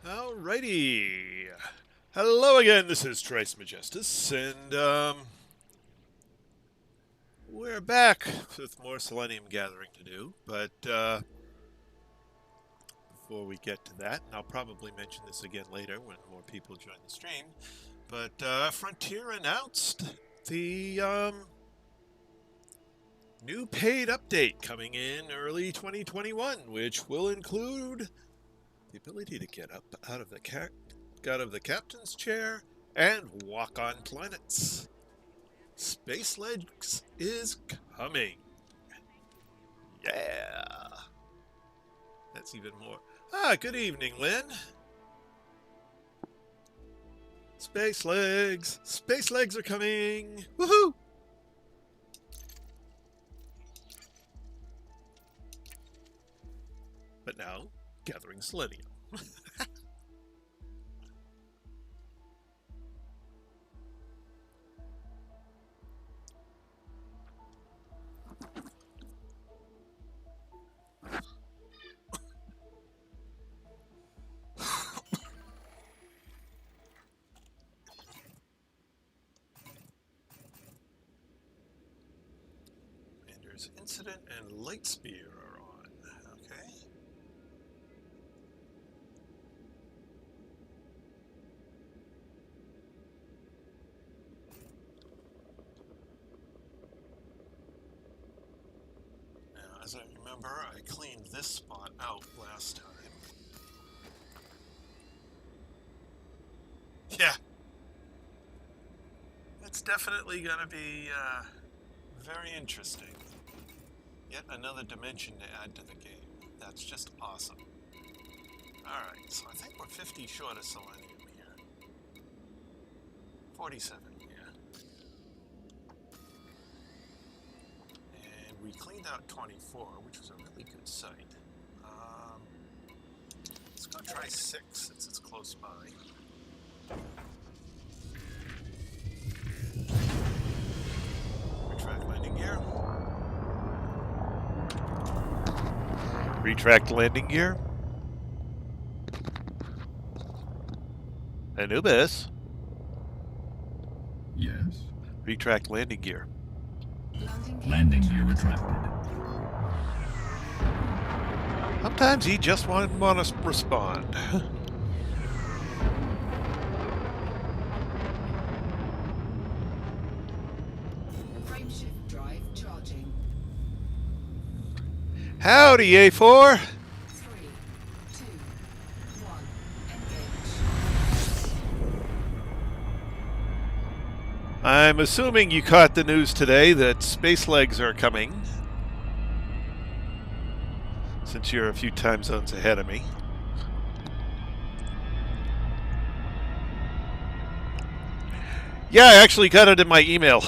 Alrighty. Hello again, this is Trice Majestus, and we're back with more Selenium gathering to do, but before we get to that, and I'll probably mention this again later when more people join the stream, but Frontier announced the new paid update coming in early 2021, which will include the ability to get up out of the captain's chair and walk on planets. Space Legs is coming. Yeah. That's even more. Good evening, Lynn. Space Legs. Space Legs are coming. Woohoo! But now, gathering Selenium. Dangerous Incident and Light Spear are on. Okay. Now, as I remember, I cleaned this spot out last time. Yeah. It's definitely going to be very interesting. Yet another dimension to add to the game. That's just awesome. Alright, so I think we're 50 short of Selenium here. 47, yeah. And we cleaned out 24, which was a really good site. Let's go try 6 since it's close by. Retract landing gear. Retract landing gear. Anubis. Yes. Retract landing gear. Landing gear retracted. Sometimes he just won't want to respond. Frameshift drive charging. Howdy, A4. 3, 2, 1, engage. I'm assuming you caught the news today that Space Legs are coming, since you're a few time zones ahead of me. Yeah, I actually got it in my email.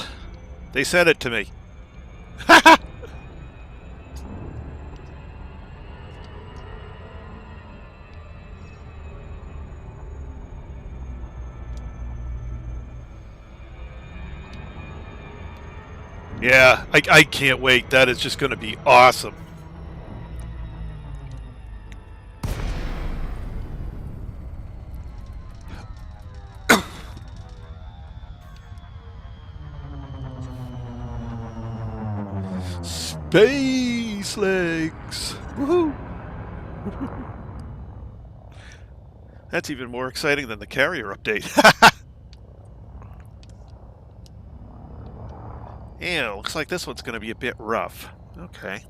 They sent it to me. Yeah, I can't wait. That is just going to be awesome. Space Legs! Woohoo! That's even more exciting than the carrier update. Yeah, looks like this one's going to be a bit rough. Okay.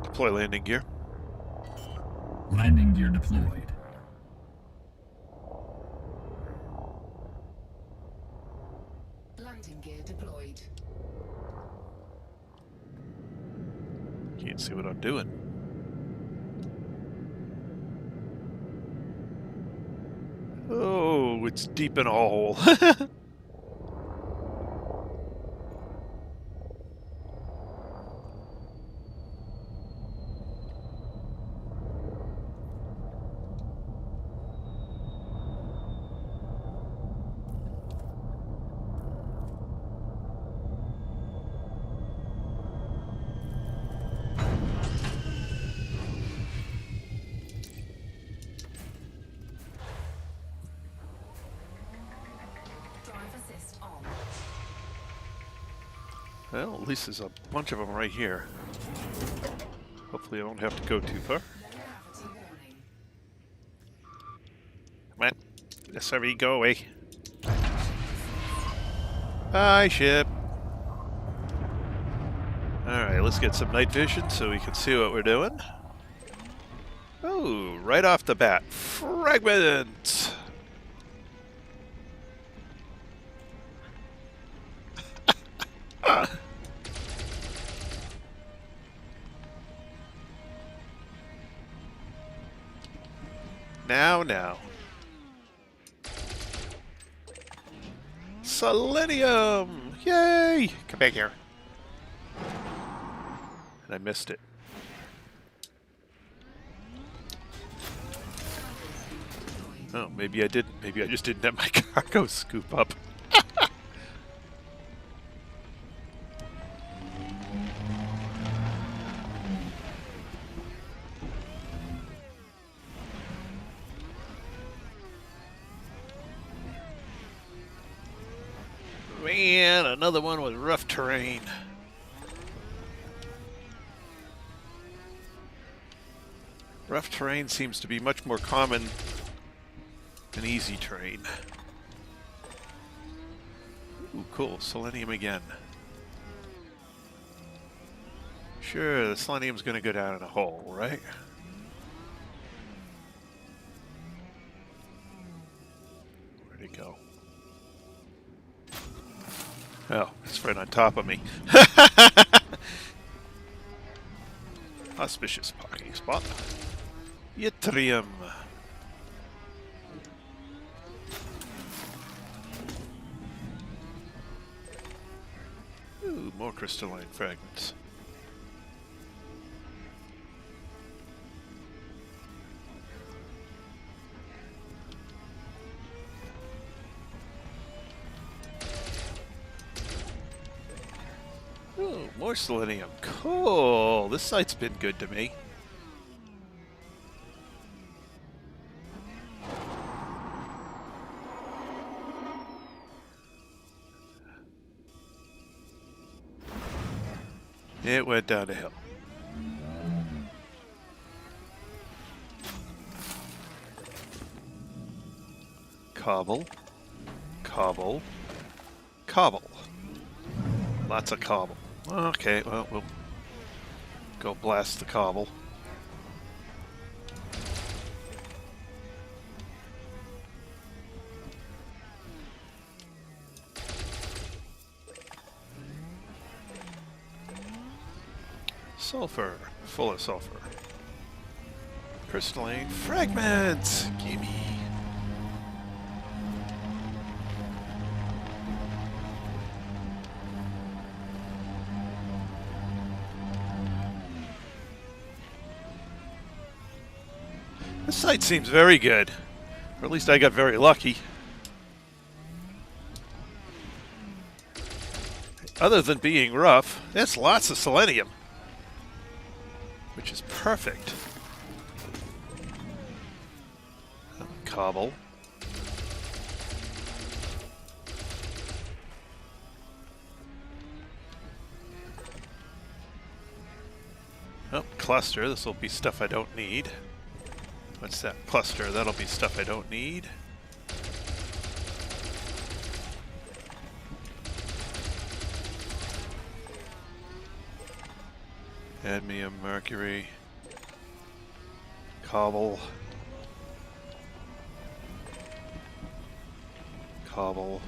Deploy landing gear. Landing gear deployed. Landing gear deployed. Can't see what I'm doing. Oh, it's deep in a hole. Well, at least there's a bunch of them right here. Hopefully I don't have to go too far. Low gravity warning. Come on. SRE, go away. Bye, ship. Alright, let's get some night vision so we can see what we're doing. Oh, right off the bat. Fragment! Now. Selenium! Yay! Come back here. And I missed it. Oh, maybe I didn't. Maybe I just didn't have my cargo scoop up. Man, another one with rough terrain. Rough terrain seems to be much more common than easy terrain. Ooh, cool. Selenium again. Sure, the selenium's going to go down in a hole, right? Where'd it go? Oh, it's right on top of me. Auspicious parking spot. Yttrium. Ooh, more crystalline fragments. Ooh, more selenium. Cool. This site's been good to me. It went down the hill. Cobble. Cobble. Cobble. Lots of cobble. Okay, well, we'll go blast the cobble. Sulfur. Full of sulfur. Crystalline fragments! Gimme! This site seems very good. Or at least I got very lucky. Other than being rough, there's lots of selenium. Which is perfect. Cobble. Oh, cluster. This will be stuff I don't need. What's that? Cluster. That'll be stuff I don't need. Cadmium, mercury, cobble, cobble.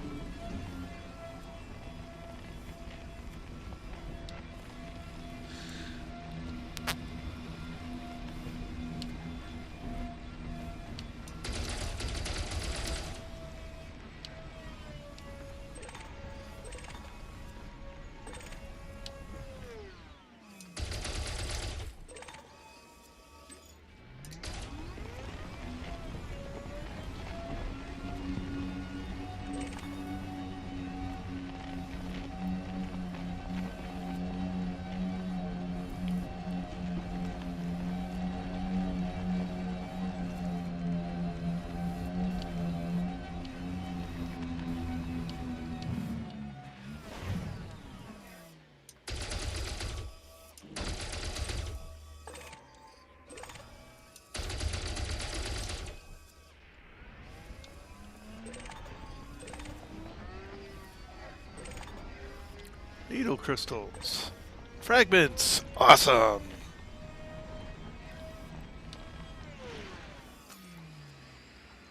Beetle crystals. Fragments. Awesome.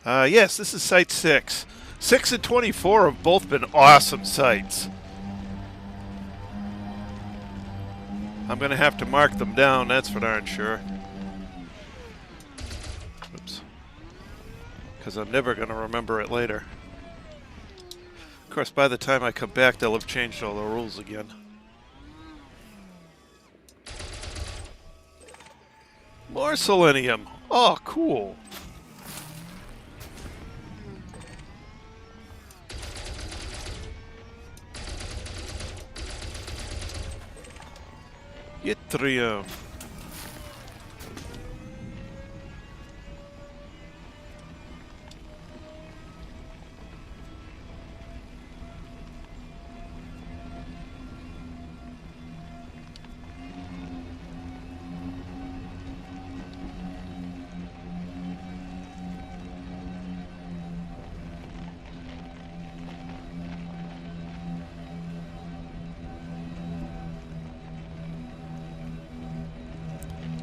Yes, this is Site 6. 6 and 24 have both been awesome sites. I'm going to have to mark them down, that's for darn sure. Oops. Because I'm never going to remember it later. Of course, by the time I come back, they'll have changed all the rules again. More selenium. Oh, cool. Yttrium.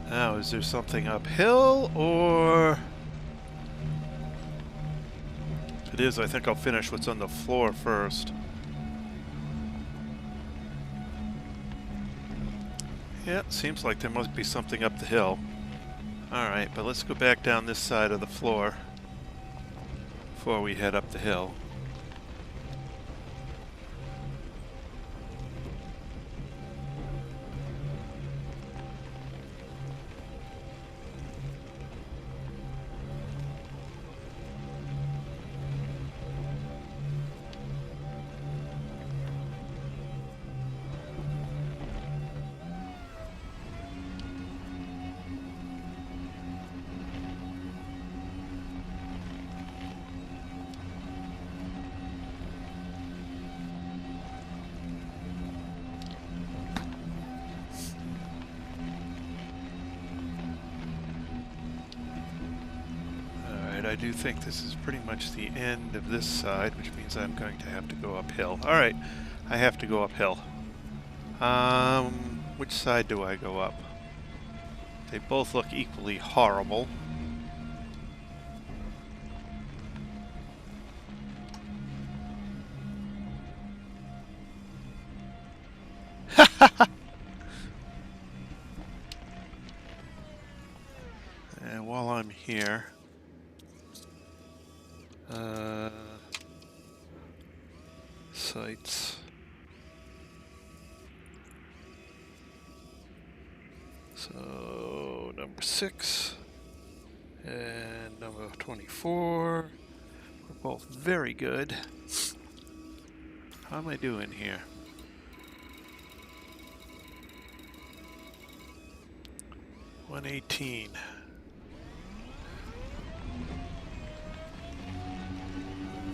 Now, is there something uphill, or... If it is, I think I'll finish what's on the floor first. Yeah, seems like there must be something up the hill. Alright, but let's go back down this side of the floor before we head up the hill. I do think this is pretty much the end of this side, which means I'm going to have to go uphill. Alright, I have to go uphill. Which side do I go up? They both look equally horrible. And while I'm here... sites. So number 6 and number 24 were both very good. How am I doing here? $118.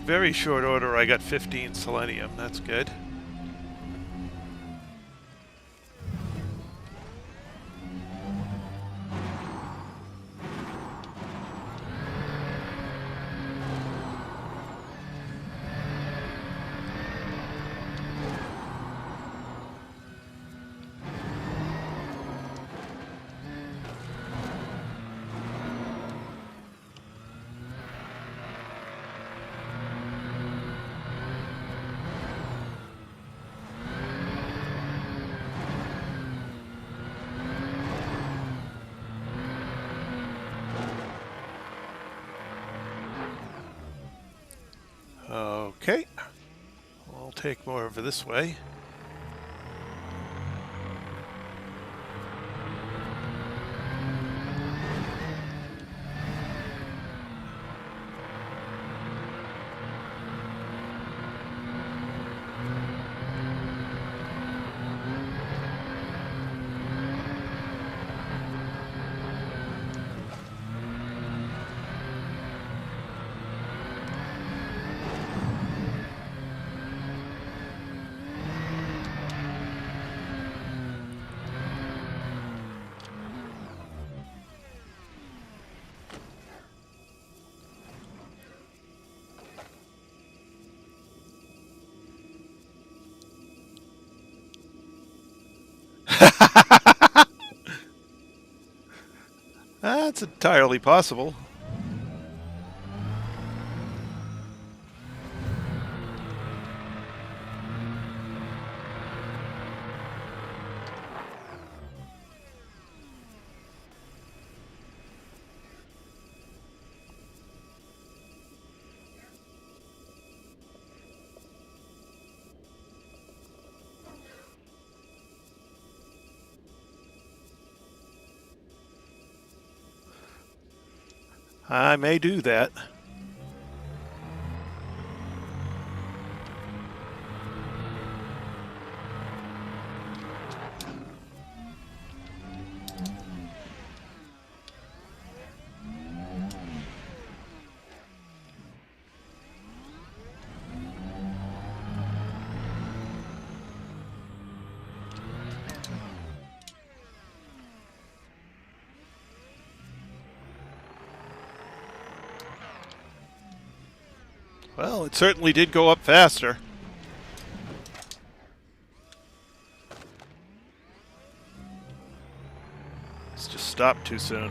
Very short order, I got 15 selenium. That's good. Okay, we'll take more over this way. That's entirely possible. I may do that. Well, it certainly did go up faster. It's just stopped too soon.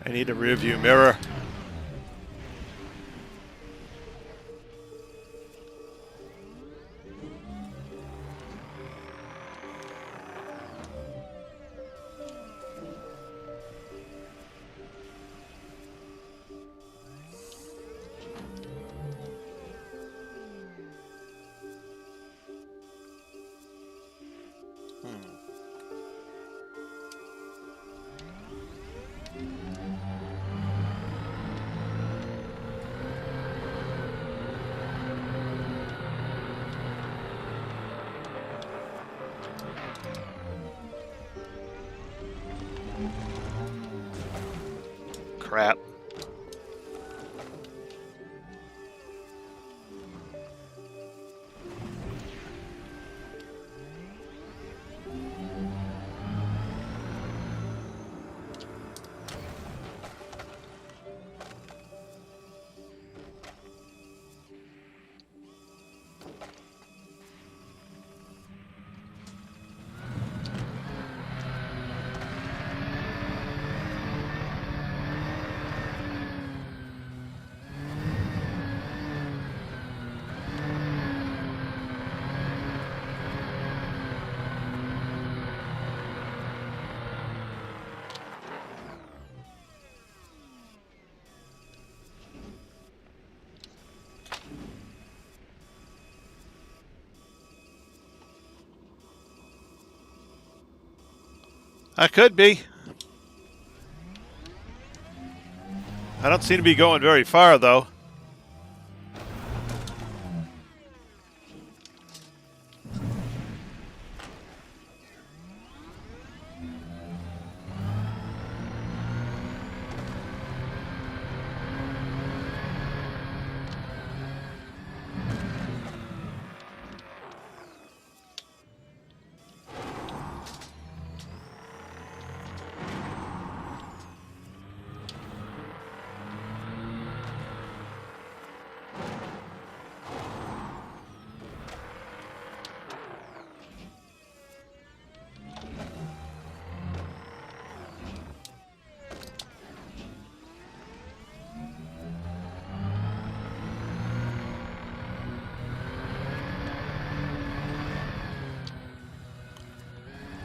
I need a rear view mirror. Crap. I could be. I don't seem to be going very far, though.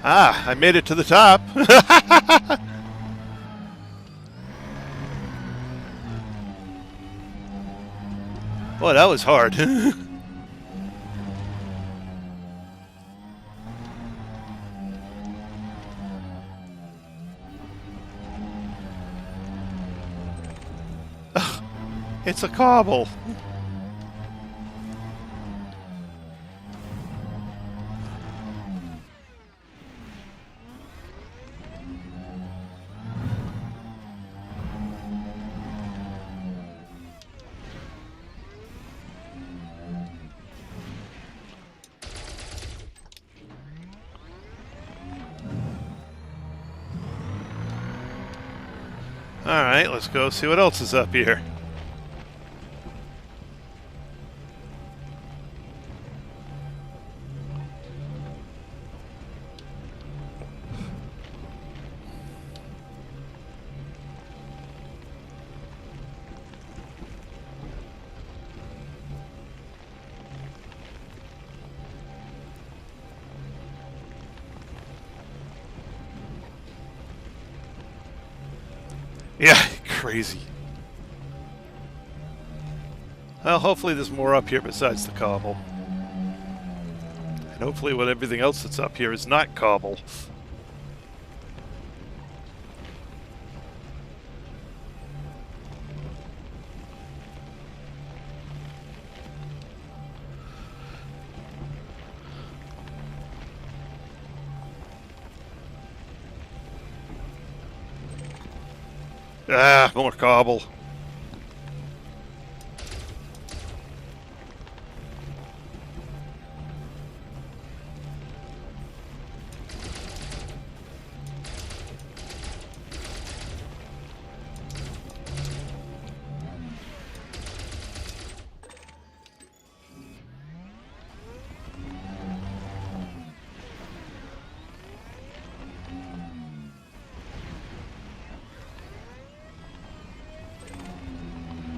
Ah, I made it to the top. Boy, that was hard. It's a cobble. Alright, let's go see what else is up here. Yeah, crazy. Well, hopefully there's more up here besides the cobble. And hopefully with everything else that's up here is not cobble. Ah, more cobble.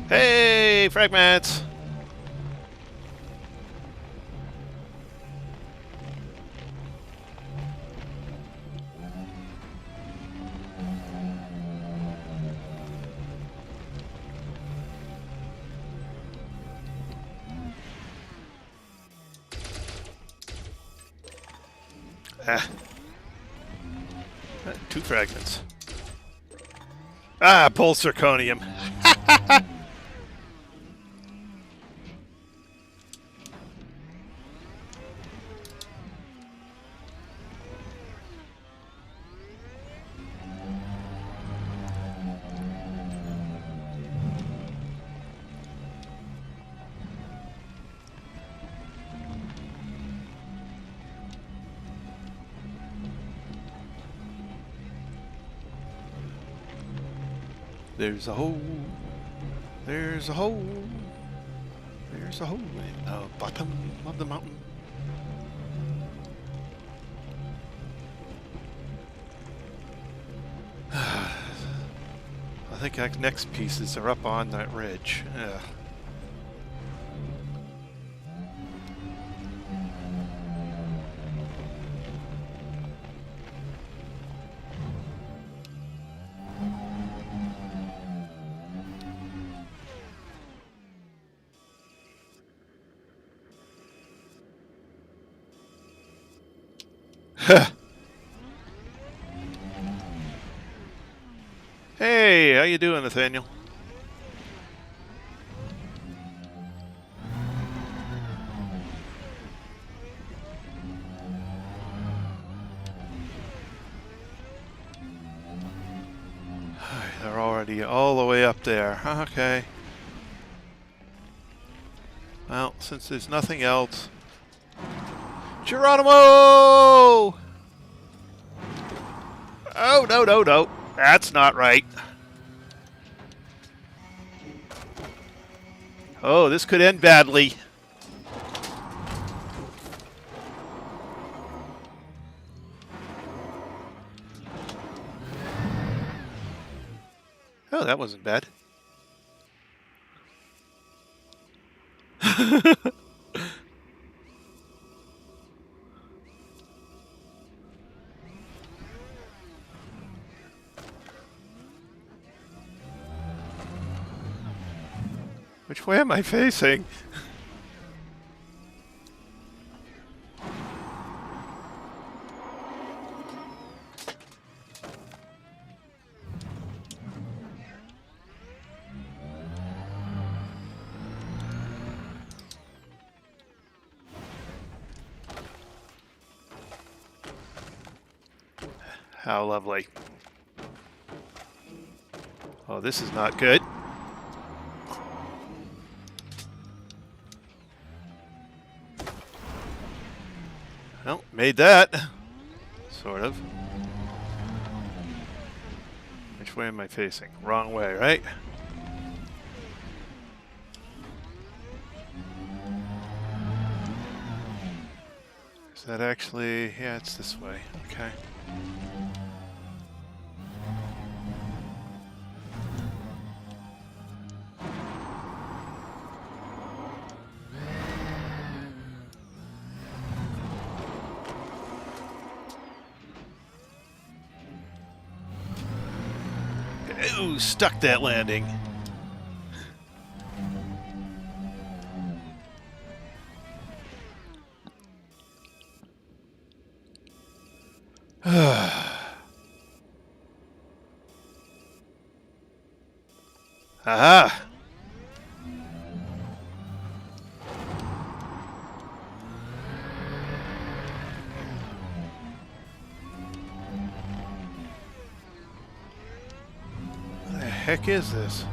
Hey, fragments! Ah. 2 fragments. Ah, bull zirconium. There's a hole. There's a hole. There's a hole in the bottom of the mountain. I think our next pieces are up on that ridge. Yeah. you doing, Nathaniel? They're already all the way up there. Okay. Well, since there's nothing else... Geronimo! Oh, no, no, no. That's not right. Oh, this could end badly. Oh, that wasn't bad. Which way am I facing? How lovely. Oh, this is not good. Well, made that. Sort of. Which way am I facing? Wrong way, right? Is that actually... Yeah, it's this way. Okay. Ooh, stuck that landing. Aha! What the heck is this?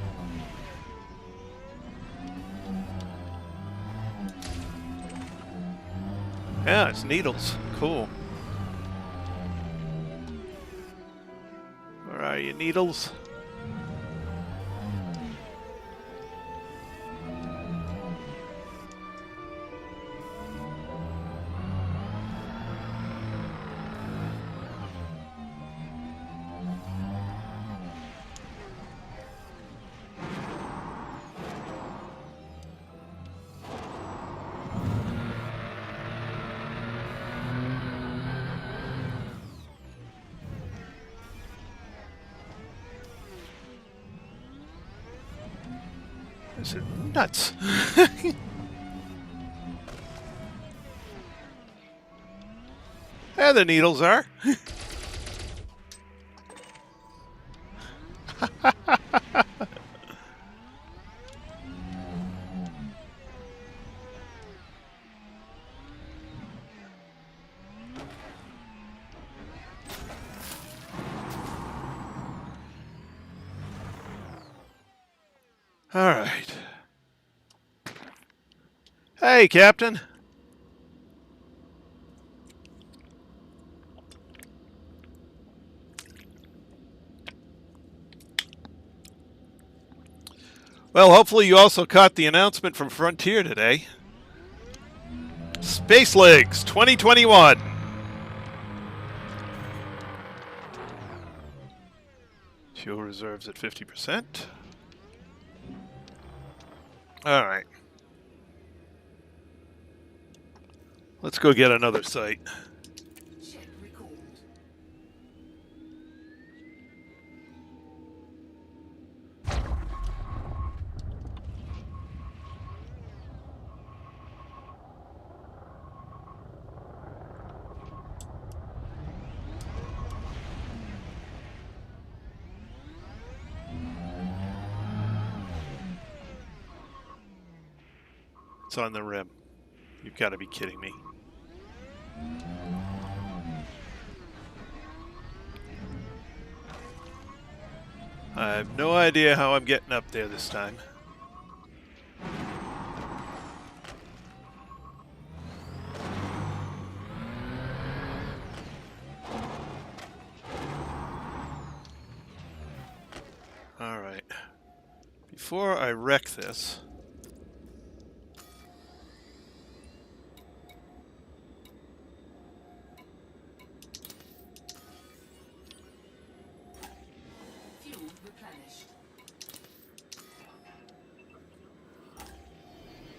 Yeah, it's needles. Cool. Where are you, needles? This is nuts. There the needles are. All right. Hey, Captain. Well, hopefully you also caught the announcement from Frontier today. Space Legs 2021. Fuel reserves at 50%. All right. Let's go get another site. Ship recalled. what's on the rim. You've got to be kidding me. I have no idea how I'm getting up there this time. Alright. Before I wreck this... Fuel replenished.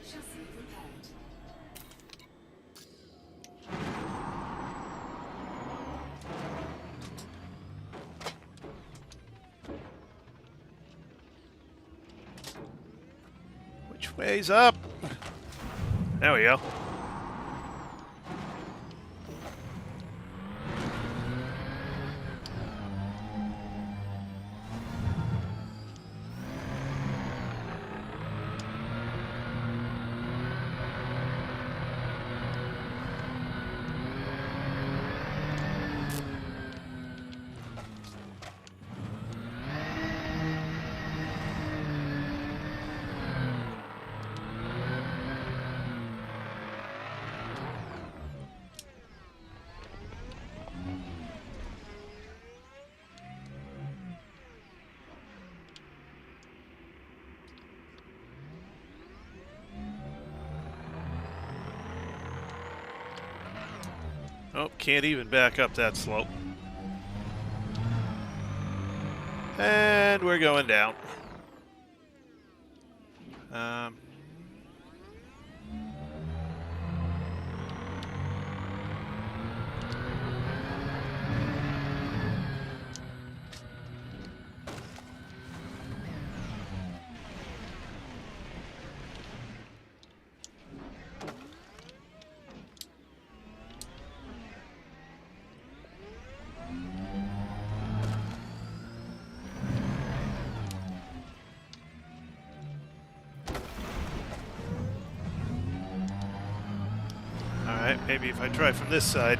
Chassis repaired. Which way's up? There we go. Oh, can't even back up that slope. And we're going down. Alright, maybe if I try from this side.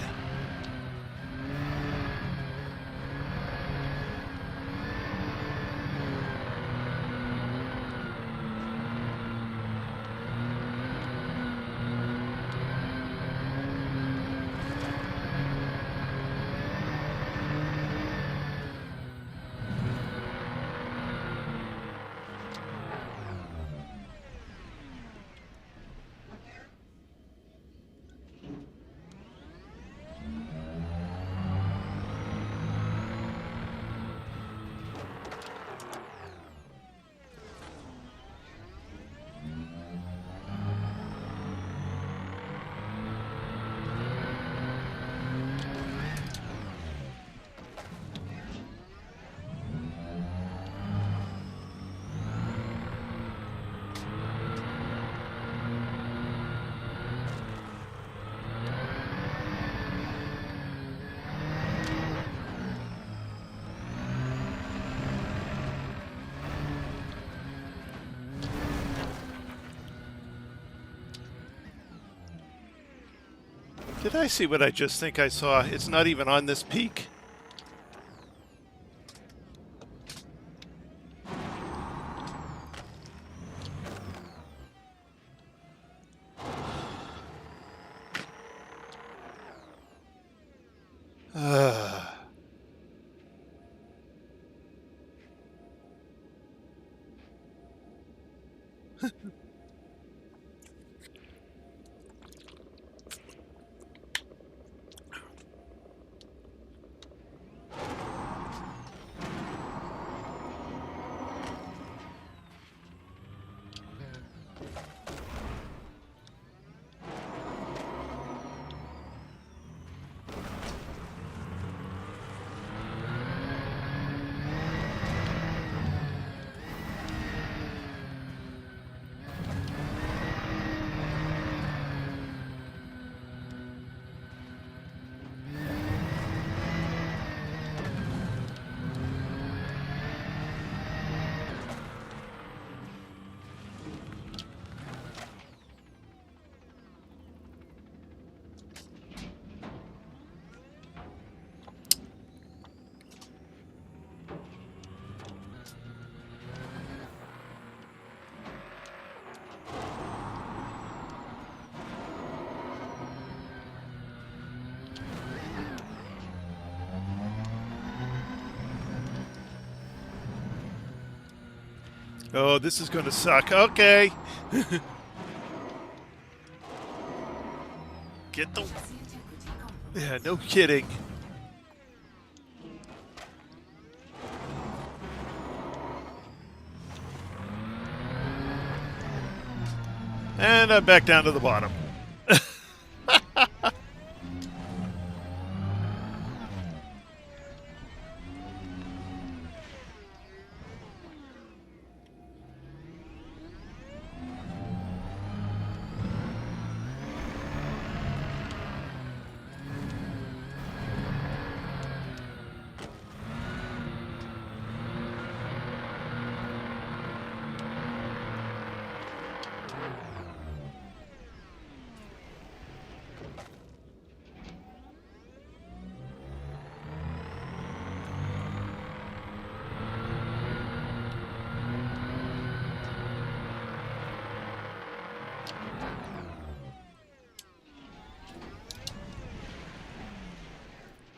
Did I see what I just think I saw? It's not even on this peak. Oh, this is going to suck. Okay. Get the... Chassis integrity compromised. Yeah, no kidding. And I'm back down to the bottom.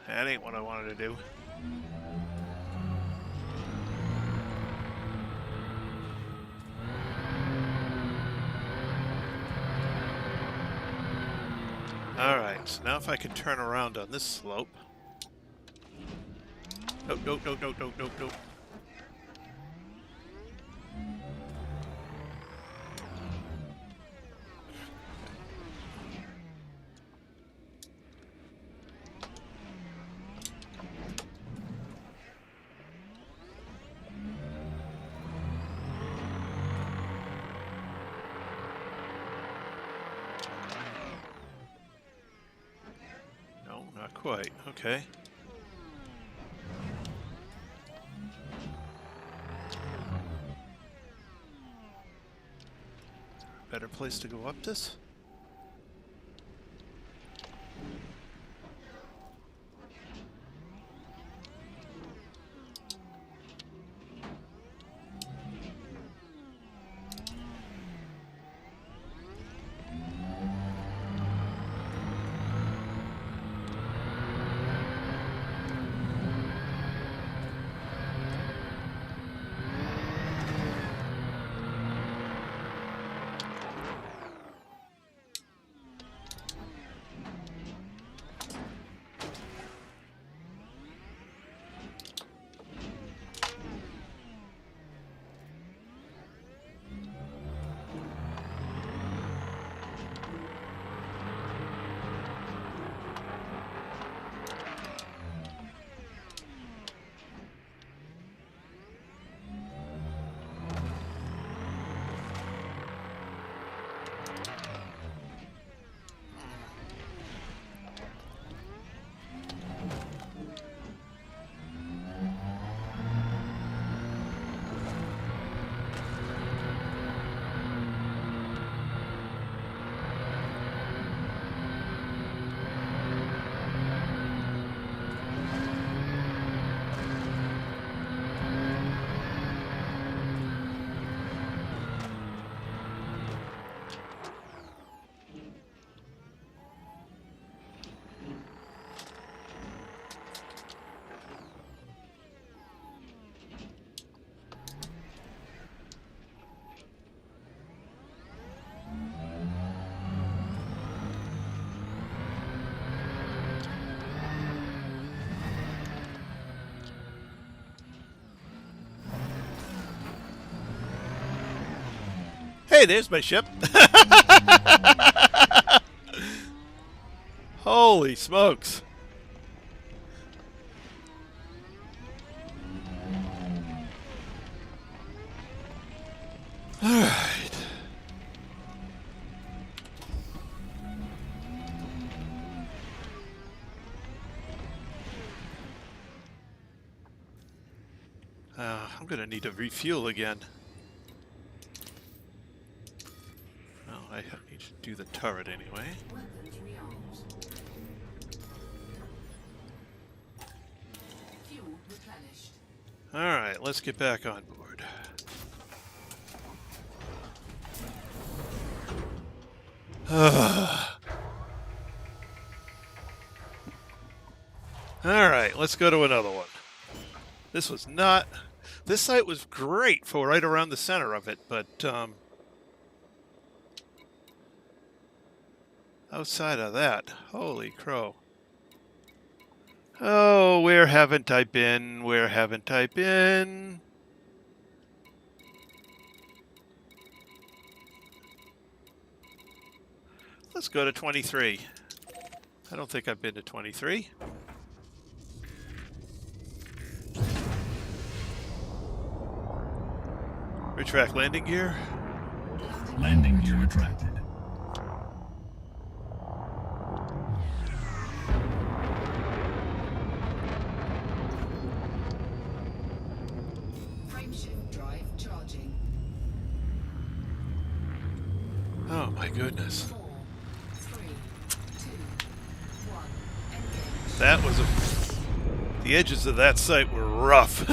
That ain't what I wanted to do. Alright, so now if I can turn around on this slope. Nope, nope, nope, nope, nope, nope, nope. No, not quite. Okay. Better place to go up this? Hey, there's my ship. Holy smokes. All right. I'm going to need to refuel again. Well, I need to do the turret anyway. Weapons rearmed. Fuel replenished. Alright, let's get back on board. Alright, let's go to another one. This was not This site was great for right around the center of it, but outside of that, holy crow. Oh, where haven't I been? Where haven't I been? Let's go to 23. I don't think I've been to 23. Retract landing gear. Landing gear retracted. Frameshift drive charging. Oh my goodness. 4, 3, 2, 1. Engage. That was the edges of that site were rough.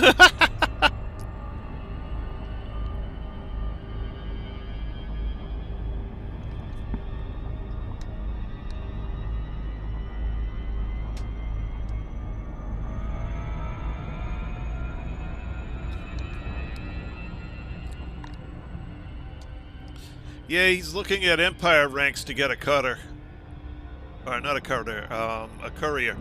Yeah, he's looking at Empire ranks to get a cutter. Or not a cutter, a courier.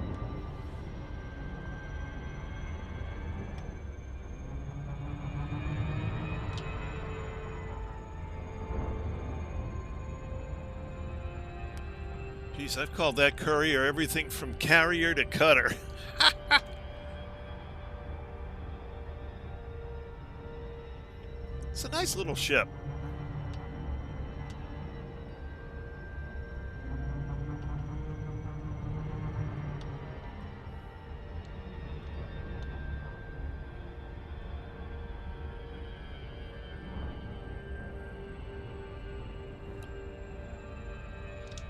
Jeez, I've called that courier everything from carrier to cutter. It's a nice little ship.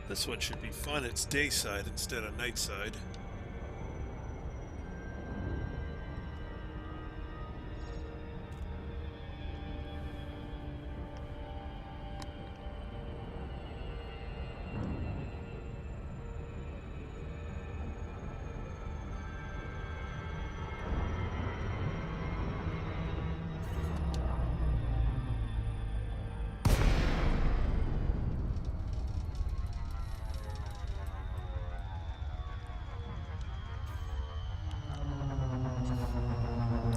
This one should be fun. It's day side instead of night side.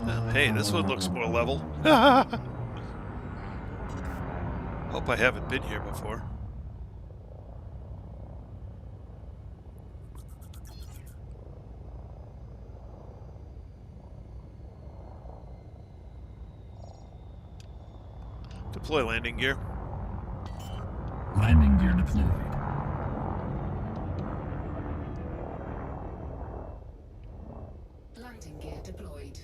Oh, hey, this one looks more level. Hope I haven't been here before. Deploy landing gear. Landing gear deployed. Landing gear deployed.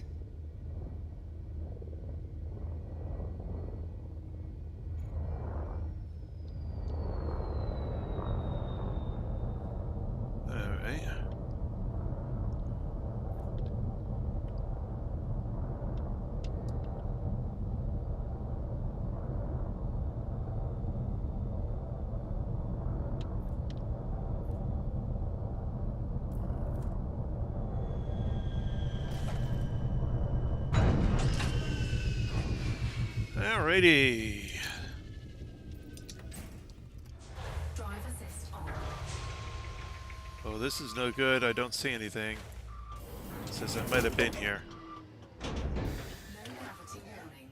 Alright. Alrighty. Drive assist on. Oh, this is no good. I don't see anything. It says I might have been here. No gravity warning.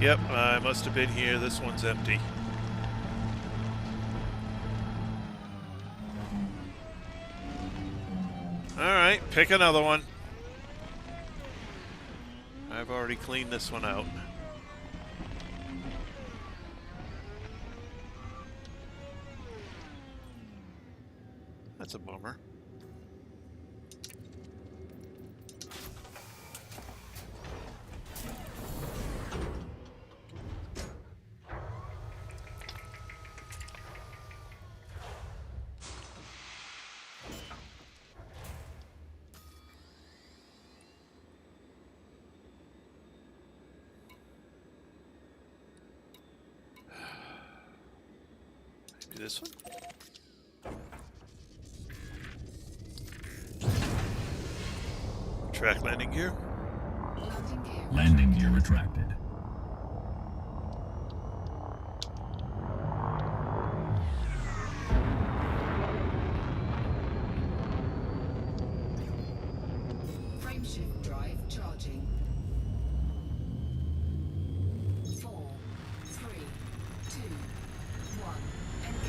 Yep, I must have been here. This one's empty. Alright, pick another one. I've already cleaned this one out. That's a bummer. Maybe this one? Track landing gear. Landing gear. Landing gear retracted. Frameshift drive charging. 4, 3, 2, 1. Engage.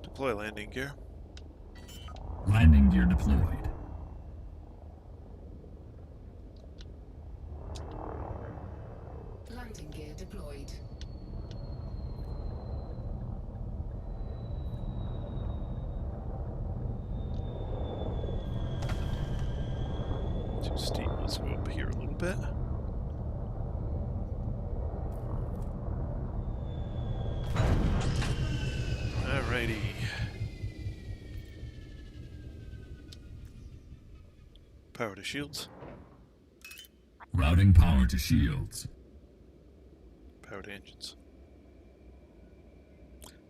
Deploy landing gear. Landing gear deployed. Landing gear deployed. Too steep. Let's go up here a little bit. Alrighty. Power to shields. Routing power to shields. Power to engines.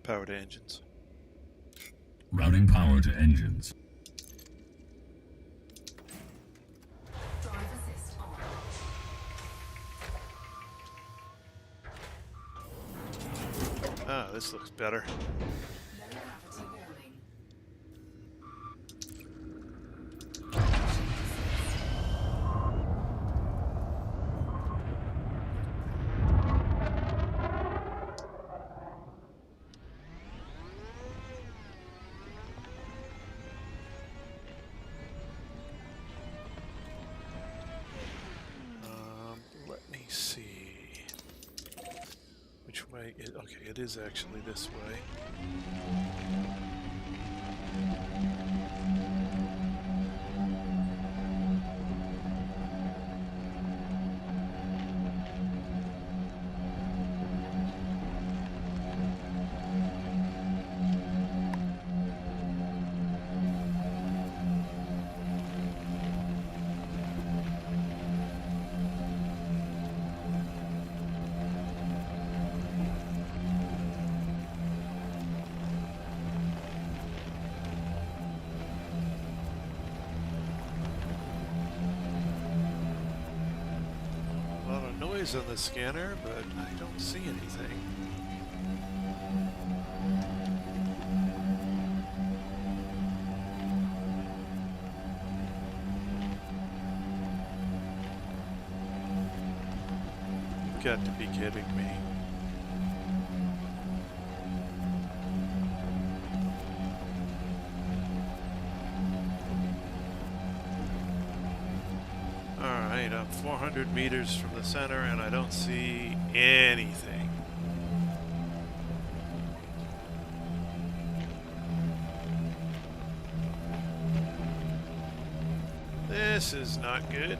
Power to engines. Routing power to engines. Drive assist on. Ah, this looks better. Low gravity warning. Let me see. Which way? Okay, it is actually this way. A lot of noise on the scanner, but I don't see anything. You've got to be kidding me. Alright, I'm 400 meters from the center and I don't see anything. This is not good.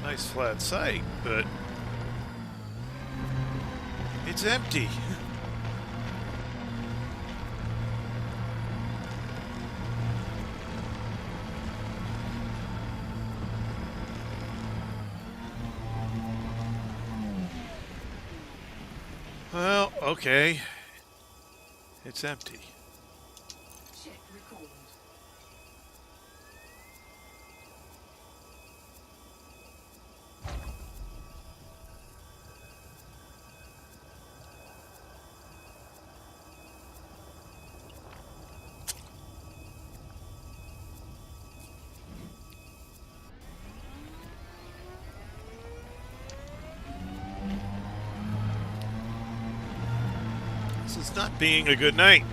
Nice flat site, but it's empty. Well, okay. It's empty. Chip recalled. This is not being a good night.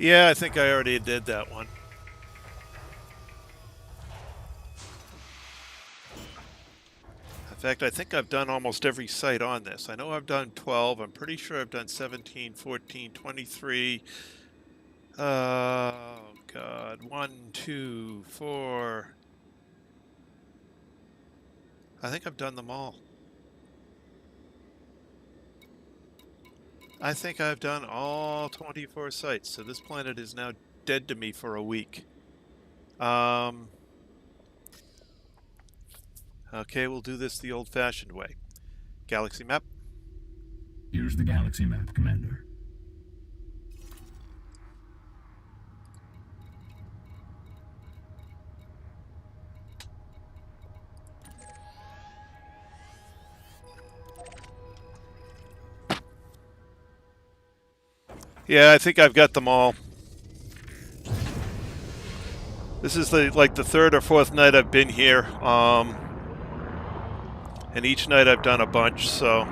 Yeah, I think I already did that one. In fact, I think I've done almost every site on this. I know I've done 12. I'm pretty sure I've done 17, 14, 23. Oh, God. 1, 2, 4. I think I've done them all. I think I've done all 24 sites, so this planet is now dead to me for a week. Okay, we'll do this the old-fashioned way. Galaxy map. Here's the galaxy map, Commander. Yeah, I think I've got them all. This is the third or fourth night I've been here, and each night I've done a bunch, so...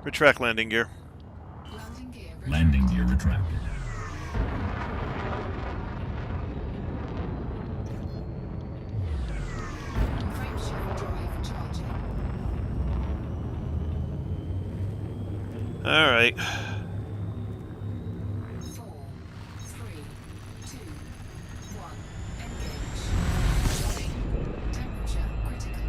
Retract landing gear. Landing gear Landing gear retracted. Frameshift drive charging. Alright. 4, 3, 2, 1. Engage. Warning. Temperature critical.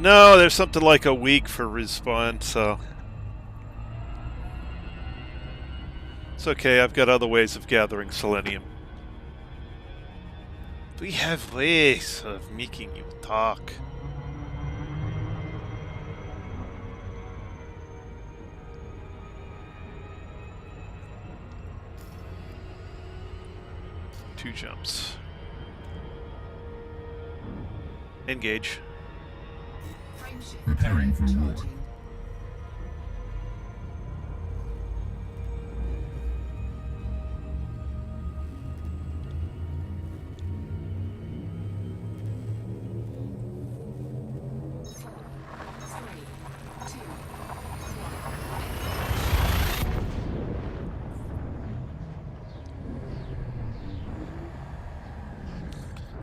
No, there's something like a week for respawn, so... It's okay, I've got other ways of gathering selenium. We have ways of making you talk. Two jumps. Engage. Frameshift Preparing for drive war. charging.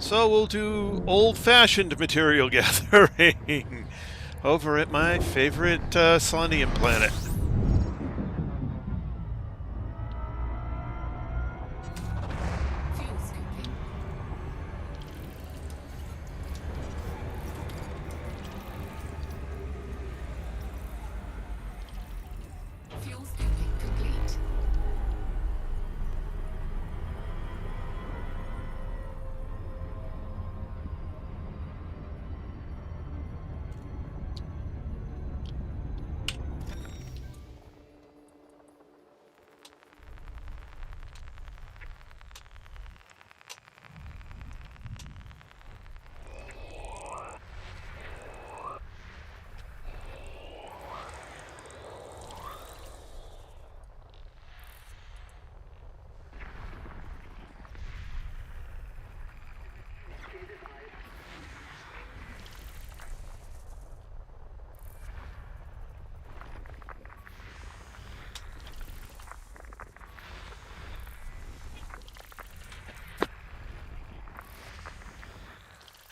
So we'll do old-fashioned material gathering over at my favorite Selenium planet. Fuel scooping. Fuel scooping complete.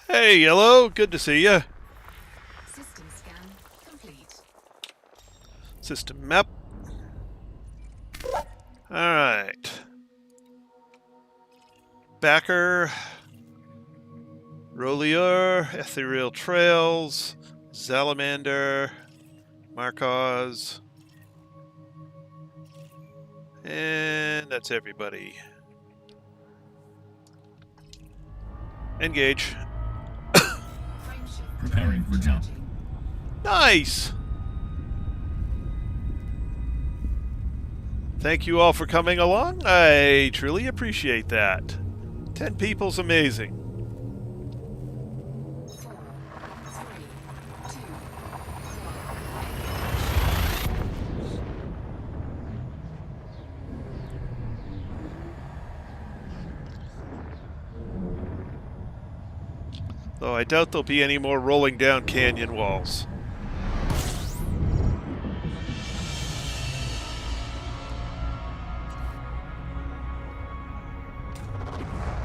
Hey, Yellow, good to see ya. System scan complete. System map. Alright. Backer, Rollier, Ethereal Trails, Salamander, Marcos, and that's everybody. Engage. Frameshift. Preparing for jump. Charging. Nice! Thank you all for coming along. I truly appreciate that. 10 people's amazing. 4, 3, 2, 1. Though I doubt there'll be any more rolling down canyon walls.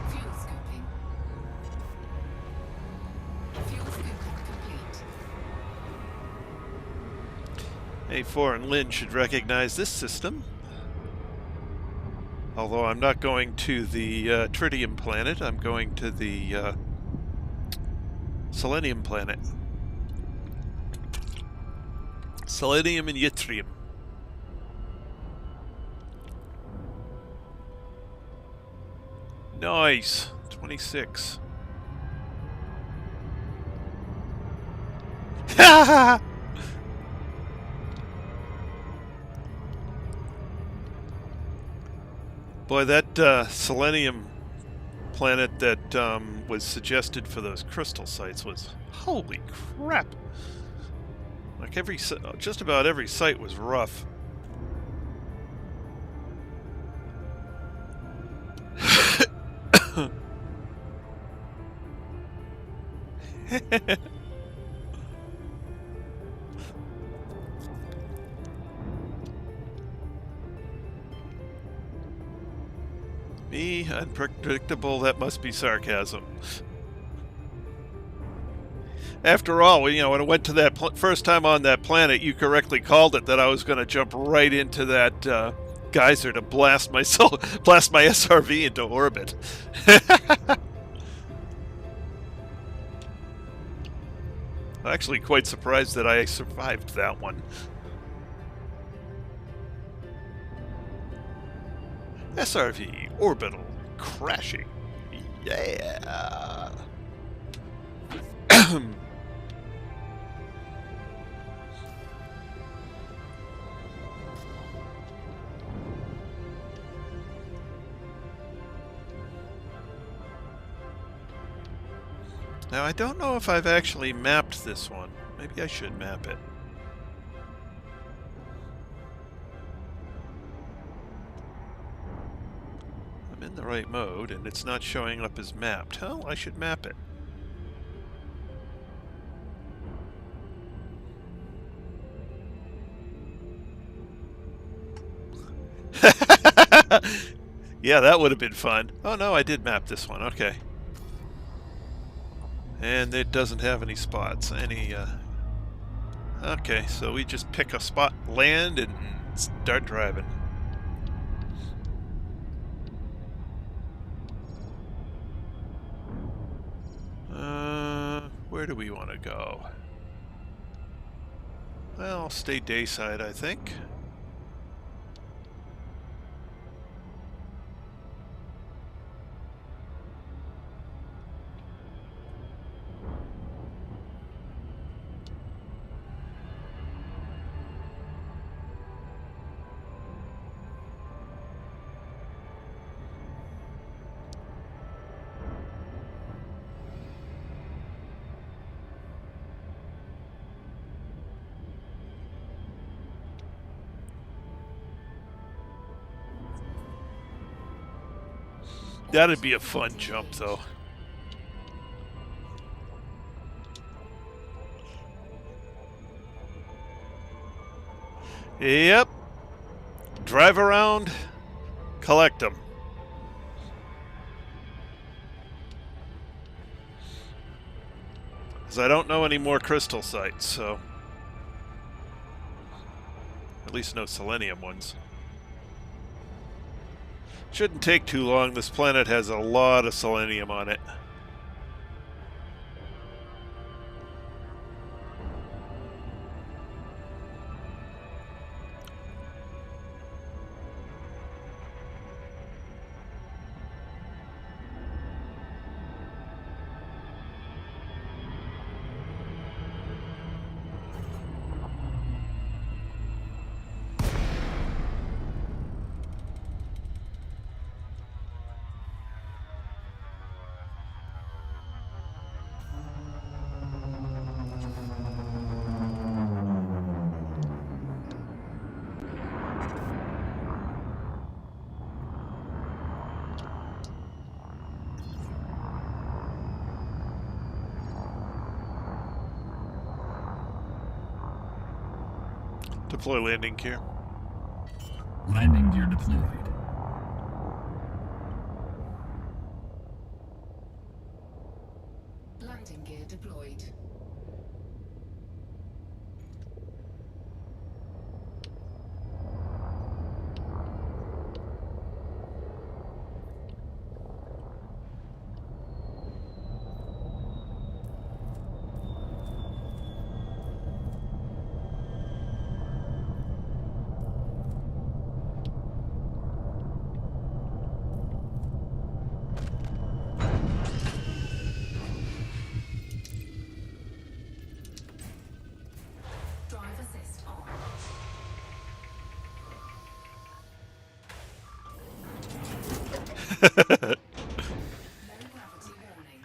Fuel scooping. Fuel scooping complete. A4 and Lynn should recognize this system. Although I'm not going to the Tritium planet, I'm going to the Selenium planet. Selenium and Yttrium. Nice. 26. Boy, that Selenium planet that was suggested for those crystal sites was holy crap. Like just about every site was rough. Me, unpredictable, that must be sarcasm. After all, you know, when I went to that first time on that planet, you correctly called it that I was going to jump right into that geyser to blast my SRV into orbit. I'm actually quite surprised that I survived that one. SRV orbital crashing. Yeah. Now, I don't know if I've actually mapped this one. Maybe I should map it. I'm in the right mode, and it's not showing up as mapped. Oh, I should map it. Yeah, that would have been fun. Oh no, I did map this one. Okay. And it doesn't have any spots. Okay, so we just pick a spot, land, and start driving. Where do we want to go? Well, I'll stay dayside, I think. That'd be a fun jump, though. Yep. Drive around, collect them. Because I don't know any more crystal sites, so... At least no selenium ones. Shouldn't take too long. This planet has a lot of selenium on it. Deploy landing gear. Landing gear deployed. Landing gear deployed. Drive assist on. Low gravity warning.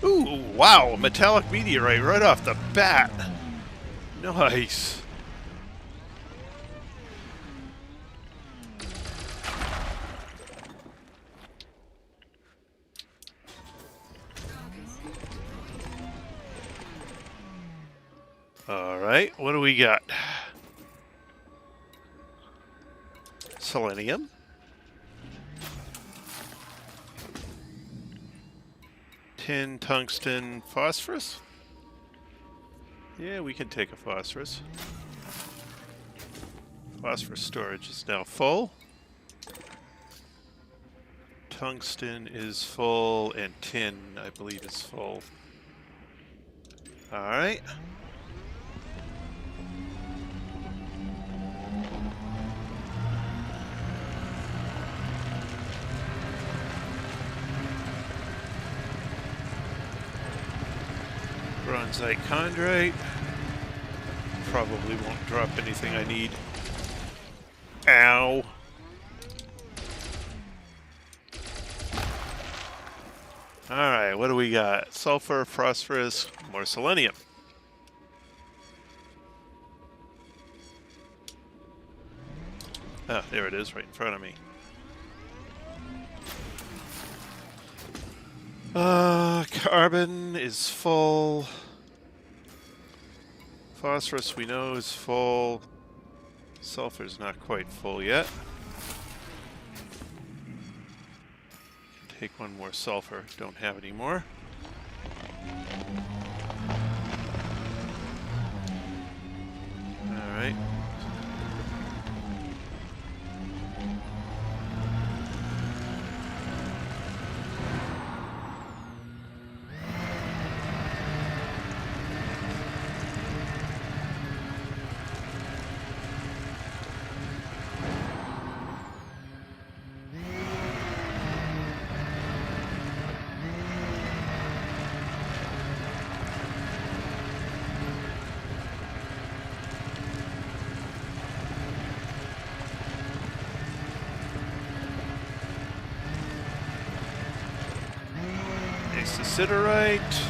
Ooh, wow, metallic meteorite right off the bat. Nice. All right, what do we got? Selenium. Tin, tungsten, phosphorus? Yeah, we can take a phosphorus. Phosphorus storage is now full. Tungsten is full, and tin, I believe, is full. Alright. Bronzite chondrite. Probably won't drop anything I need. Ow. Alright, what do we got? Sulfur, phosphorus, more selenium. Ah, there it is, right in front of me. Carbon is full. Phosphorus we know is full. Sulfur's not quite full yet. Take one more sulfur. Don't have any more. Alright. Siderite.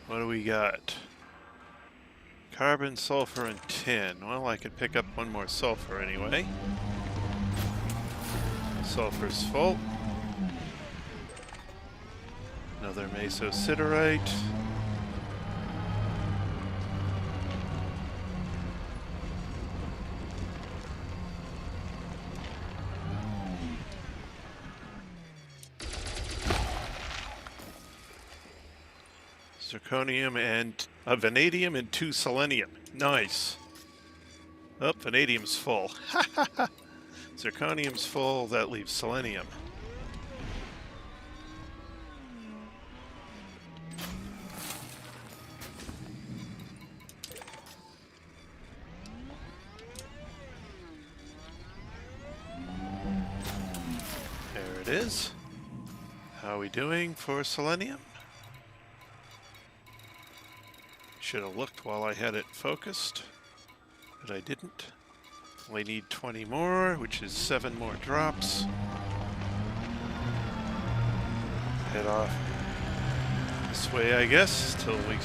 What do we got? Carbon, sulfur, and tin. Well, I could pick up one more sulfur anyway. Sulfur's full. Another mesosiderite. Zirconium and vanadium and 2 selenium. Nice. Oh, vanadium's full. Zirconium's full. That leaves selenium. There it is. How are we doing for selenium? Should have looked while I had it focused, but I didn't. Only need 20 more, which is 7 more drops. Head off this way, I guess, till we...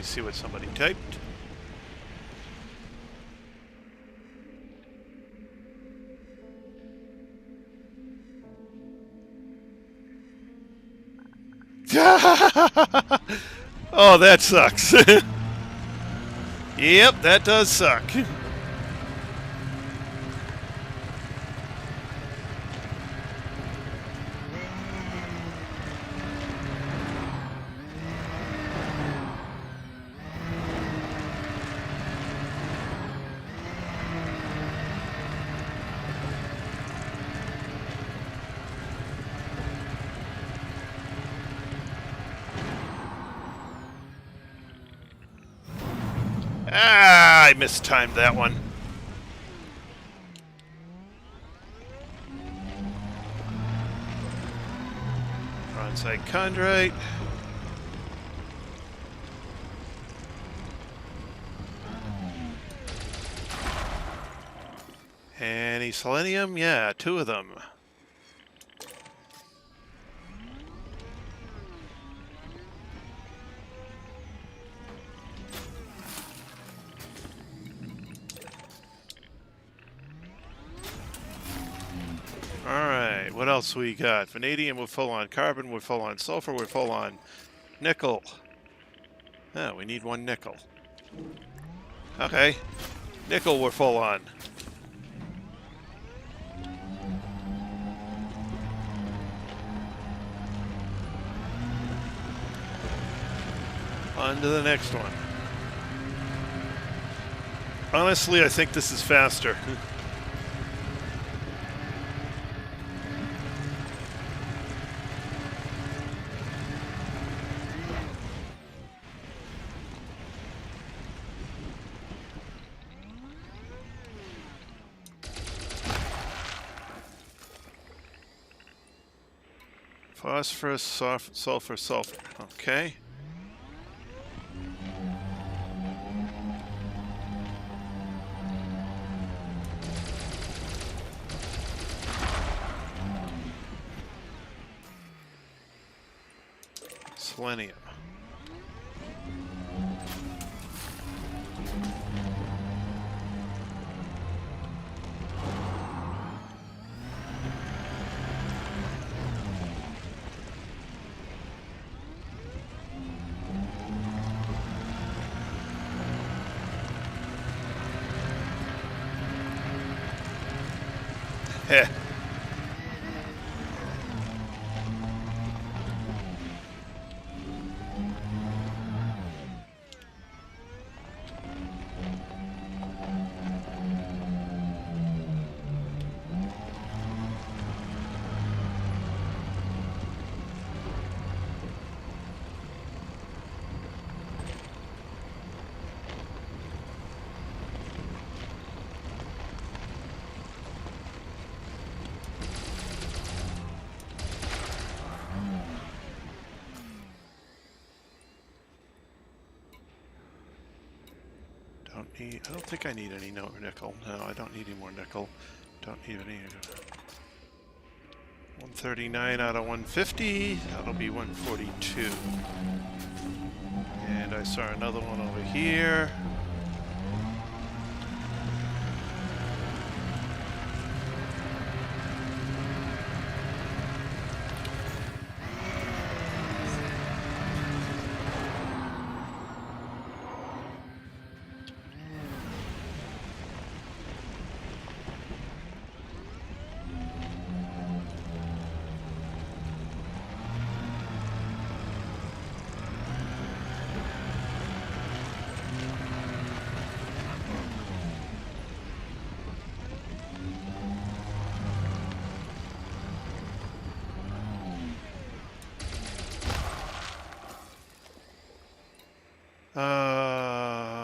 see what somebody typed. Oh, that sucks. Yep, that does suck. Ah, I mistimed that one. Bronzite chondrite. Any selenium? Yeah, 2 of them. Alright, what else we got? Vanadium, we're full on. Carbon, we're full on. Sulfur, we're full on. Nickel. Oh, we need 1 nickel. Okay. Nickel, we're full on. On to the next one. Honestly, I think this is faster. Phosphorus, sulfur, sulfur. Okay. Selenium. Heh. I don't think I need any nickel. No, I don't need any more nickel. Don't need any. 139 out of 150. That'll be 142. And I saw another one over here.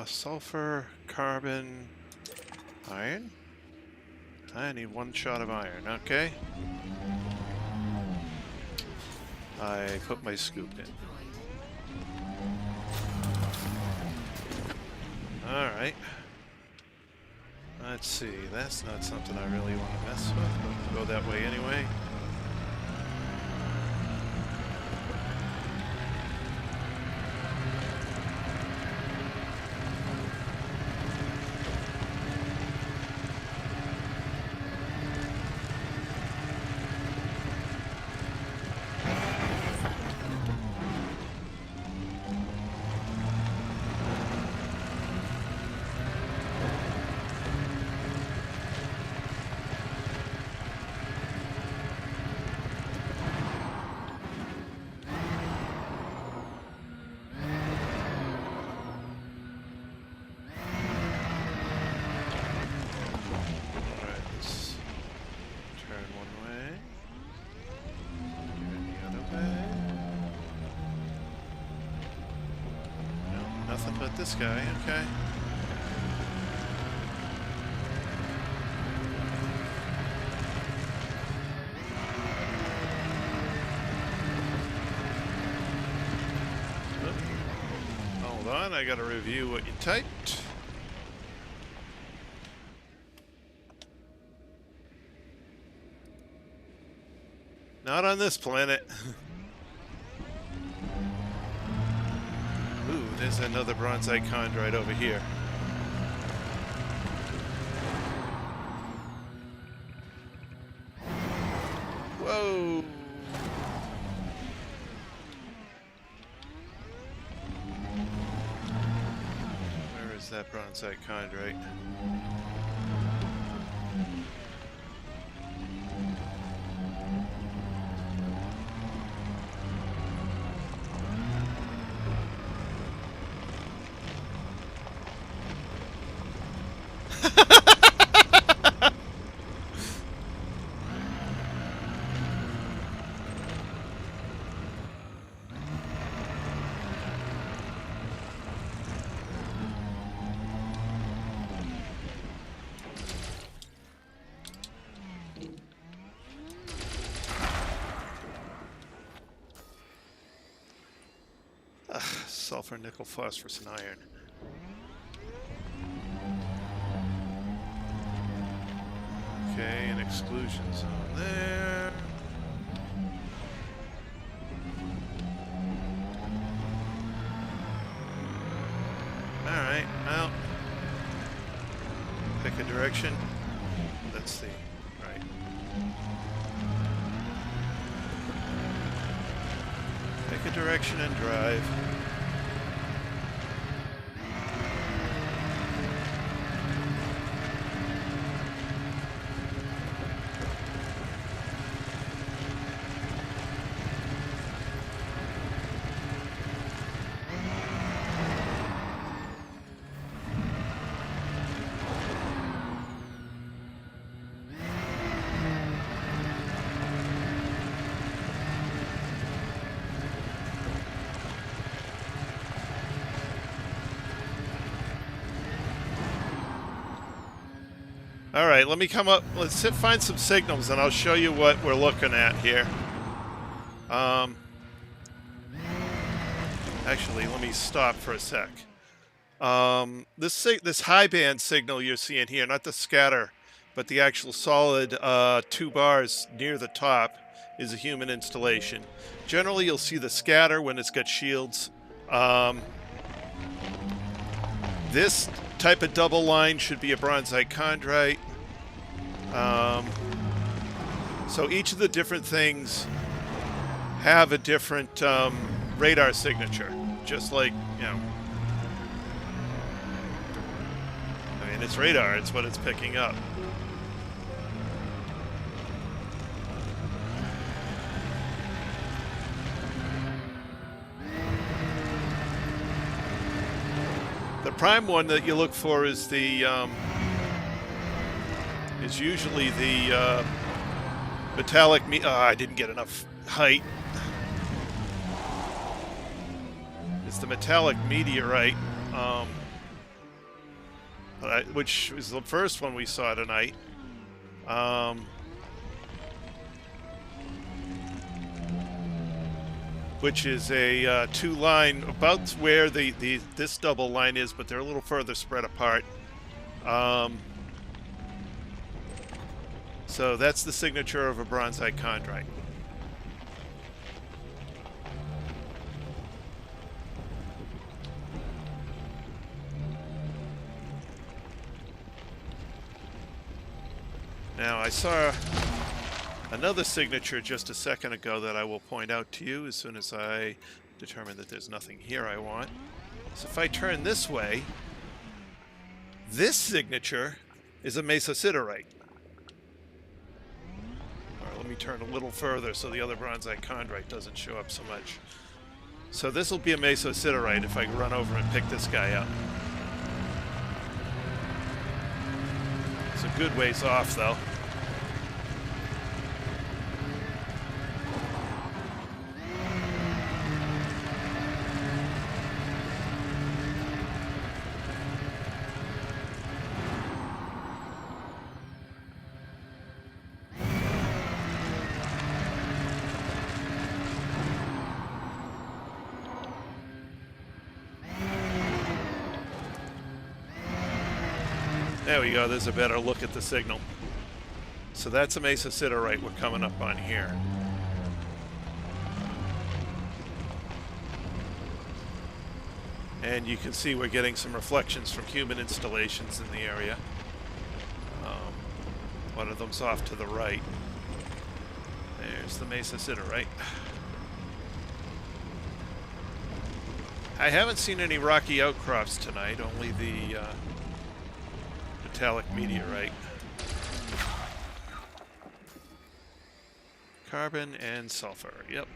Sulfur, carbon, iron? I need 1 shot of iron, okay. I put my scoop in. Alright. Let's see, that's not something I really want to mess with, but we'll go that way anyway. Nothing but this guy, okay. Hold on, I gotta review what you typed. Not on this planet. Ooh, there's another bronzite chondrite over here. Whoa! Where is that bronzite chondrite? Sulfur, nickel, phosphorus, and iron. Okay, an exclusion zone there. Alright, well. Pick a direction. That's the right. Pick a direction and drive. All right, let me come up. Let's find some signals, and I'll show you what we're looking at here. Actually, let me stop for a sec. This high band signal you're seeing here, not the scatter, but the actual solid 2 bars near the top, is a human installation. Generally, you'll see the scatter when it's got shields. This type of double line should be a bronzite chondrite. So each of the different things have a different radar signature, just like, you know, I mean, it's radar, it's what it's picking up. The prime one that you look for is the is usually the metallic. I didn't get enough height. It's the metallic meteorite, which is the first one we saw tonight. Which is a 2-line, about where this double line is, but they're a little further spread apart. So that's the signature of a bronzite chondrite. Now, I saw another signature just a second ago that I will point out to you as soon as I determine that there's nothing here I want. So if I turn this way, this signature is a mesosiderite. All right, let me turn a little further so the other bronzite chondrite doesn't show up so much. So this will be a mesosiderite if I run over and pick this guy up. It's a good ways off, though. There we go, there's a better look at the signal. So that's a mesosiderite we're coming up on here. And you can see we're getting some reflections from human installations in the area. One of them's off to the right. There's the Mesa Siderite. I haven't seen any rocky outcrops tonight, only the metallic meteorite. Carbon and sulfur, yep.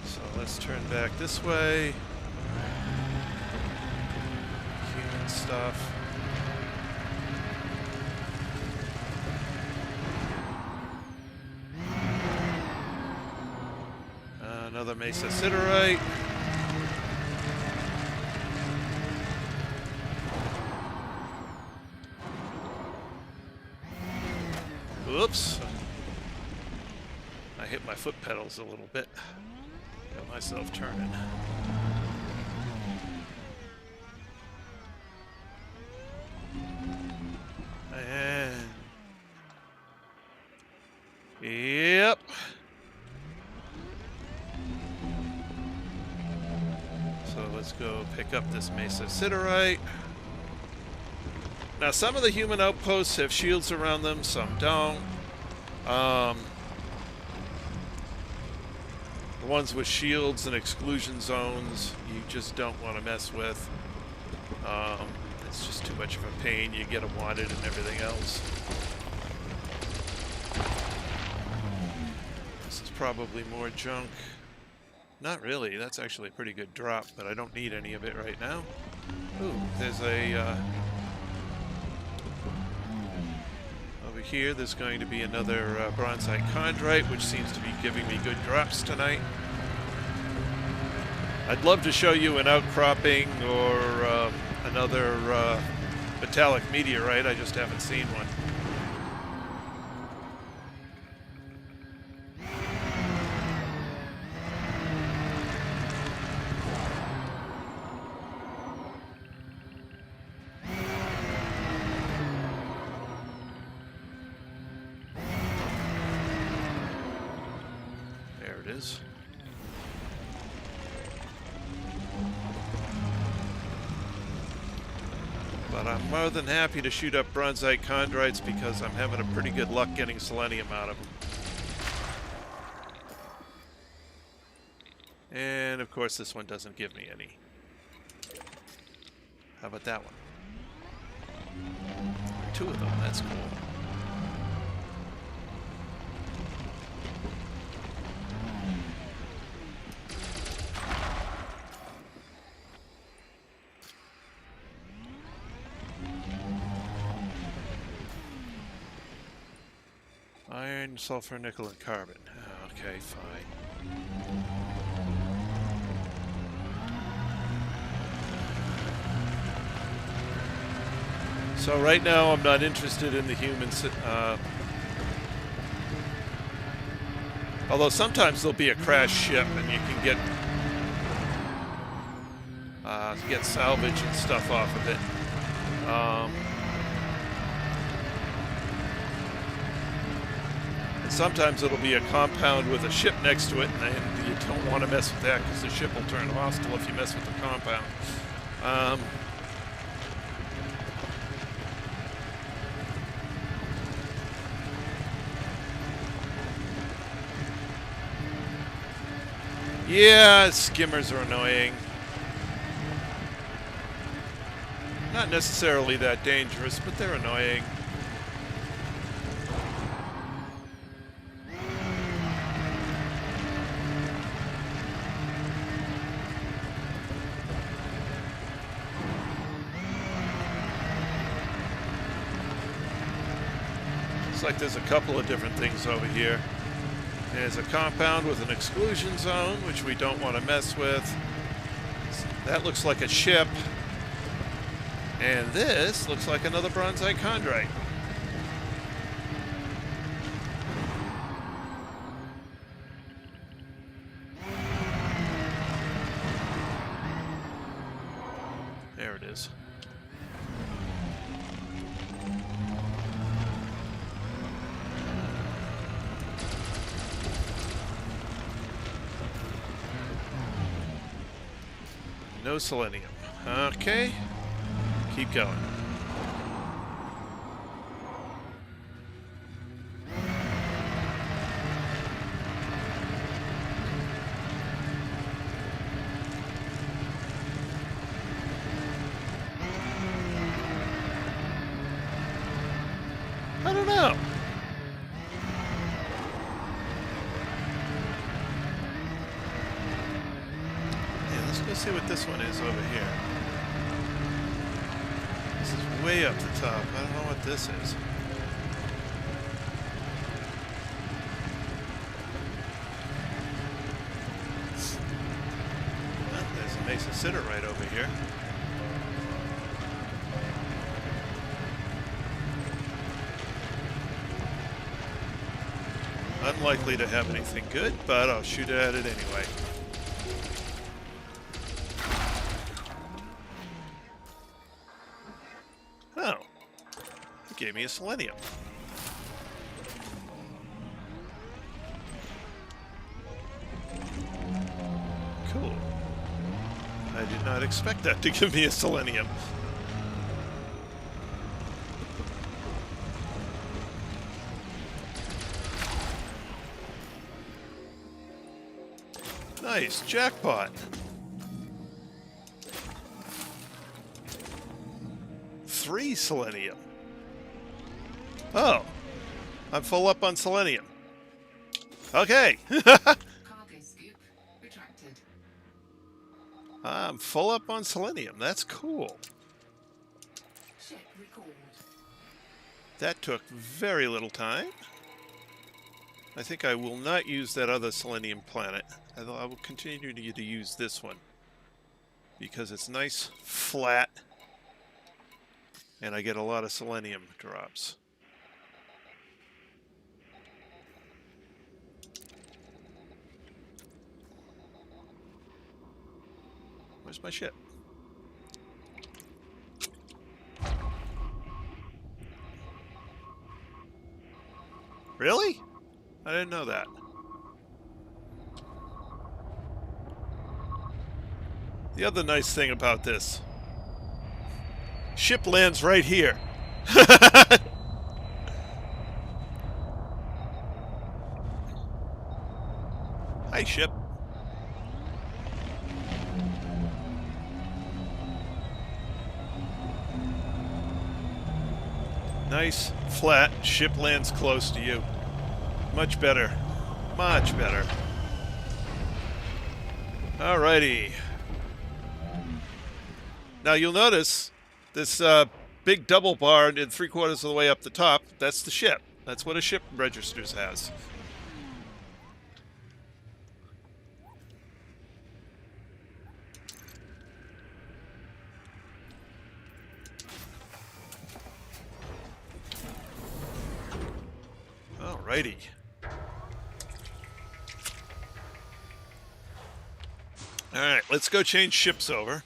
So let's turn back this way. Human stuff. Another Mesa Siderite. Oops. I hit my foot pedals a little bit. Got myself turning. And... Yep. So let's go pick up this Mesa Siderite. Now, some of the human outposts have shields around them, some don't. The ones with shields and exclusion zones, you just don't want to mess with. It's just too much of a pain. You get them wanted and everything else. This is probably more junk. Not really. That's actually a pretty good drop, but I don't need any of it right now. Ooh, there's a... over here, there's going to be another bronzite chondrite, which seems to be giving me good drops tonight. I'd love to show you an outcropping or another metallic meteorite. I just haven't seen one. But I'm more than happy to shoot up bronzite chondrites because I'm having a pretty good luck getting selenium out of them. And of course this one doesn't give me any. How about that one? Two of them, that's cool. Iron, sulfur, nickel, and carbon. Okay, fine. So right now I'm not interested in the humans. Although sometimes there'll be a crash ship and you can get salvage and stuff off of it. Sometimes it'll be a compound with a ship next to it, and you don't want to mess with that because the ship will turn hostile if you mess with the compound. Yeah, skimmers are annoying. Not necessarily that dangerous, but they're annoying. Like there's a couple of different things over here. There's a compound with an exclusion zone, which we don't want to mess with. That looks like a ship. And this looks like another bronzite chondrite. There it is. No selenium. Okay. Keep going. I don't know. Yeah, let's go see what this one is over here. This is way up the top. I don't know what this is. Well, there's a Mesa Sitter right over here. Unlikely to have anything good, but I'll shoot at it anyway. Oh, it gave me a selenium. Cool. I did not expect that to give me a selenium. Nice, jackpot. 3 selenium. Oh, I'm full up on selenium. Okay. Cargo scoop retracted. I'm full up on selenium. That's cool. Ship recalled. That took very little time. I think I will not use that other selenium planet. I will continue to use this one because it's nice, flat, and I get a lot of selenium drops. Where's my ship? Really? I didn't know that. The other nice thing about this, ship lands right here. Hi, ship. Nice, flat, ship lands close to you. Much better. Much better. Alrighty. Now you'll notice this big double bar and 3/4 of the way up the top, that's the ship. That's what a ship registers as. Alrighty. Alright, let's go change ships over.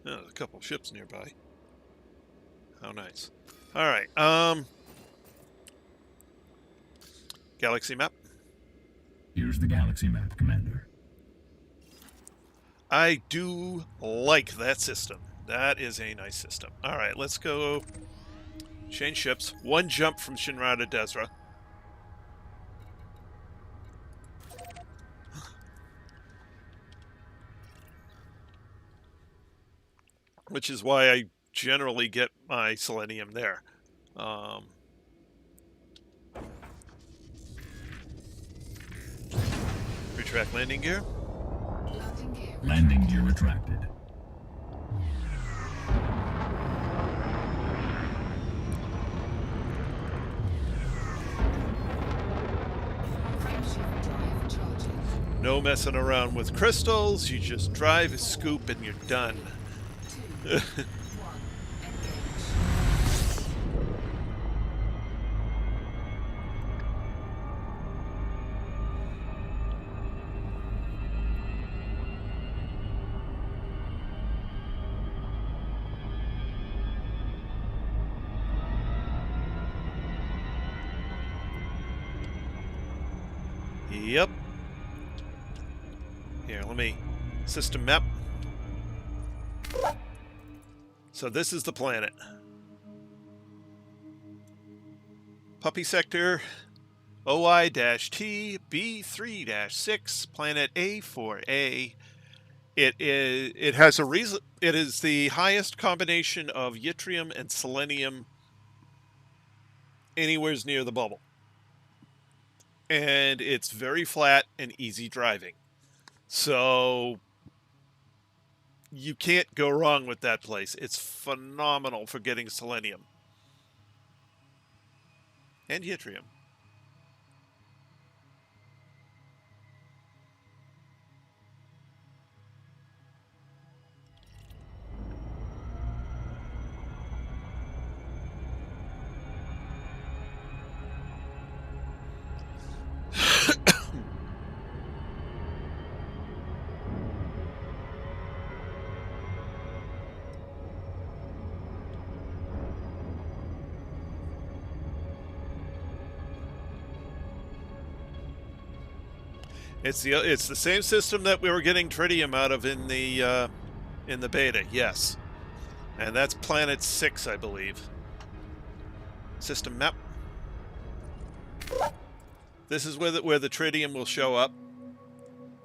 Oh, there's a couple ships nearby. How nice. Alright, galaxy map. Here's the galaxy map, Commander. I do like that system. That is a nice system. Alright, let's go change ships. One jump from Shinra to Desra. Which is why I generally get my selenium there. Retract landing gear. Landing gear. Landing gear retracted. Frameshift drive charging. No messing around with crystals. You just drive a scoop and you're done. 2, 1, engage. Yep. Here, let me... System map. So this is the planet. Puppy Sector OI-T B3-6, Planet A4A. It has a reason. It is the highest combination of yttrium and selenium anywhere near the bubble. And it's very flat and easy driving. So you can't go wrong with that place. It's phenomenal for getting selenium. And yttrium. It's the same system that we were getting tritium out of in the beta, yes, and that's Planet 6, I believe. System map. This is where the tritium will show up,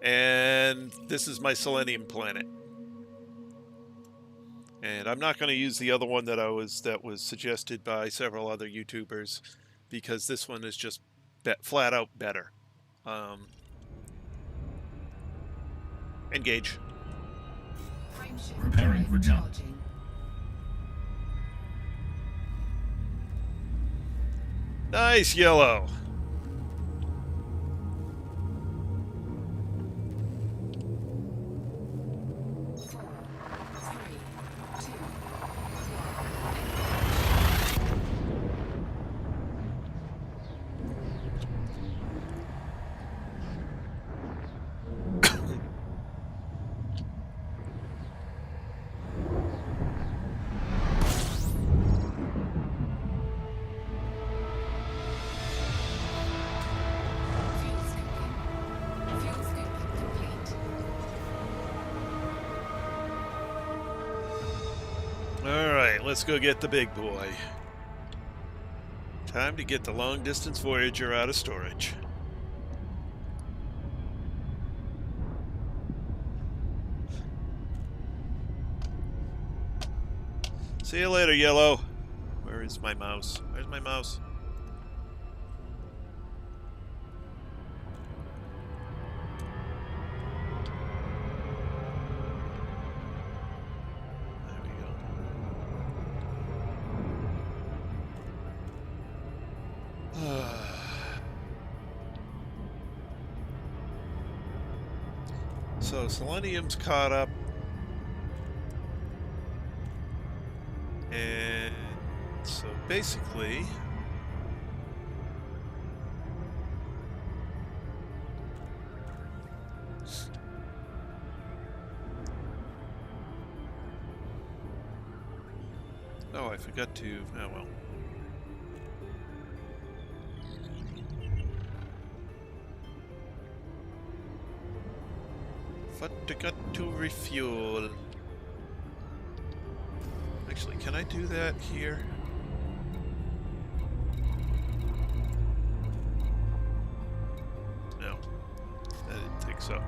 and this is my selenium planet. And I'm not going to use the other one that was suggested by several other YouTubers, because this one is just flat out better. Engage. Preparing for jump. Nice yellow. Let's go get the big boy. Time to get the long-distance Voyager out of storage. See you later, Yellow. Where is my mouse? Where's my mouse? So selenium's caught up, and so basically oh, I forgot to, oh well. Forgot to refuel. Actually, can I do that here? No, I didn't think so.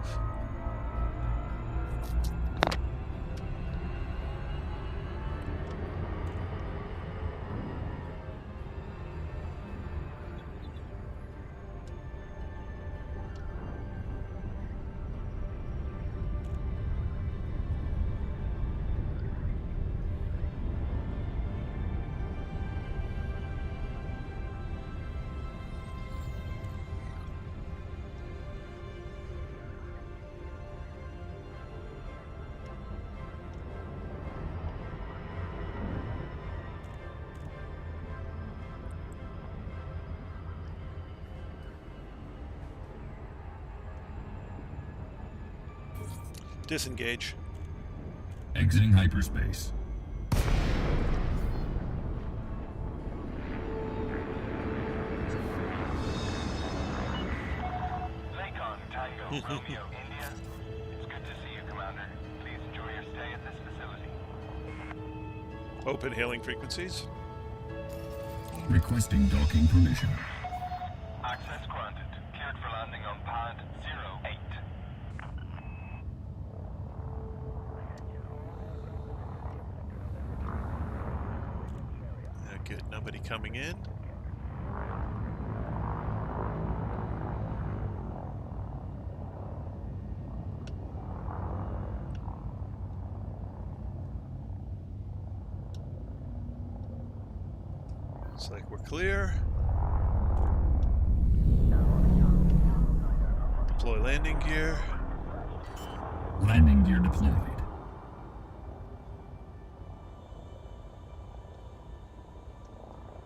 Disengage. Exiting hyperspace. Lakon Tango Romeo India. Open hailing frequencies. Requesting docking permission. Access granted. Cleared for landing on pad 08. Good. Nobody coming in. Looks like we're clear. Deploy landing gear. Landing gear deployed.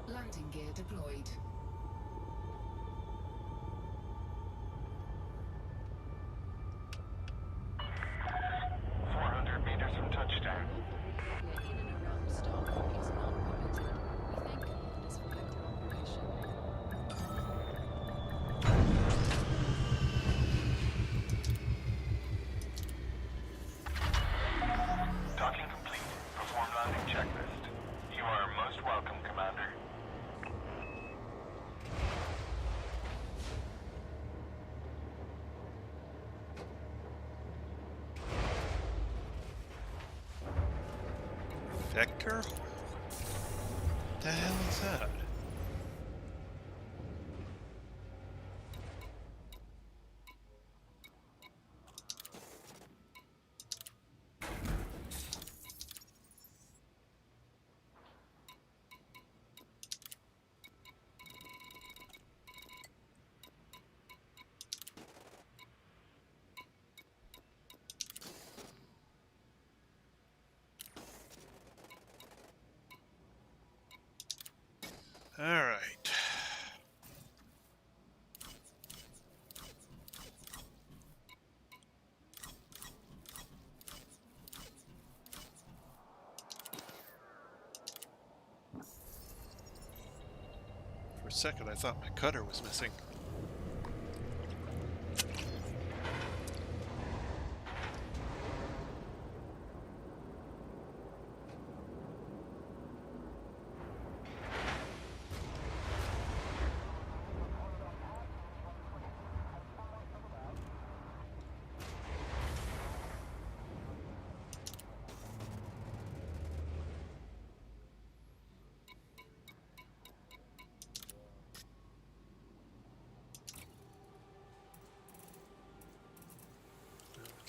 Landing gear deployed. Meters from touchdown. In and around Stockholm is not permitted. We thank commanders for their cooperation. Docking complete. Perform landing checklist. You are most welcome, Commander. Vector? What the hell is that? All right. For a second, I thought my cutter was missing.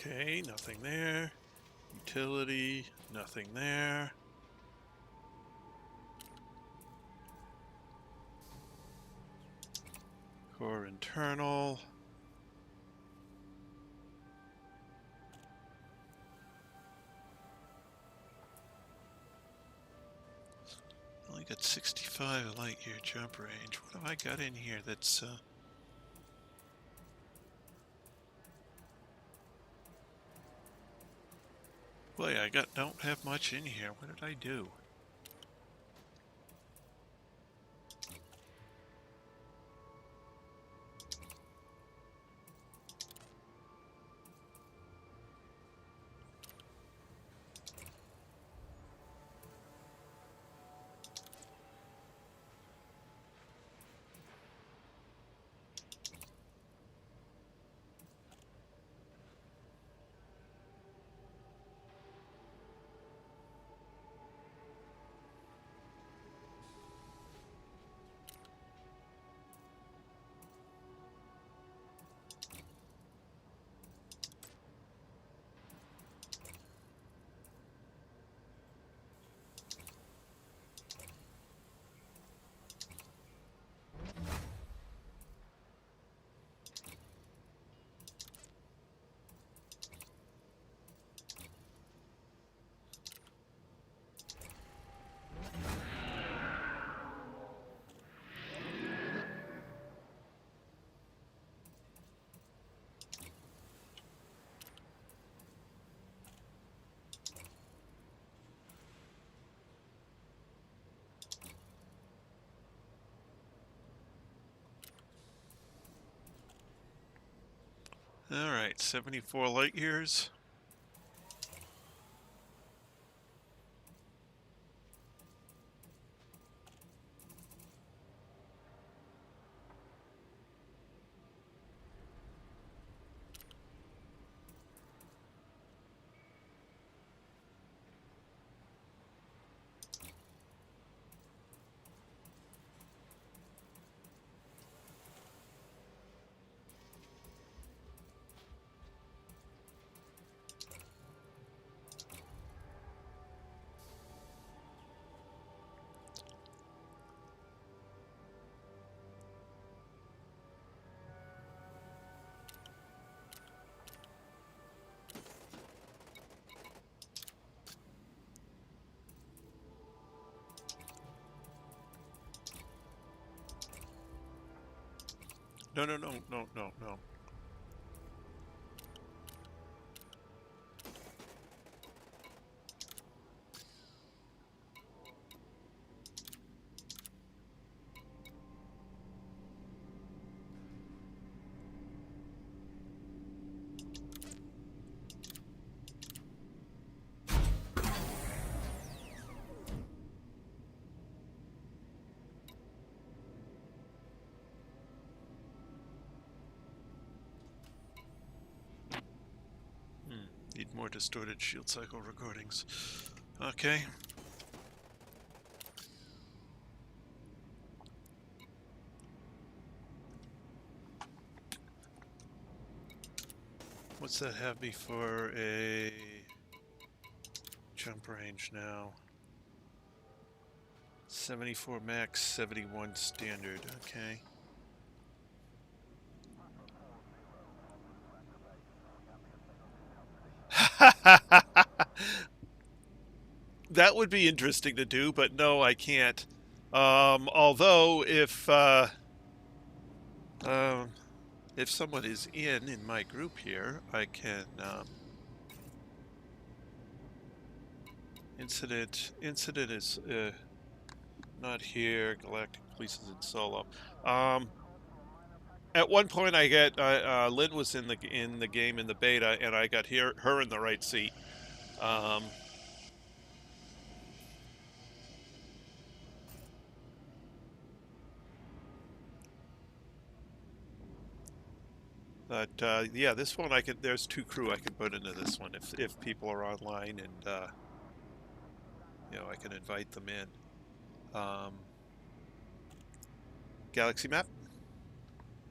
Okay, nothing there. Utility, nothing there. Core internal. Only got 65 light year jump range. What have I got in here that's boy, don't have much in here. What did I do? All right, 74 light years. No, no, no, no, no, no. Need more distorted shield cycle recordings. Okay. What's that have me for a jump range now? 74 max, 71 standard. Okay. That would be interesting to do, but no, I can't. Although, if someone is in my group here, I can incident is not here. Galactic Police is in solo. At one point, I get Lynn was in the game in the beta, and I got her in the right seat. But yeah, this one I could. There's 2 crew I can put into this one if people are online, and you know, I can invite them in. Galaxy map.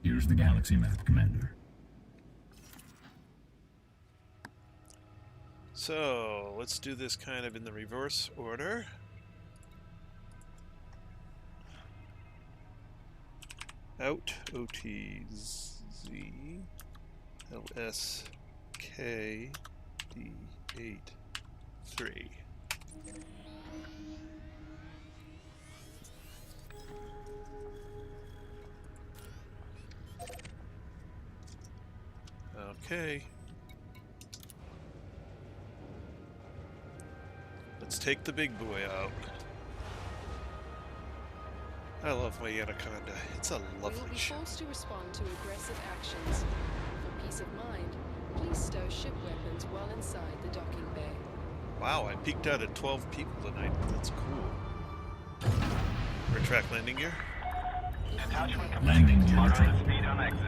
Here's the galaxy map, Commander. So let's do this kind of in the reverse order. Out OTZ LSK D83. Okay. Let's take the big boy out. I love my anaconda. It's a We will lovely be ship. forced to respond to aggressive actions. For peace of mind, please stow ship weapons while inside the docking bay. Wow, I peeked out at 12 people tonight. That's cool. Retract landing gear. Detachment complete. Landing gear Moderate retracted. speed on exit.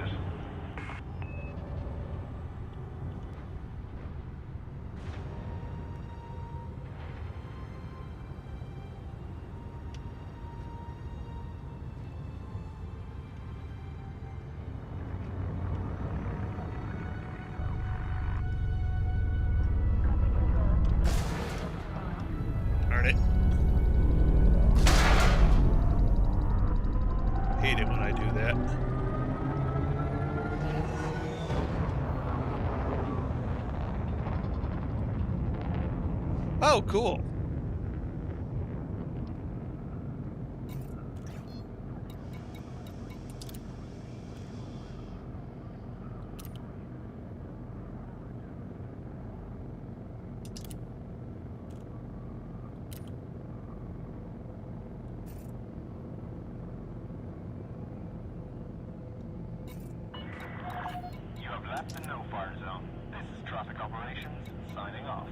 Darn it. Hate it when I do that. Oh, cool. You have left the no-fire zone. This is traffic operations, signing off.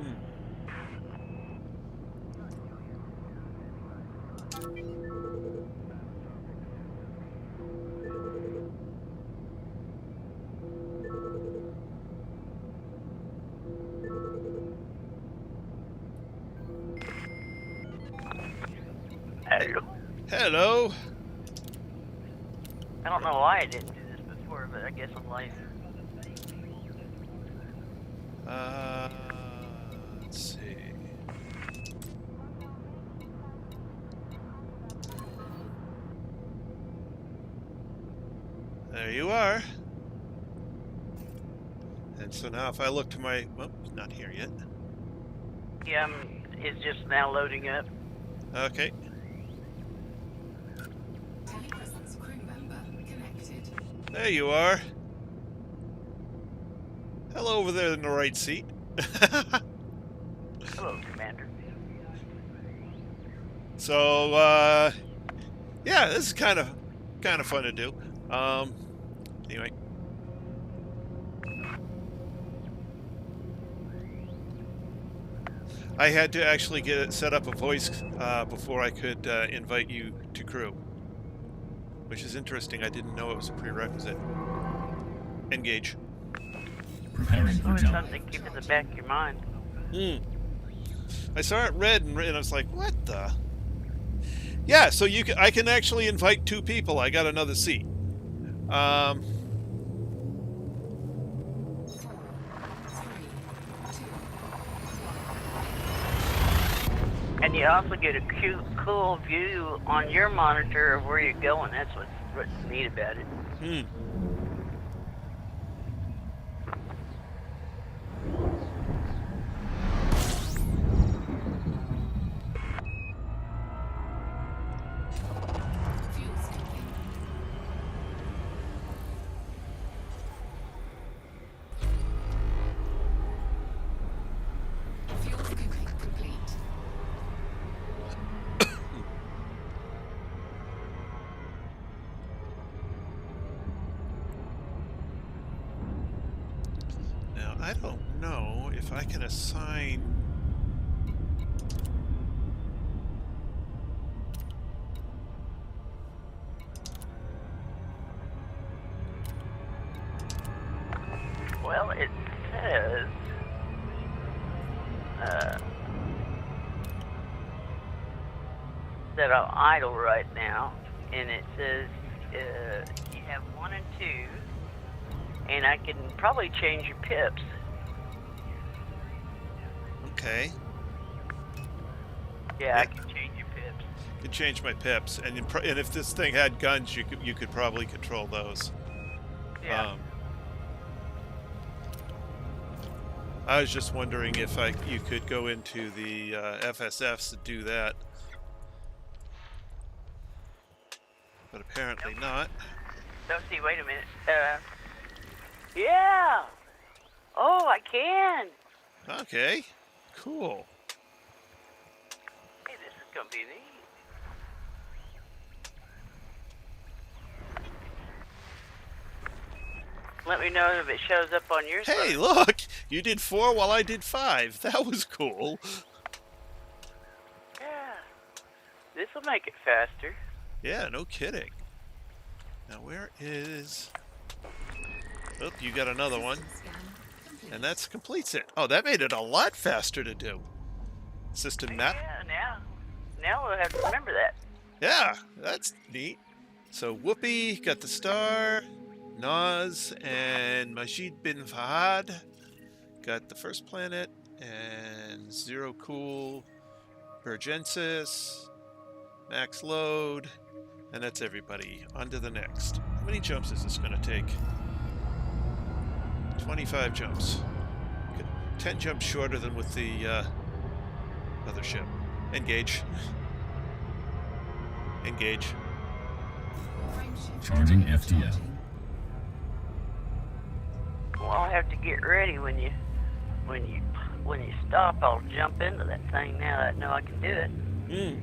Hello. Hello. I don't know why I didn't do this before, but I guess I'm life. Let's see. There you are. And so now if I look to my... Well, it's not here yet. Yeah, it's just now loading up. Okay. Telepresence crew member connected. There you are. Hello over there in the right seat. Hello, Commander. So, yeah, this is kind of fun to do. Anyway. I had to actually set up a voice before I could invite you to crew. Which is interesting. I didn't know it was a prerequisite. Engage. Preparing for Always jump. something to keep in the back of your mind. I saw it red and I was like, what the? Yeah, so I can actually invite 2 people. I got another seat. 4, 3, 2, And you also get a cute, cool view on your monitor of where you're going. That's what's neat about it. fuel scooping. Fuel scooping complete. Now, I don't know if I can assign... Well, it says that I'm idle right now, and it says you have 1 and 2, and I can probably change your pips. Okay. Yeah, I can change your pips. You can change my pips, and if this thing had guns, you could probably control those. Yeah. I was just wondering if you could go into the FSFs to do that, but apparently not. No, see, wait a minute. Yeah. Oh, I can. Okay, cool. Hey, this is gonna be neat. Let me know if it shows up on your Hey, side. look! You did 4 while I did 5. That was cool. Yeah. This will make it faster. Yeah, no kidding. Now, where is... Oh, you got another one. Scan complete. And that completes it. Oh, that made it a lot faster to do. System map. Yeah, now we'll have to remember that. Yeah, that's neat. So Whoopi got the star. Naz and Majid bin Fahad got the first planet. And Zero Cool, Bergensis, Max Load. And that's everybody. On to the next. How many jumps is this going to take? 25 jumps. 10 jumps shorter than with the other ship. Engage. Engage. Frameshift Charging FTL. charging. Well, I'll have to get ready when you stop. I'll jump into that thing now that I know I can do it. 4,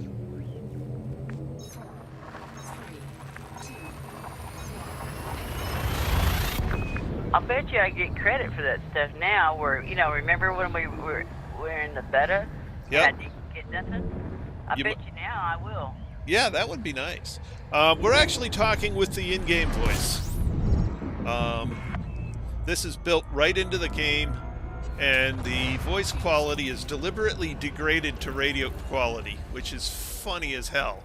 3, 2, I'll bet you I get credit for that stuff now. Where remember when we were in the beta? Yep. And I didn't get nothing. I You bet you now I will. Yeah, that would be nice. We're actually talking with the in-game voice. This is built right into the game, and the voice quality is deliberately degraded to radio quality, which is funny as hell.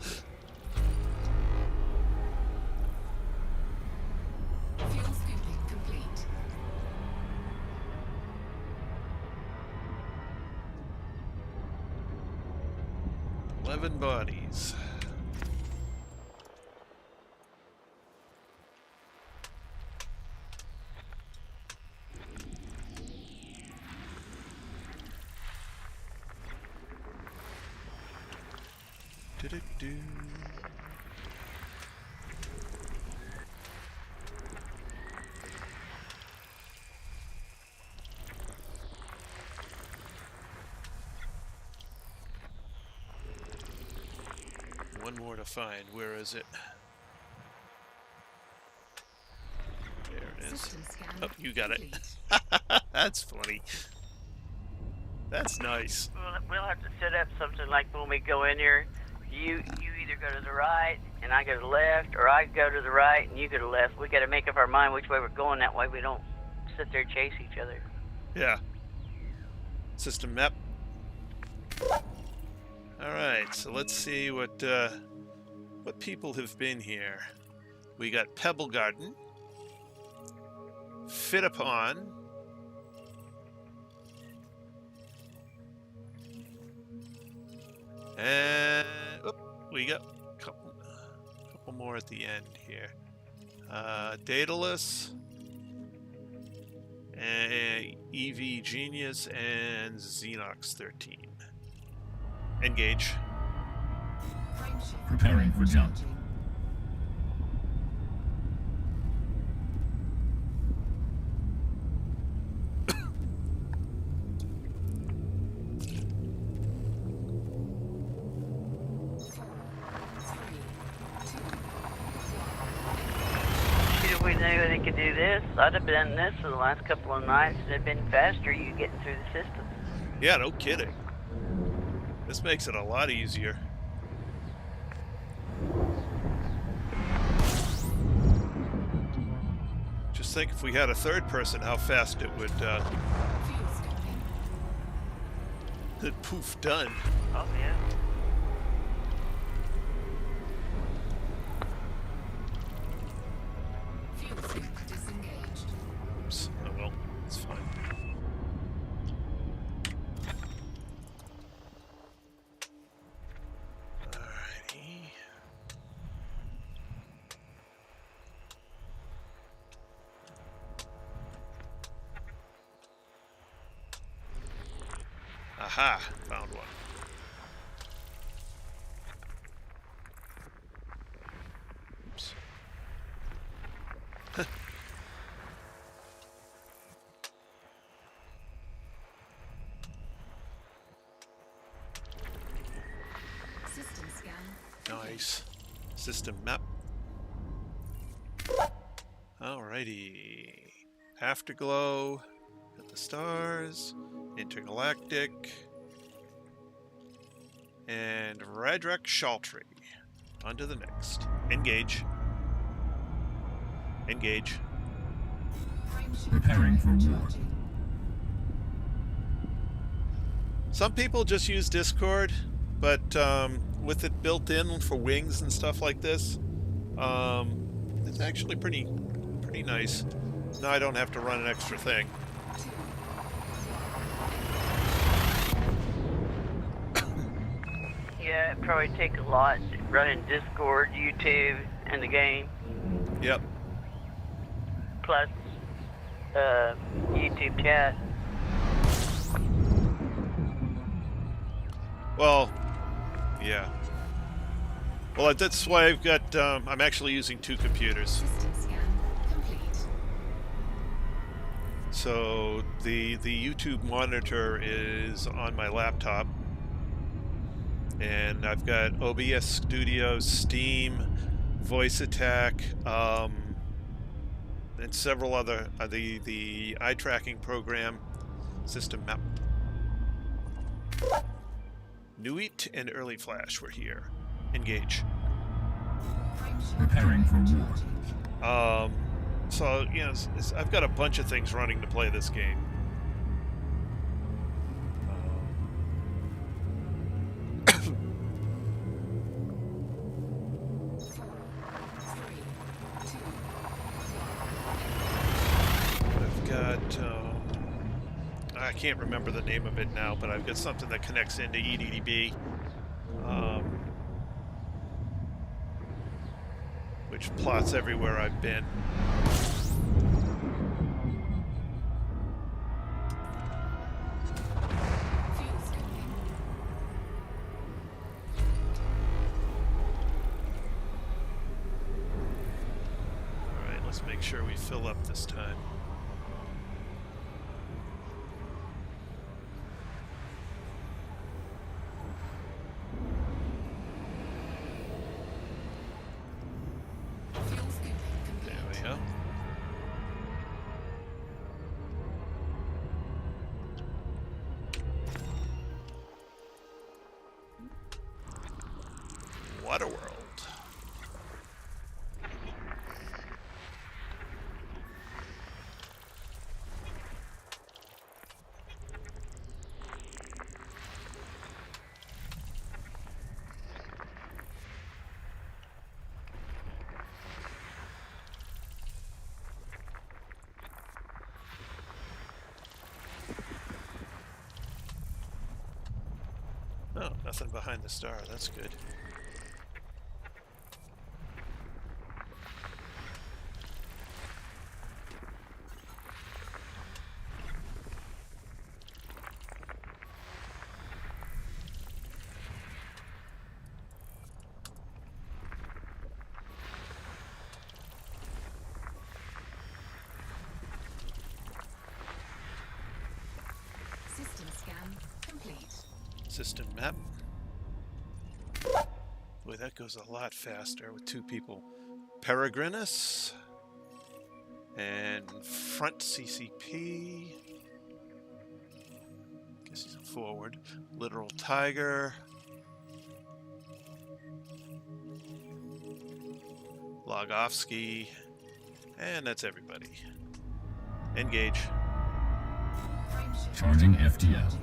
fuel scooping complete. 11 bodies. Do-do-do. one more to find. Where is it? There it is. System scan Oh, you got it. complete. That's funny. That's nice. We'll have to set up something like when we go in here, you either go to the right and I go to the left, or I go to the right and you go to the left. We got to make up our mind which way we're going. That way we don't sit there and chase each other. Yeah. System map. All right, so let's see what people have been here. We got Pebble Garden, Fit Upon, and we got a couple more at the end here. Daedalus, and EV Genius, and Xenox 13. Engage. Frameshift Preparing for jump. charging. Shoot, if we knew they could do this, I'd have done this for the last couple of nights. It'd have been faster you getting through the system. Yeah, no kidding. This makes it a lot easier. Just think if we had a third person, how fast it would, Fuel scoping. poof, done. Oh, yeah. Fuel sync disengaged. Oops. Oh well, it's fine. Alrighty. Aha! Found one. Oops. System scan. Nice. System map. Alrighty. Afterglow. Got the stars. Intergalactic. And Radrak Shaltree. On to the next. Engage. Engage. Frameshift Preparing for war. charging. Some people just use Discord, but with it built in for wings and stuff like this, it's actually pretty nice. Now I don't have to run an extra thing. Yeah, it'd probably take a lot running Discord, YouTube, and the game. Yep. Plus, YouTube chat. Well, yeah. Well, that's why I've got. I'm actually using two computers. System scan complete. So the YouTube monitor is on my laptop, and I've got OBS Studio, Steam, Voice Attack, and several other the eye tracking program, System Map. Nuit and Early Flash were here. Engage. Frameshift Preparing for war. charging. So you know, I've got a bunch of things running to play this game. I've got. I can't remember the name of it now, but I've got something that connects into EDDB, which plots everywhere I've been. Fuel scoping. All right, let's make sure we fill up this time. Waterworld. Oh, nothing behind the star. That's good. System scan complete. System map. Boy, that goes a lot faster with two people. Peregrinus. And front CCP. Guess he's a forward. Literal Tiger. Logovsky. And that's everybody. Engage. Charging FTL.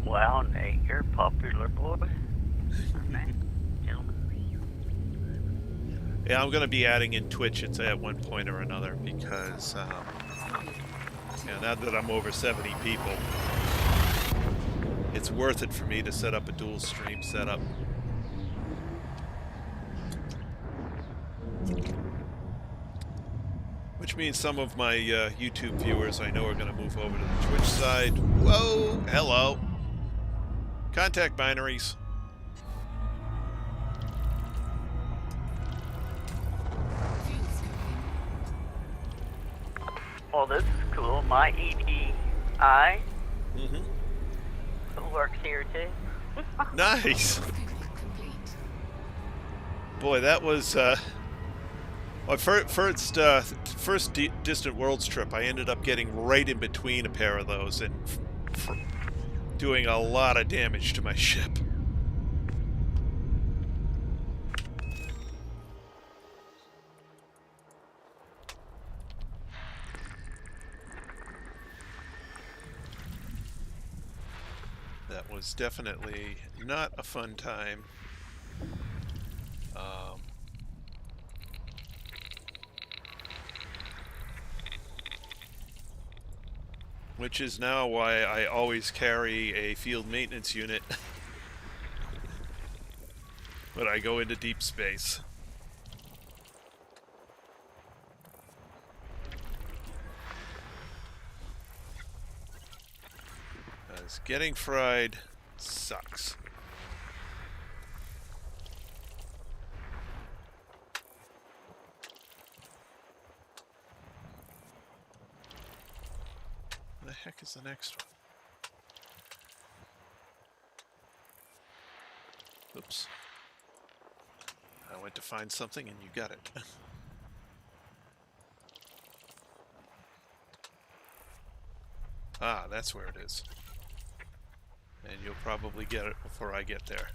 Wow, Nate, you're a popular boy. Gentlemen. Yeah, I'm going to be adding in Twitch at one point or another because yeah, now that I'm over 70 people, it's worth it for me to set up a dual stream setup. Which means some of my YouTube viewers I know are going to move over to the Twitch side. Whoa! Hello! Contact binaries. Well, this is cool. My EDI who works here too. Nice! Boy, that was my first Distant Worlds trip. I ended up getting right in between a pair of those and doing a lot of damage to my ship. That was definitely not a fun time. Which is now why I always carry a field maintenance unit when I go into deep space. Because getting fried sucks. Where the heck is the next one? Oops. I went to find something and you got it. Ah, that's where it is. And you'll probably get it before I get there.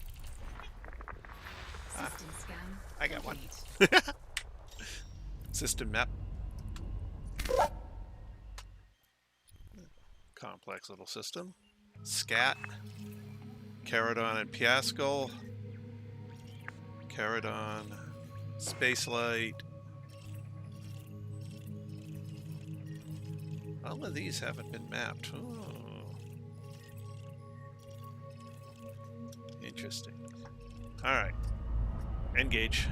Ah, System scan I got one. complete. System map. Complex little system. Scat. Caradon and Piascal. Caradon. Spacelight. All of these haven't been mapped. Oh. Interesting. Alright. Engage.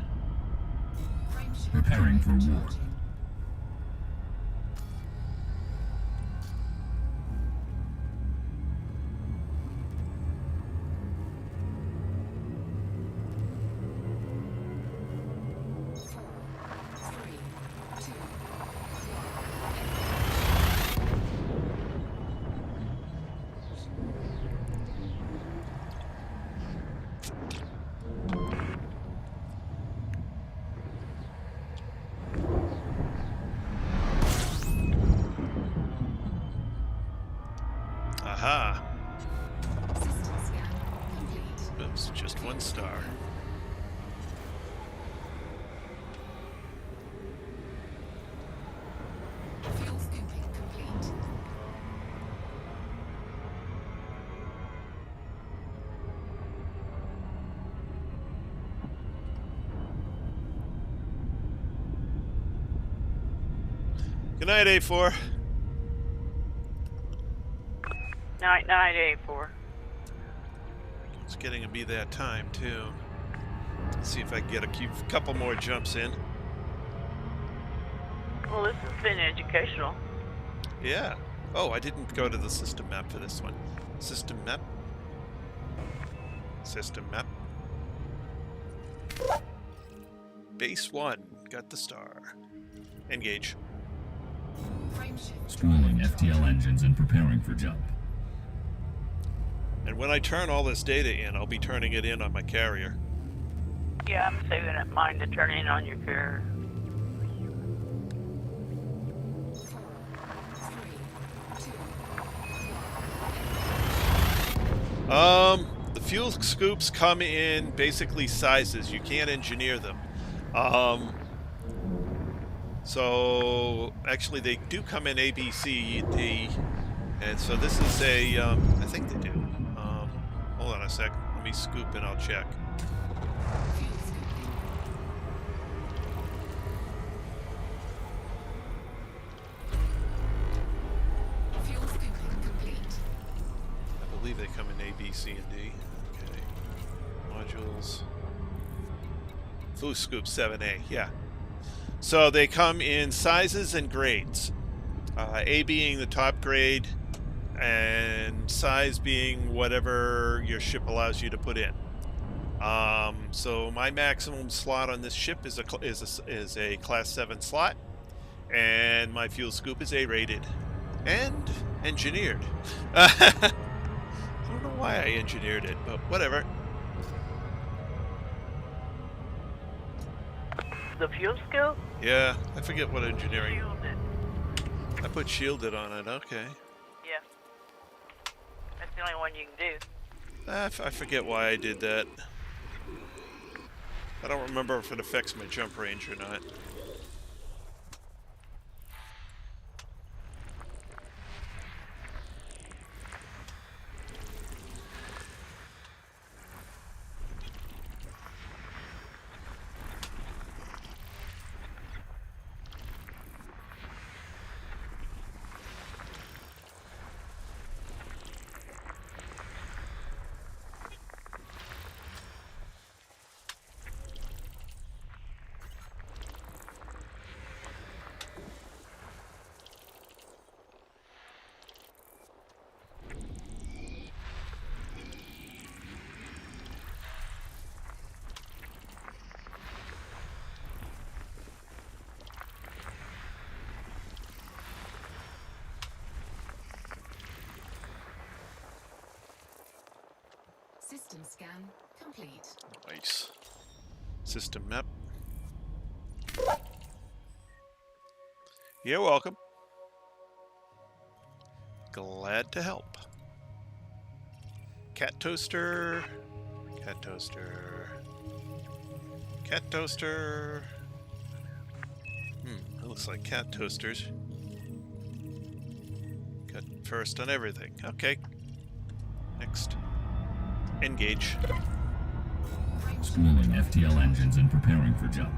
Preparing for war. Oops, just 1 star. Fuel scooping complete. Good night, A4. Night, A4. It's getting to be that time, too. Let's see if I can get a couple more jumps in. Well, this has been educational. Yeah. Oh, I didn't go to the system map for this one. System map. System map. Base 1. Got the star. Engage. Frame shift. Spooling FTL engines and preparing for jump. And when I turn all this data in, I'll be turning it in on my carrier. Yeah, I'm saving it mine to turn in on your carrier. 4, 3, 2. The fuel scoops come in basically sizes. You can't engineer them. So actually they do come in A, B, C, D, and so this is a, I think they do. Hold on a sec. Let me scoop and I'll check. Fuel scooping. Fuel scooping complete. I believe they come in A, B, C, and D. Okay. Modules. Fuel scoop 7A, yeah. So they come in sizes and grades. A being the top grade, and size being whatever your ship allows you to put in. So my maximum slot on this ship is a class 7 slot, and my fuel scoop is A-rated and engineered. I don't know why I engineered it, but whatever. The fuel skill? Yeah, I forget what engineering. Shielded. I put shielded on it. Okay. Yeah. That's the only one you can do. I forget why I did that. I don't remember if it affects my jump range or not. System scan complete. Nice. System map. You're welcome. Glad to help. Cat toaster. Cat toaster. Cat toaster. It looks like cat toasters. Got first on everything. Okay. Next. Engage. Spooling FTL engines and preparing for jump.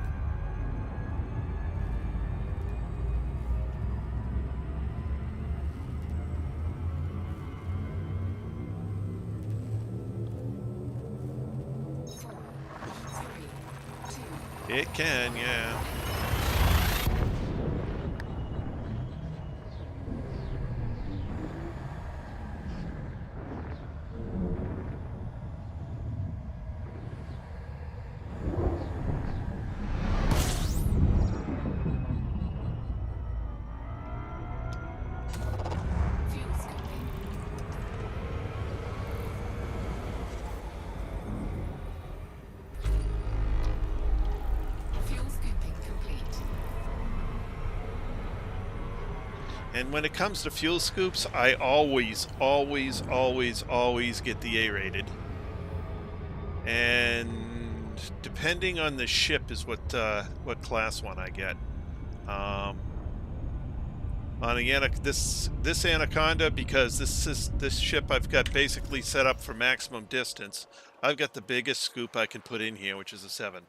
It can, yeah. Fuel scooping. Fuel scooping complete. And when it comes to fuel scoops, I always get the A-rated. and depending on the ship is what class one I get. On this anaconda, because this ship I've got basically set up for maximum distance. I've got the biggest scoop I can put in here, which is a 7.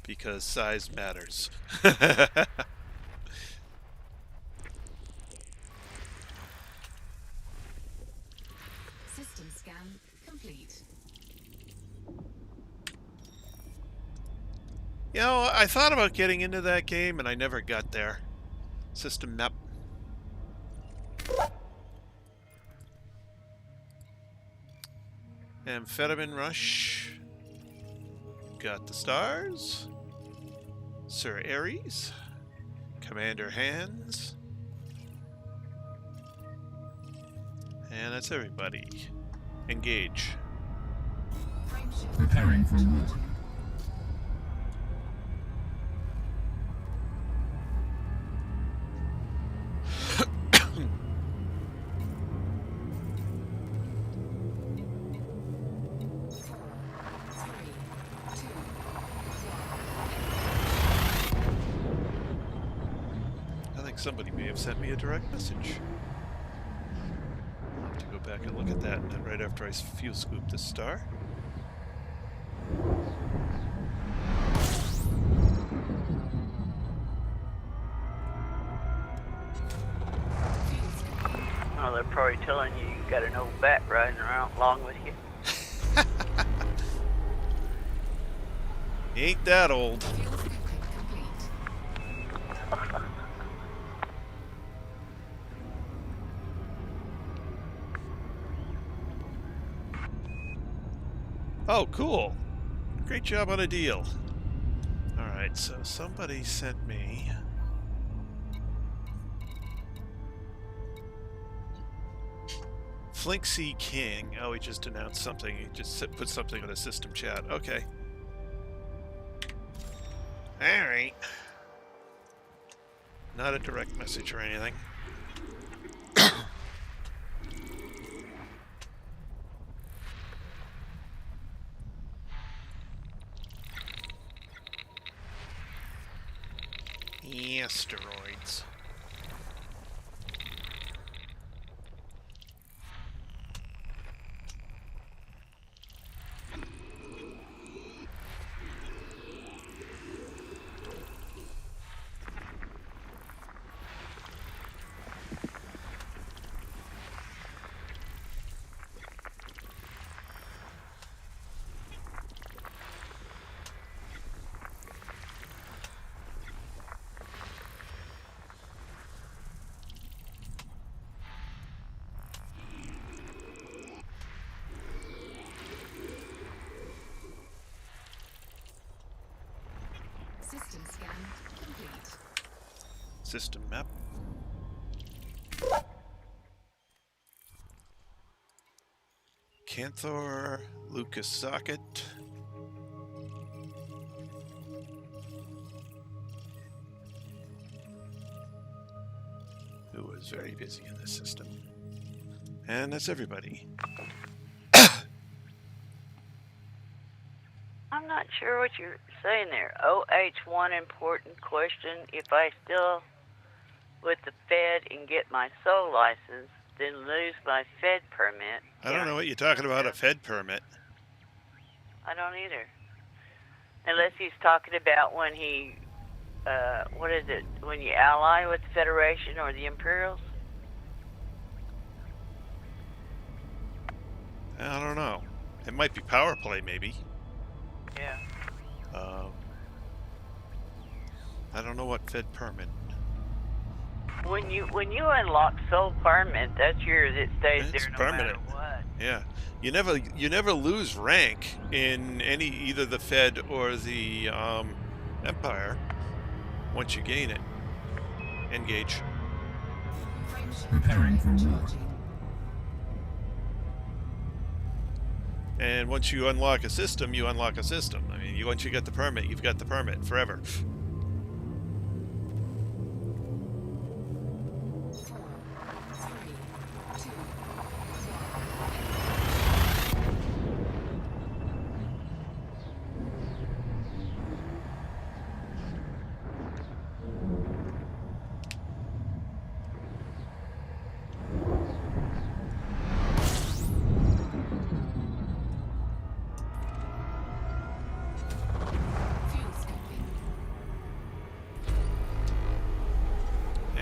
Because size matters. System scan complete. You know, I thought about getting into that game, and I never got there. System map. Amphetamine rush. Got the stars. Sir Ares. Commander Hands. And that's everybody. Engage. Frameshift Preparing for war. I think somebody may have sent me a direct message. I'll have to go back and look at that right after I fuel scoop this star. Oh, they're probably telling you you got an old bat riding around along with you. Ain't that old. fuel scooping complete. Oh, cool. Great job on a deal. Alright, so somebody sent me... Flinksy King. Oh, he just announced something. He just put something in a system chat. Okay. Alright. Not a direct message or anything. Asteroids. System scan complete. System map. Canthor, Lucas Socket. Who was very busy in this system. And that's everybody. I'm not sure what you're saying there. OH1 important question. If I still with the Fed and get my sole license, then lose my Fed permit. I don't know what you're talking about, a Fed permit. I don't either. Unless he's talking about when he, what is it, when you ally with the Federation or the Imperials? I don't know. It might be power play, maybe. Yeah. I don't know what Fed permit. When you unlock sole permit, that's yours. It stays It's there no permanent. matter what. Yeah, you never lose rank in either the Fed or the Empire once you gain it. Engage. Frameshift Preparing for war. charging. And once you unlock a system, you unlock a system. I mean, once you get the permit, you've got the permit forever.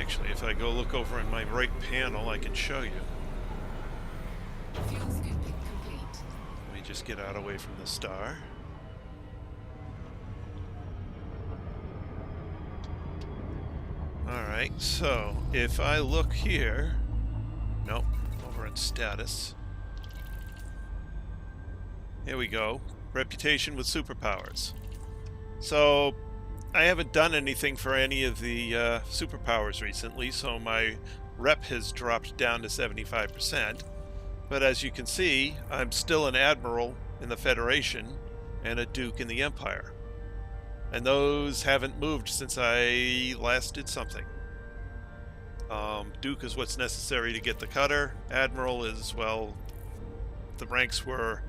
Actually, if I go look over in my right panel, I can show you. Fuel scooping complete. Let me just get out away from the star. Alright, so if I look here... Nope, over in status. Here we go. Reputation with superpowers. So, I haven't done anything for any of the superpowers recently, so my rep has dropped down to 75%. But as you can see, I'm still an admiral in the Federation and a duke in the Empire. And those haven't moved since I last did something. Duke is what's necessary to get the cutter. Admiral is, well, the ranks were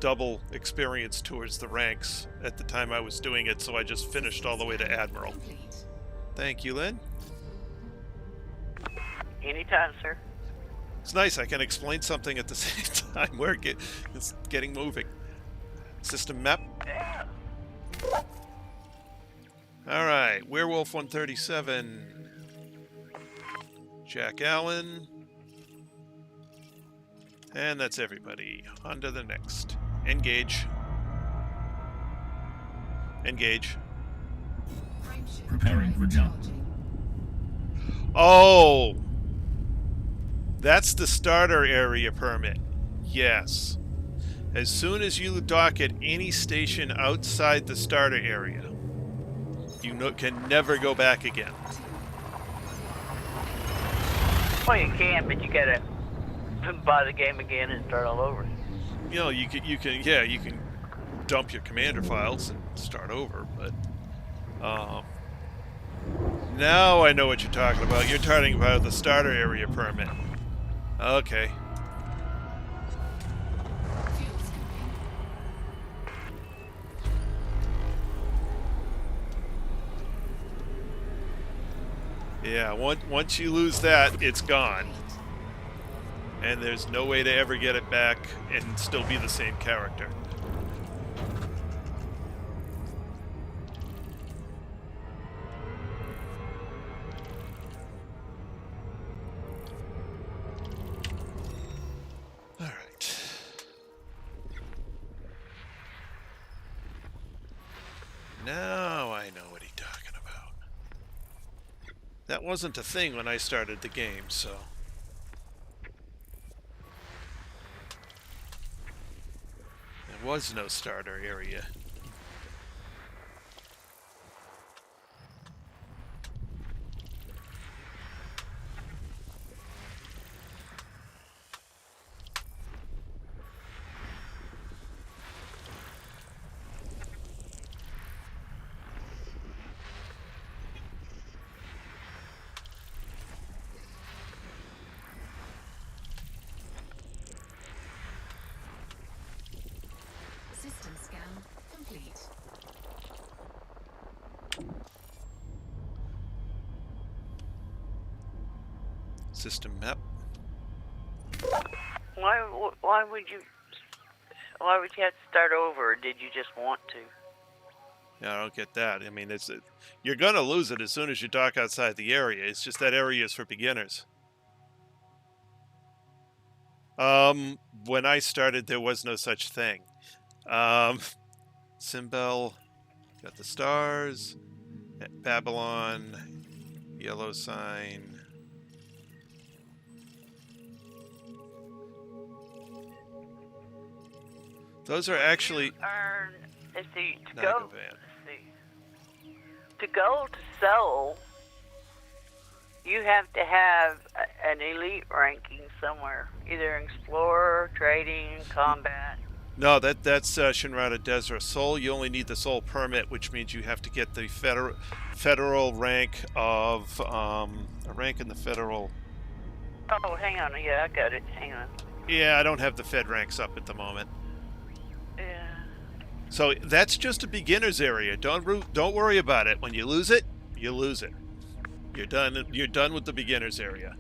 double experience towards the ranks at the time I was doing it, so I just finished all the way to Admiral. Complete. Thank you, Lynn. Anytime, sir. It's nice, I can explain something at the same time where it's getting moving. System map. Yeah. Alright, Werewolf 137. Jack Allen. And that's everybody. On to the next. Engage. Engage. Frameshift Preparing for jump. charging. Oh! That's the starter area permit. Yes. As soon as you dock at any station outside the starter area, you can never go back again. Well, you can, but you gotta buy the game again and start all over. You know, you can dump your commander files and start over, but now I know what you're talking about. You're talking about the starter area permit. Okay. Fuel scooping. Yeah, once you lose that, it's gone. And there's no way to ever get it back and still be the same character. Alright. Now I know what he's talking about. That wasn't a thing when I started the game, so... There was no starter area. System scan complete. System map. Why would you have to start over? Or did you just want to? Yeah, I don't get that. I mean, you're gonna lose it as soon as you dock outside the area. It's just that area is for beginners. When I started, there was no such thing. Symbol, got the stars, Babylon, yellow sign. Those are actually Earn. Let's see. To go. Nagavan. Let's see. To go to Seoul, you have to have an elite ranking somewhere, either explorer, trading, combat. No, that's Shinrata Desra. Soul, you only need the Soul permit, which means you have to get the federal rank of a rank in the federal. Oh, hang on. Yeah, I got it. Hang on. Yeah, I don't have the Fed ranks up at the moment. Yeah. So that's just a beginner's area. Don't worry about it. When you lose it, you lose it. You're done. You're done with the beginner's area.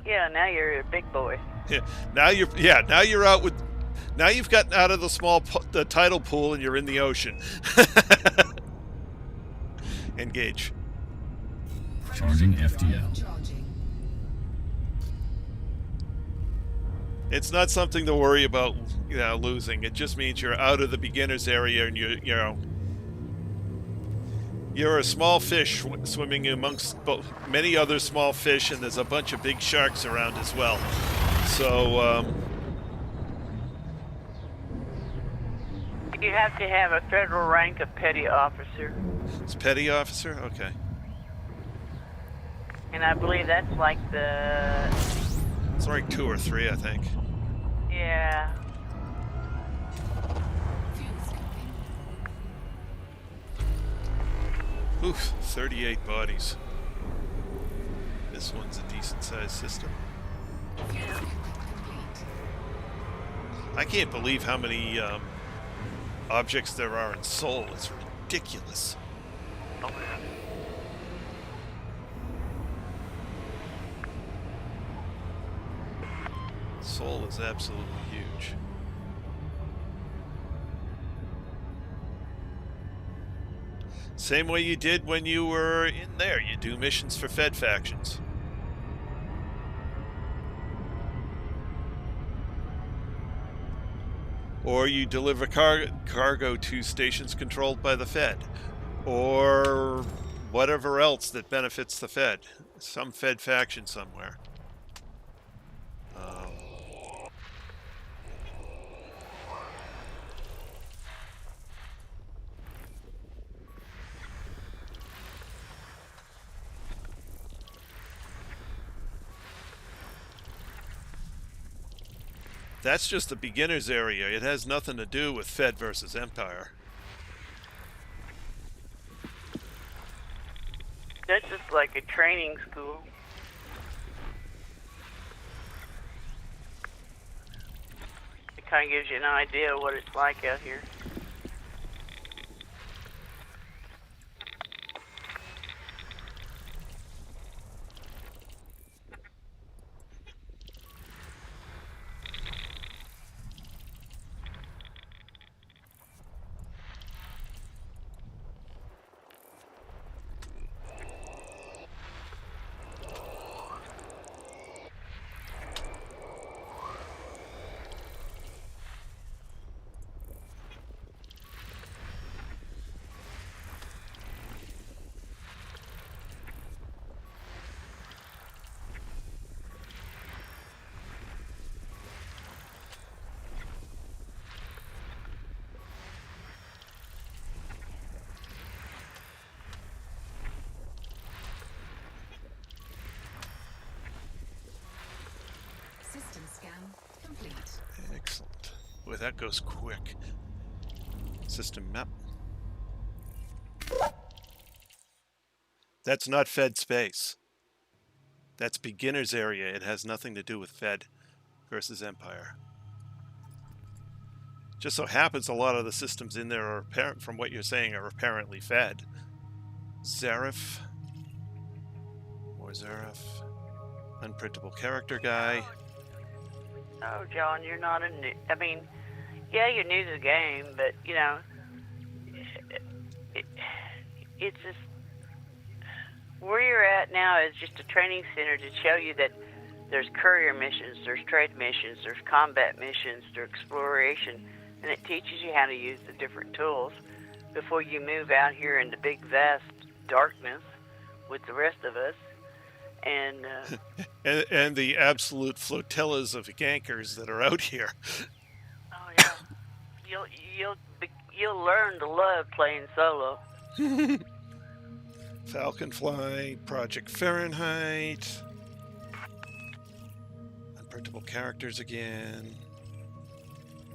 Yeah. Now you're a big boy. Yeah. Now you're out with. Now you've gotten out of the tidal pool and you're in the ocean. And Engage. Charging FTL. Charging. It's not something to worry about, losing. It just means you're out of the beginner's area, and you're a small fish swimming amongst many other small fish, and there's a bunch of big sharks around as well. So, You have to have a federal rank of petty officer, it's petty officer? Okay. and I believe that's like the It's like 2 or 3, I think. yeah. Fuel scooping. Oof, 38 bodies. This one's a decent-sized system. Fuel scooping complete. I can't believe how many objects there are in Sol. It's ridiculous. Sol is absolutely huge. Same way you did when you were in there. You do missions for Fed factions. Or you deliver cargo to stations controlled by the Fed. Or whatever else that benefits the Fed. Some Fed faction somewhere. That's just the beginner's area. It has nothing to do with Fed versus Empire. That's just like a training school. It kind of gives you an idea of what it's like out here. System scan complete. Excellent. Boy, that goes quick. System map. That's not Fed space. That's beginner's area. It has nothing to do with Fed versus Empire. Just so happens a lot of the systems in there are apparent, from what you're saying, are apparently Fed. Zarif. More Zarif. Unprintable character guy. Oh, John, you're not a new... I mean, yeah, you're new to the game, but, you know, it's just... Where you're at now is just a training center to show you that there's courier missions, there's trade missions, there's combat missions, there's exploration, and it teaches you how to use the different tools before you move out here into big, vast darkness with the rest of us. And and the absolute flotillas of gankers that are out here. Oh yeah, you'll learn to love playing solo. Falcon Flight, Project Fahrenheit, unprintable characters again.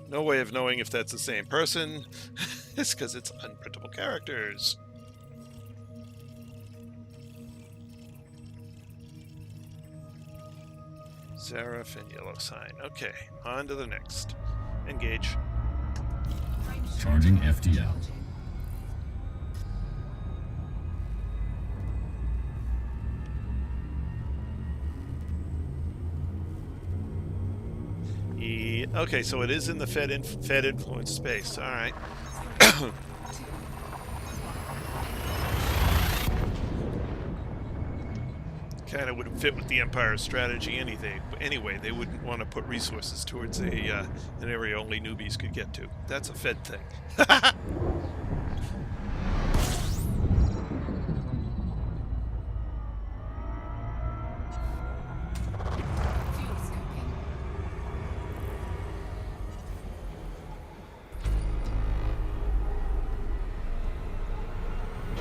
No way of knowing if that's the same person. It's because it's unprintable characters. Zarif and Yellow Sign. Okay, on to the next. Engage. Charging FTL. Okay, so it is in the Fed influence space. All right. kind of would fit with the Empire's strategy anyway. They wouldn't want to put resources towards an area only newbies could get to. That's a Fed thing. Fuel scoping.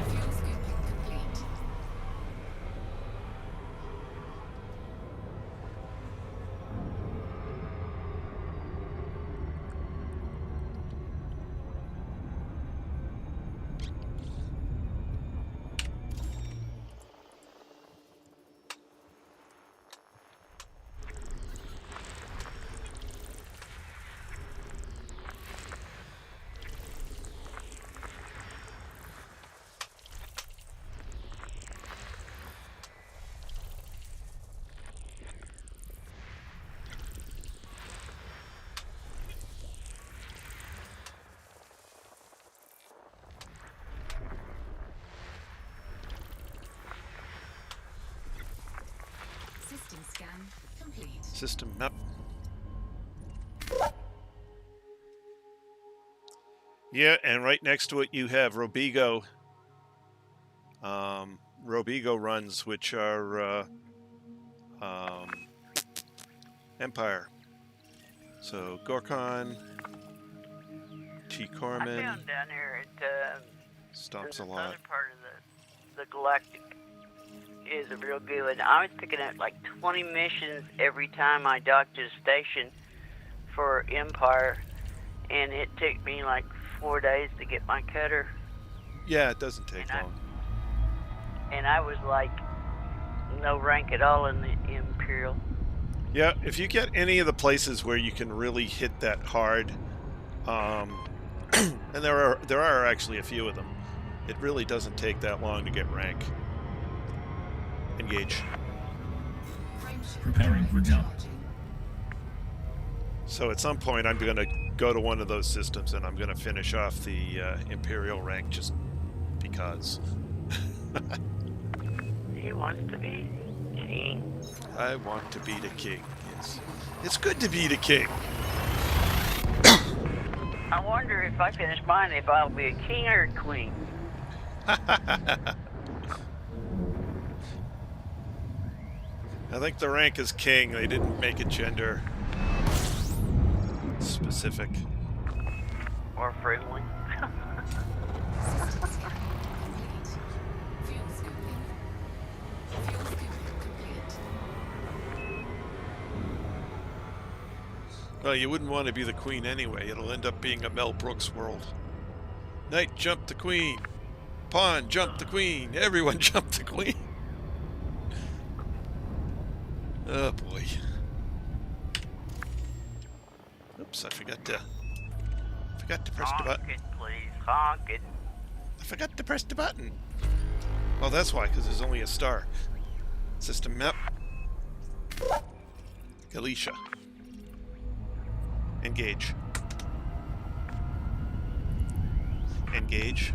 Fuel scoping complete. System scan complete. System map. Yeah, and right next to it you have Robigo. Robigo runs, which are Empire. So Gorkon, T. I Corman, found down here at stomps a in the lot. southern part of the galactic is a real good one. I was picking up like 20 missions every time I docked to the station for Empire, and it took me like 4 days to get my cutter. Yeah, it doesn't take long. And I was like no rank at all in the Imperial. Yeah, if you get any of the places where you can really hit that hard, and there are actually a few of them, it really doesn't take that long to get rank. Engage. Preparing for jump. So at some point I'm going to go to one of those systems and I'm going to finish off the Imperial rank just because. He wants to be king. I want to be the king, yes. It's good to be the king. I wonder if I finish mine if I'll be a king or a queen. I think the rank is king. They didn't make it gender specific. Or friendly. System scan complete. Fuel scoping. Fuel scoping complete. Well, you wouldn't want to be the queen anyway. It'll end up being a Mel Brooks world. Knight jump the queen. Pawn jump the queen. Everyone jump the queen. Oh boy. Oops, I forgot to press the Honk button. it, please. Honk it. I forgot to press the button. Oh, that's why, because there's only a star. System map. Galicia. Engage. Engage.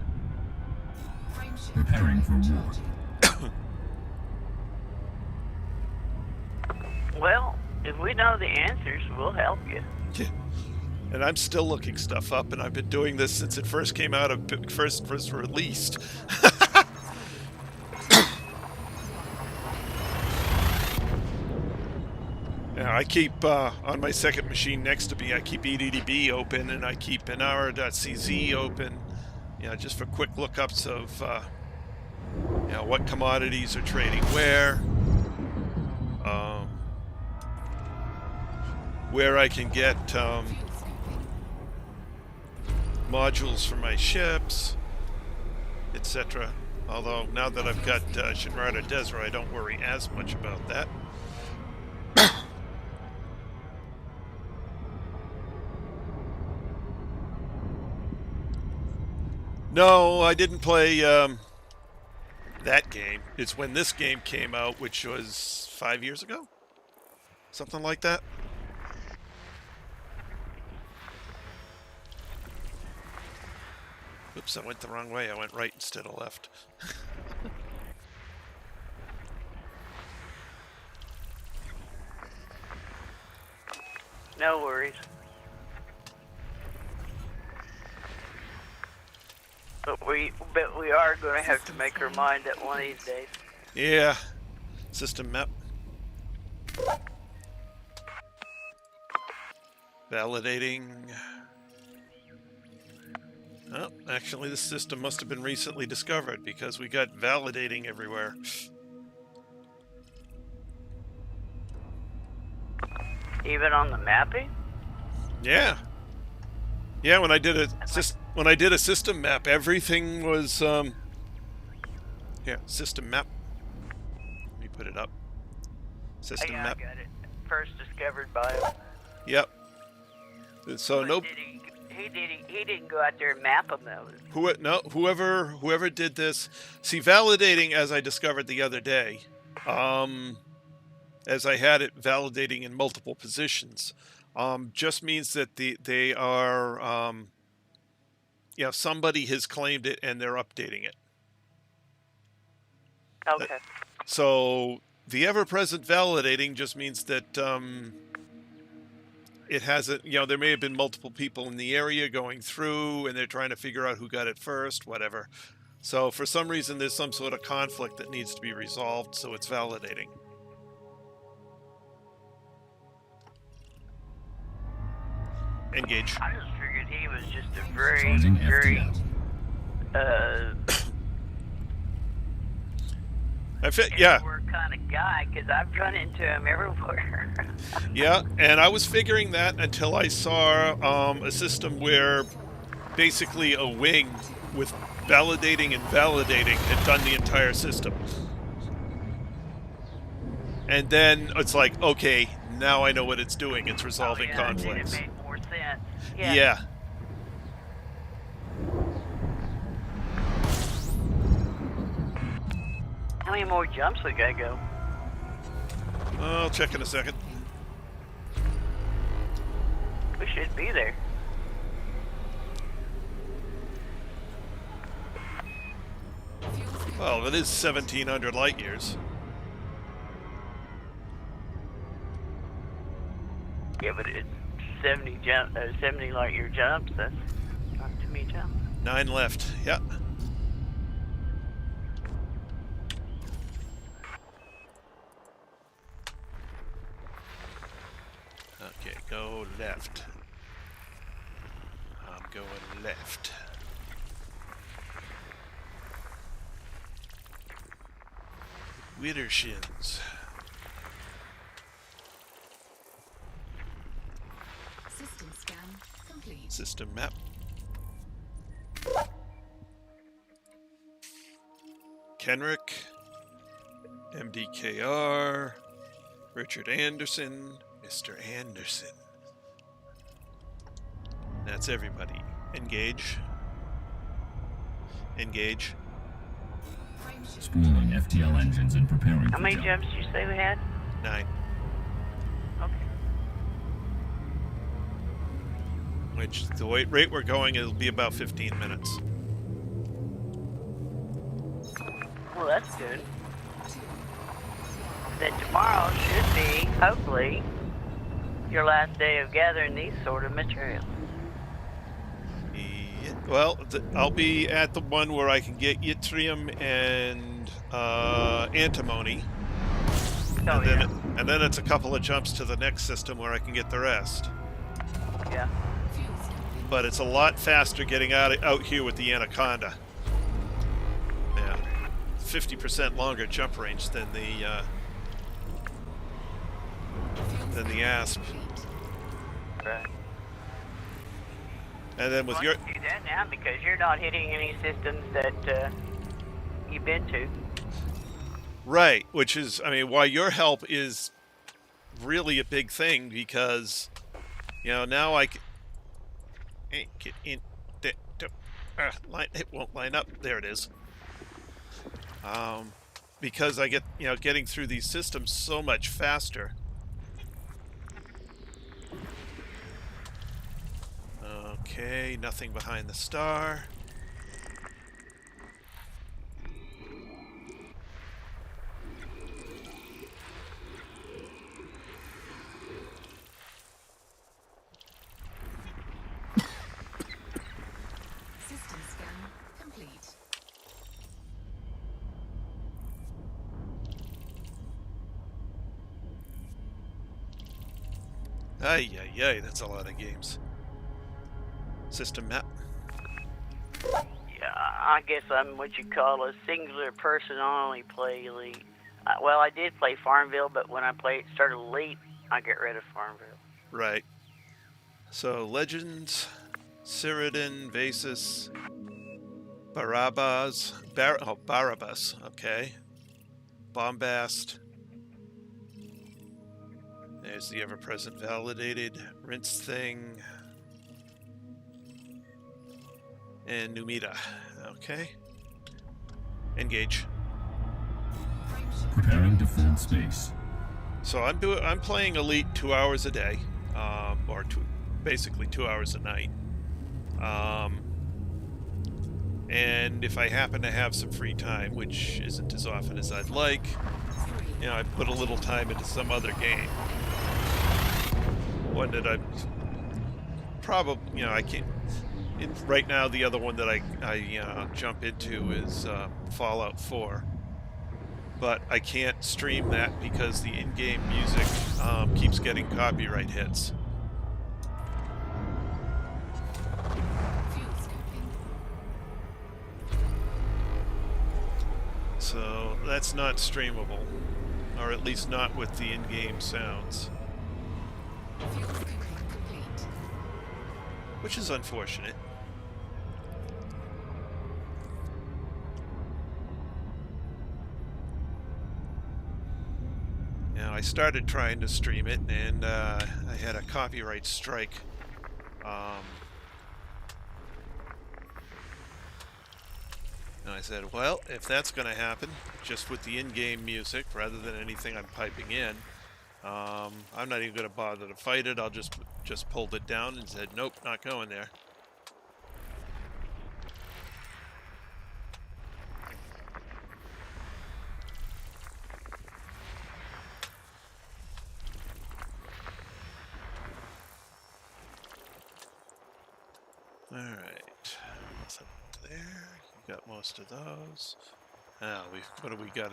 Frameshift Preparing for war. charging. Well, if we know the answers, we'll help you. Yeah. And I'm still looking stuff up, and I've been doing this since it first came out of first released. Yeah, I keep on my second machine next to me. I keep EDDB open, and I keep Inara.cz open. You know, just for quick lookups of you know, what commodities are trading where I can get Fuel scoping. modules for my ships, etc. Although now that I've got Shinrarta Desra, I don't worry as much about that. No, I didn't play that game. It's when this game came out, which was 5 years ago? Something like that. Oops, I went the wrong way. I went right instead of left. No worries. But we are going to have to make our mind up one of these days. Yeah. System map. Validating. Oh, actually, this system must have been recently discovered because we got validating everywhere. Even on the mapping? Yeah. Yeah, when I did a system map, everything was yeah, system map. Let me put it up. System Yeah, map. I got it. First discovered bio. Yep. So But nope. He didn't go out there and map them though. Whoever did this. See, validating, as I discovered the other day, as I had it validating in multiple positions, just means that they are, somebody has claimed it and they're updating it. Okay. So the ever-present validating just means that it hasn't, there may have been multiple people in the area going through and they're trying to figure out who got it first, whatever. So for some reason there's some sort of conflict that needs to be resolved, so it's validating. Engage. I just figured he was just a very, Charging very, yeah. kind of guy, because I've run into him everywhere. Yeah, and I was figuring that until I saw a system where basically a wing with validating and validating had done the entire system. And then it's like, okay, now I know what it's doing. It's resolving conflicts. It made more sense. Yeah. How many more jumps we gotta go? I'll check in a second. We should be there. Well, it is 1,700 light years. Yeah, but it's 70 light year jumps. That's not too many jumps. 9 left. Yep. Okay, go left. I'm going left. Widdershins. System scan complete. System map. Kenrick. MDKR. Richard Anderson. Mr. Anderson. That's everybody. Engage. Engage. Spooling FTL engines and preparing How for many jump. jumps did you say we had? 9. Okay. Which, the rate we're going, it'll be about 15 minutes. Well, that's good. Then tomorrow should be, hopefully, your last day of gathering these sort of materials. Yeah, well, I'll be at the one where I can get yttrium and antimony. Oh, And then it's a couple of jumps to the next system where I can get the rest. Yeah. But it's a lot faster getting out here with the anaconda. Yeah, 50% longer jump range than the asp. Right. And then with your do that now because you're not hitting any systems that you've been to. right, which is, I mean, why your help is really a big thing because, now I can get in. It won't line up. There it is. Because I get, getting through these systems so much faster. Okay, nothing behind the star. Ay, ay, ay, that's a lot of games. System map. Yeah, I guess I'm what you call a singular person. I only play Elite. Well, I did play Farmville, but when I started Elite, I get rid of Farmville. Right. So, Legends, Cyrodiil, Vasis, Barabbas, okay. Bombast. There's the ever-present validated rinse thing. And Numida. Okay. Engage. Preparing to fill space. So I'm playing Elite 2 hours a day, basically 2 hours a night. And if I happen to have some free time, which isn't as often as I'd like, you know, I put a little time into some other game. One that I probably, you know, I can't. Right now, the other one that I jump into is Fallout 4. But I can't stream that because the in-game music keeps getting copyright hits. So that's not streamable, or at least not with the in-game sounds. Which is unfortunate. Now, I started trying to stream it, and I had a copyright strike. And I said, well, if that's going to happen, just with the in-game music, rather than anything I'm piping in, I'm not even going to bother to fight it. I'll just pulled it down and said, nope, not going there. Alright, nothing there. You got most of those. Now, what do we got?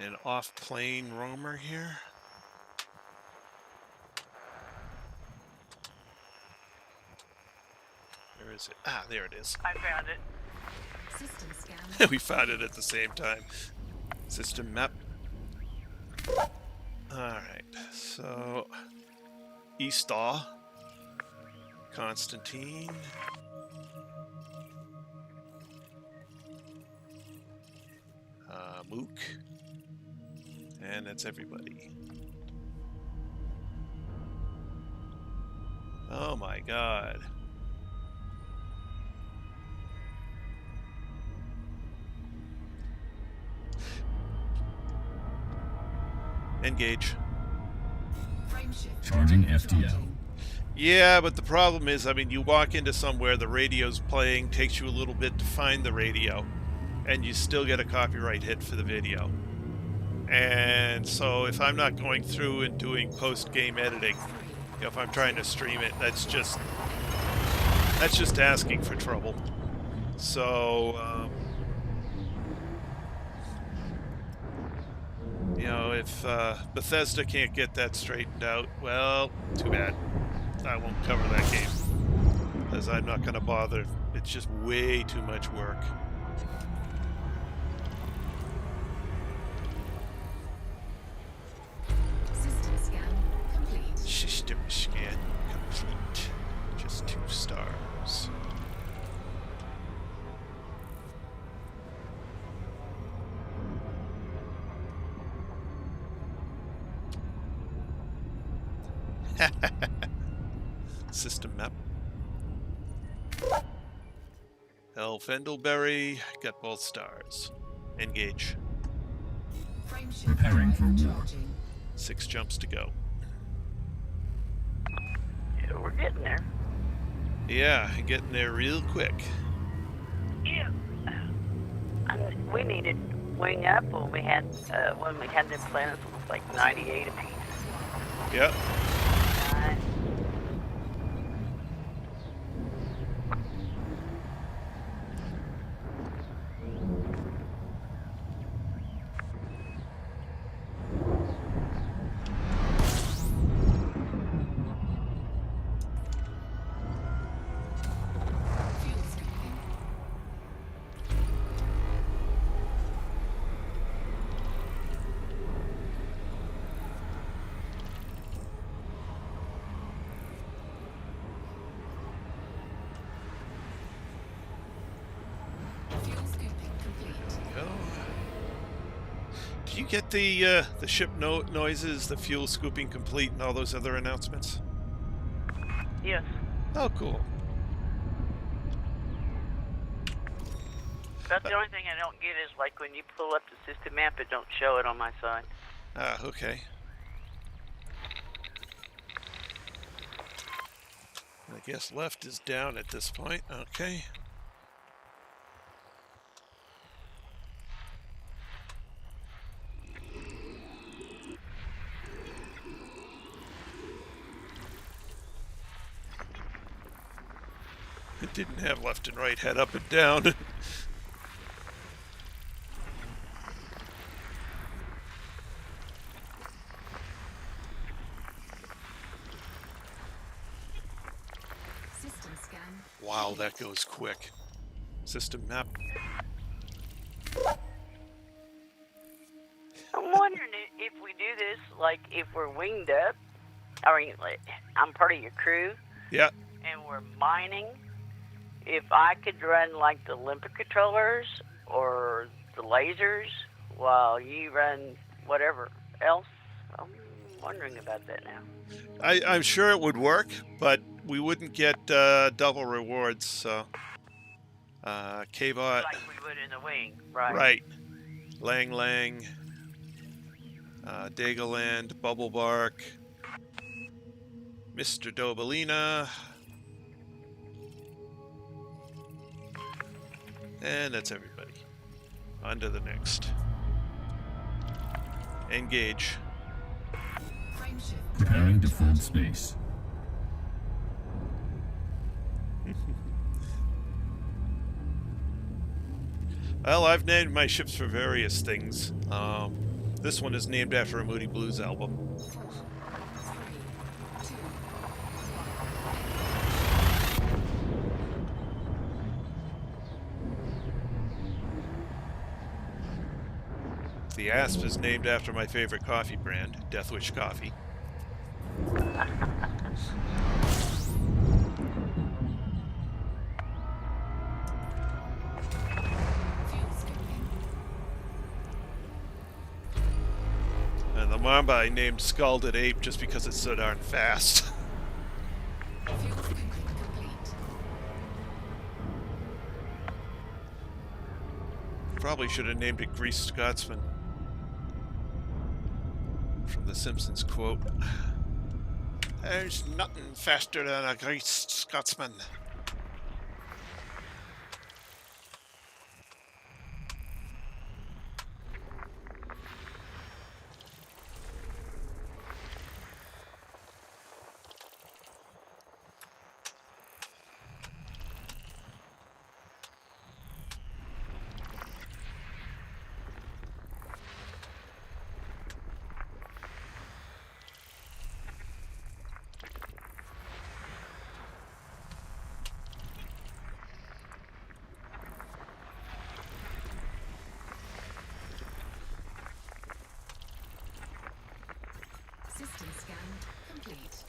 An off-plane roamer here. Where is it? Ah, there it is. I found it. System scan. We found it at the same time. System map. Alright, so Eastaw, Constantine, Mook, and that's everybody. Oh my god. Engage. Charging FTL. Yeah, but the problem is, I mean, you walk into somewhere, the radio's playing, takes you a little bit to find the radio, and you still get a copyright hit for the video. And so if I'm not going through and doing post-game editing, you know, if I'm trying to stream it, that's just asking for trouble. So, you know, if Bethesda can't get that straightened out, well, too bad. I won't cover that game, because I'm not going to bother. It's just way too much work. System scan complete. System scan complete. Just 2 stars. System map. Elfendelberry, got both stars. Engage. Preparing for war. Charging. 6 jumps to go. Yeah, we're getting there. Yeah, getting there real quick. Yeah. We needed wing up when we had the planets with like 98 apiece. Yep. Do you get the ship noises, the fuel scooping complete, and all those other announcements? Yes. Oh, cool. That's the only thing I don't get is like when you pull up the system map, it don't show it on my side. Ah, okay. I guess left is down at this point. Okay. It didn't have left and right, had up and down. System scan. Wow, that goes quick. System map. I'm wondering if we do this, like if we're winged up. I mean, like, I'm part of your crew, Yeah. and we're mining. If I could run like the limpet controllers or the lasers while you run whatever else, I'm wondering about that now. I'm sure it would work, but we wouldn't get double rewards, so... K-Bot. Like we would in the wing, right? Right. Lang Lang. Dagaland. Bubble Bark. Mr. Dobelina. And that's everybody. On to the next. Engage. Frame shift. Preparing to fold space. Well, I've named my ships for various things. This one is named after a Moody Blues album. 4, 3, 2, The Asp is named after my favorite coffee brand, Deathwish Coffee. fuel scooping. And the Mamba I named Scalded Ape just because it's so darn fast. Fuel scooping complete. Probably should have named it Greased Scotsman. From the Simpsons quote. There's nothing faster than a greased Scotsman. System scan complete.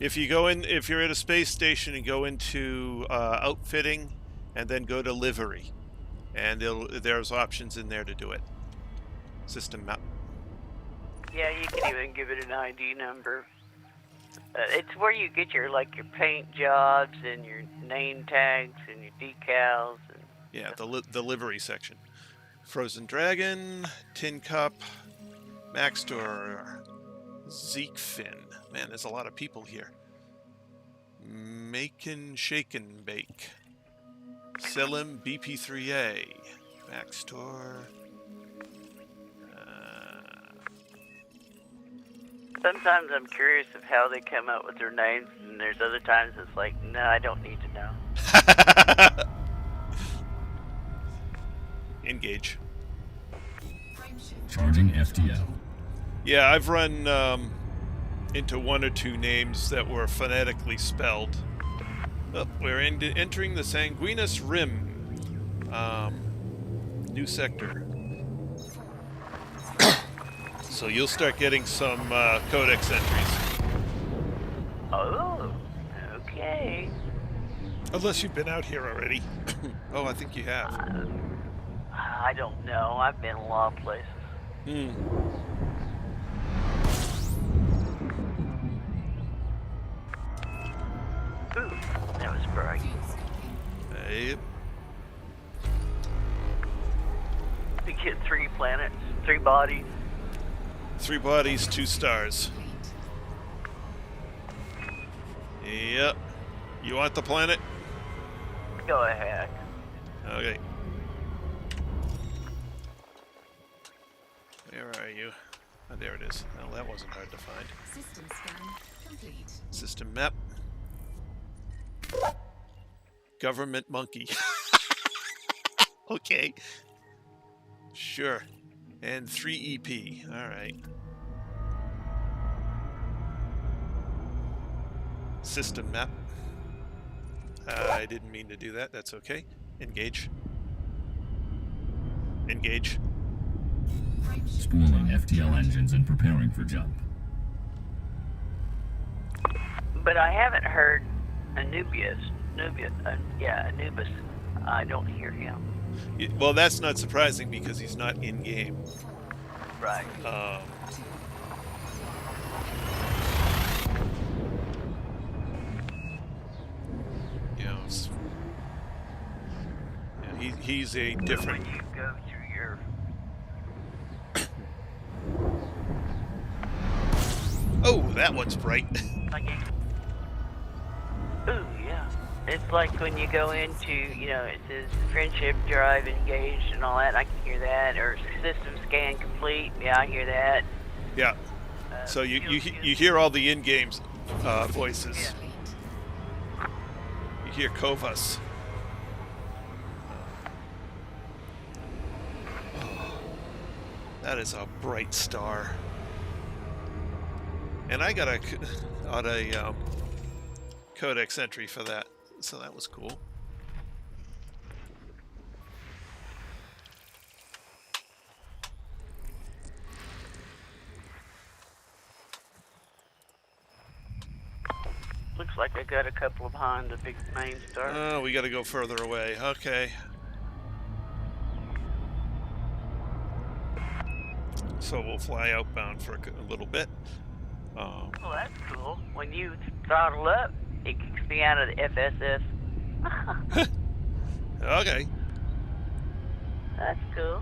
If you go in, if you're at a space station and go into outfitting, and then go to livery, and there's options in there to do it. System map. Yeah, you can even give it an ID number. It's where you get your like your paint jobs and your name tags and your decals. And Yeah, the livery section. Frozen Dragon, Tin Cup, Maxtor, Zekefin. Man, there's a lot of people here. Makin' Shakin' Bake. Selim BP3A. Maxtor. sometimes I'm curious of how they come up with their names, and there's other times it's like, no, I don't need to know. Engage. Frame shift. Charging FTL. Yeah, I've run into one or two names that were phonetically spelled. Oh, we're entering the Sanguinus Rim. New sector. So you'll start getting some codex entries. Oh, okay. Unless you've been out here already. Oh, I think you have. I don't know. I've been a lot of places. Hmm. Ooh, that was bright. Fuels complete. Yep. We get 3 planets, 3 bodies. 3 bodies, 2 stars. Complete. Yep. You want the planet? Go ahead. Okay. Where are you? Oh, there it is. Well, that wasn't hard to find. System scan complete. System map. Government monkey. Okay. Sure. And 3 EP. Alright. System map. I didn't mean to do that. That's okay. Engage. Engage. Spooling FTL engines and preparing for jump. But I haven't heard Anubis. Anubis. I don't hear him. Well, that's not surprising because he's not in game. Right. You know, he's a different. When you go through your... Oh, that one's bright. Ooh, yeah. It's like when you go into, it says friendship, drive, engaged, and all that. I can hear that. Or system scan complete. Yeah, I hear that. Yeah. So you hear all the in-game voices. Yeah. You hear Kovas. Oh, that is a bright star. And I got a codex entry for that, so that was cool. Looks like I got a couple behind the big main star. Oh, we got to go further away. Okay. So we'll fly outbound for a little bit. Well, that's cool. When you throttle up, it kicks me out of the FSS. Okay. That's cool.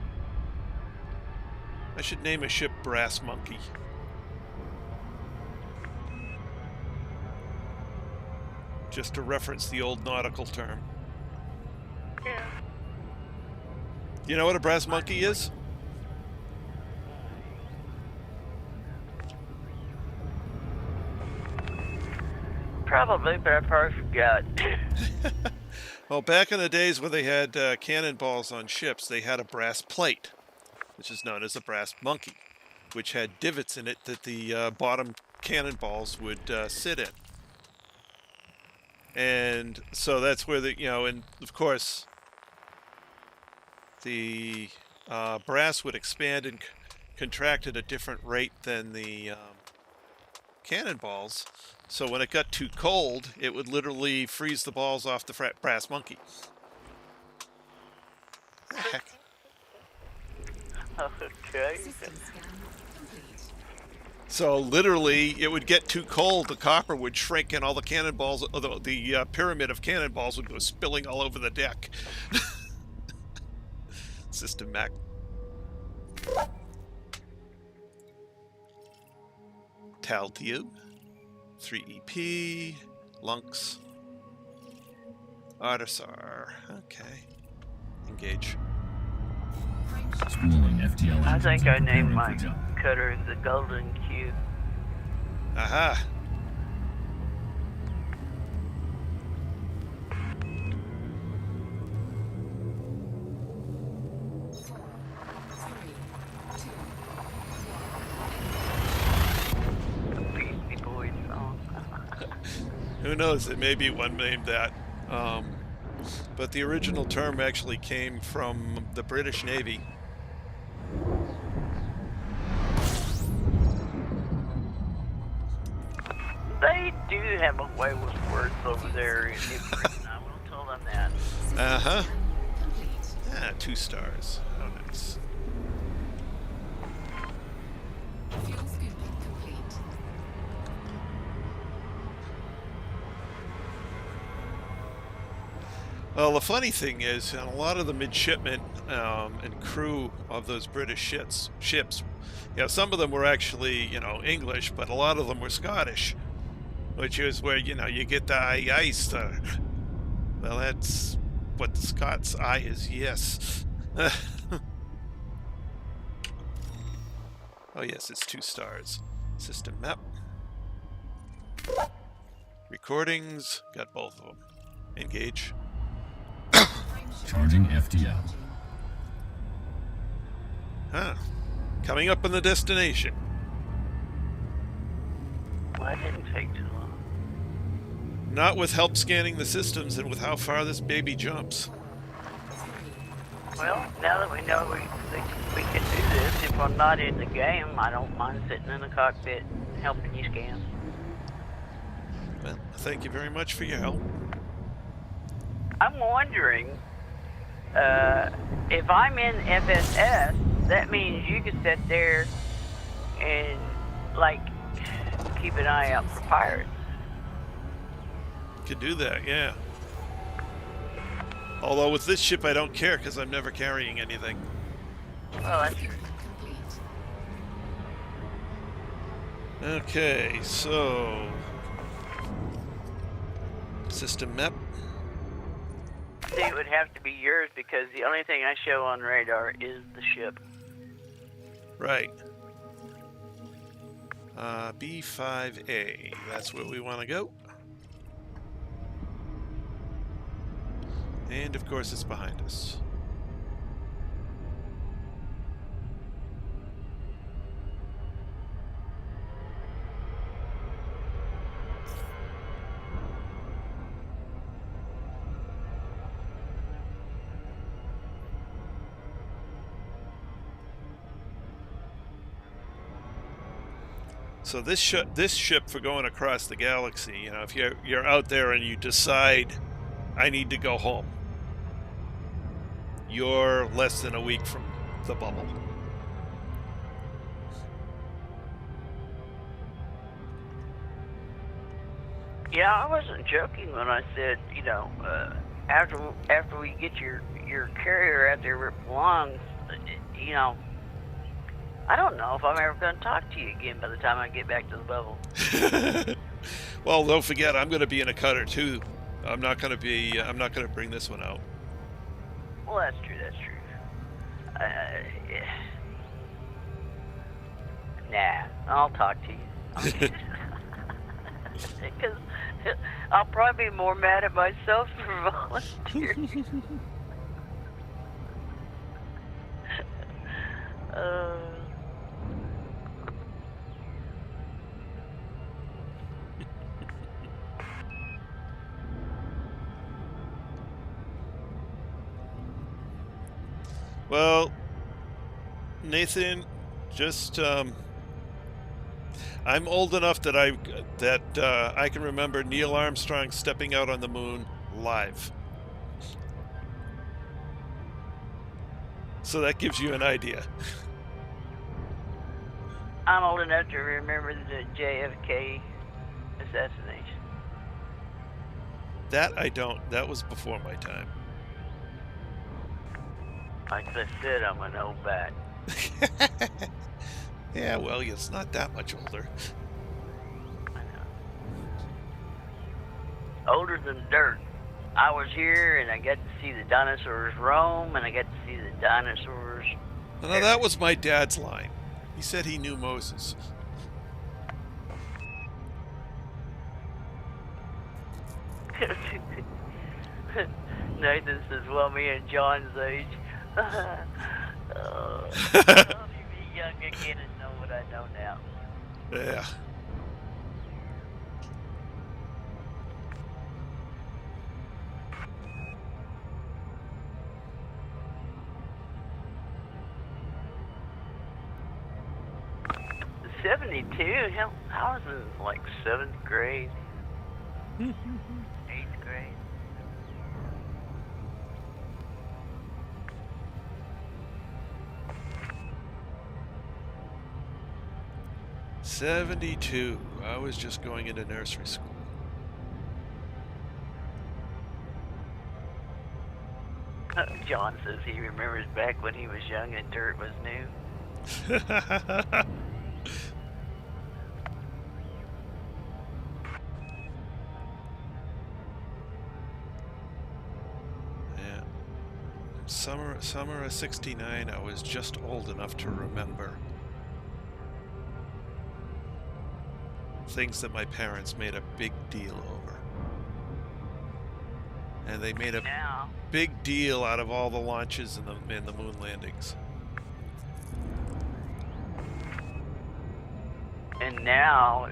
I should name a ship Brass Monkey. Just to reference the old nautical term. Yeah. You know what a brass monkey is? Probably, but I probably forgot. Well, back in the days when they had cannonballs on ships, they had a brass plate, which is known as a brass monkey, which had divots in it that the bottom cannonballs would sit in. And so that's where and of course, the brass would expand and contract at a different rate than the cannonballs. So when it got too cold, it would literally freeze the balls off the brass monkey. The heck? Okay. System scan complete. So literally, it would get too cold, the copper would shrink, and all the cannonballs, the pyramid of cannonballs would go spilling all over the deck. System Mac. Taltube. 3EP. Lunks. Artisar. Okay. Engage. Spooling FTL engines I think I and named preparing my for jump. cutter the Golden Cube. Aha. Beastie Boys song. Who knows? It may be one named that. But the original term actually came from the British Navy. They do have a way with words over there in Britain. I will tell them that. Uh-huh. Complete. Yeah, got 2 stars. Oh, nice. Fuel scooping complete. Well, the funny thing is, a lot of the midshipmen and crew of those British ships, some of them were actually, English, but a lot of them were Scottish, which is where, you get the aye, aye, sir. Well, that's what the Scots aye is, yes. Oh, yes, it's 2 stars. System map. Recordings, got both of them. Engage. Charging FTL. Huh. Coming up on the destination. Well, that didn't take too long. Not with help scanning the systems and with how far this baby jumps. Well, now that we know we can do this, if I'm not in the game, I don't mind sitting in the cockpit helping you scan. Well, thank you very much for your help. I'm wondering, if I'm in FSS, that means you can sit there and, like, keep an eye out for pirates. Could do that, yeah. Although with this ship I don't care because I'm never carrying anything. Well, that's Complete. Okay, so... System map. See, it would have to be yours because the only thing I show on radar is the ship. Right. B5A. That's where we want to go. And of course it's behind us. So this ship for going across the galaxy, if you're out there and you decide I need to go home, you're less than a week from the bubble. Yeah, I wasn't joking when I said, after we get your carrier out there where it belongs, I don't know if I'm ever going to talk to you again by the time I get back to the bubble. Well, don't forget, I'm going to be in a cutter too. I'm not going to bring this one out. Well, that's true. Yeah. Nah, I'll talk to you. Because I'll probably be more mad at myself for volunteering. Well, Nathan, just I'm old enough that I can remember Neil Armstrong stepping out on the moon live. So that gives you an idea. I'm old enough to remember the JFK assassination. That I don't. That was before my time. Like I said, I'm an old bat. Yeah, well, it's not that much older. I know. Older than dirt. I was here and I got to see the dinosaurs roam and I got to see the dinosaurs. No, that was my dad's line. He said he knew Moses. Nathan says, well, me and John's age. I'll be young again and know what I know now. Yeah. The 72? Hell, I was in like 7th grade. 8th grade. '72. I was just going into nursery school. John says he remembers back when he was young and dirt was new. Yeah. Summer of '69, I was just old enough to remember things that my parents made a big deal over. And they made a Now, big deal out of all the launches and the moon landings. and now,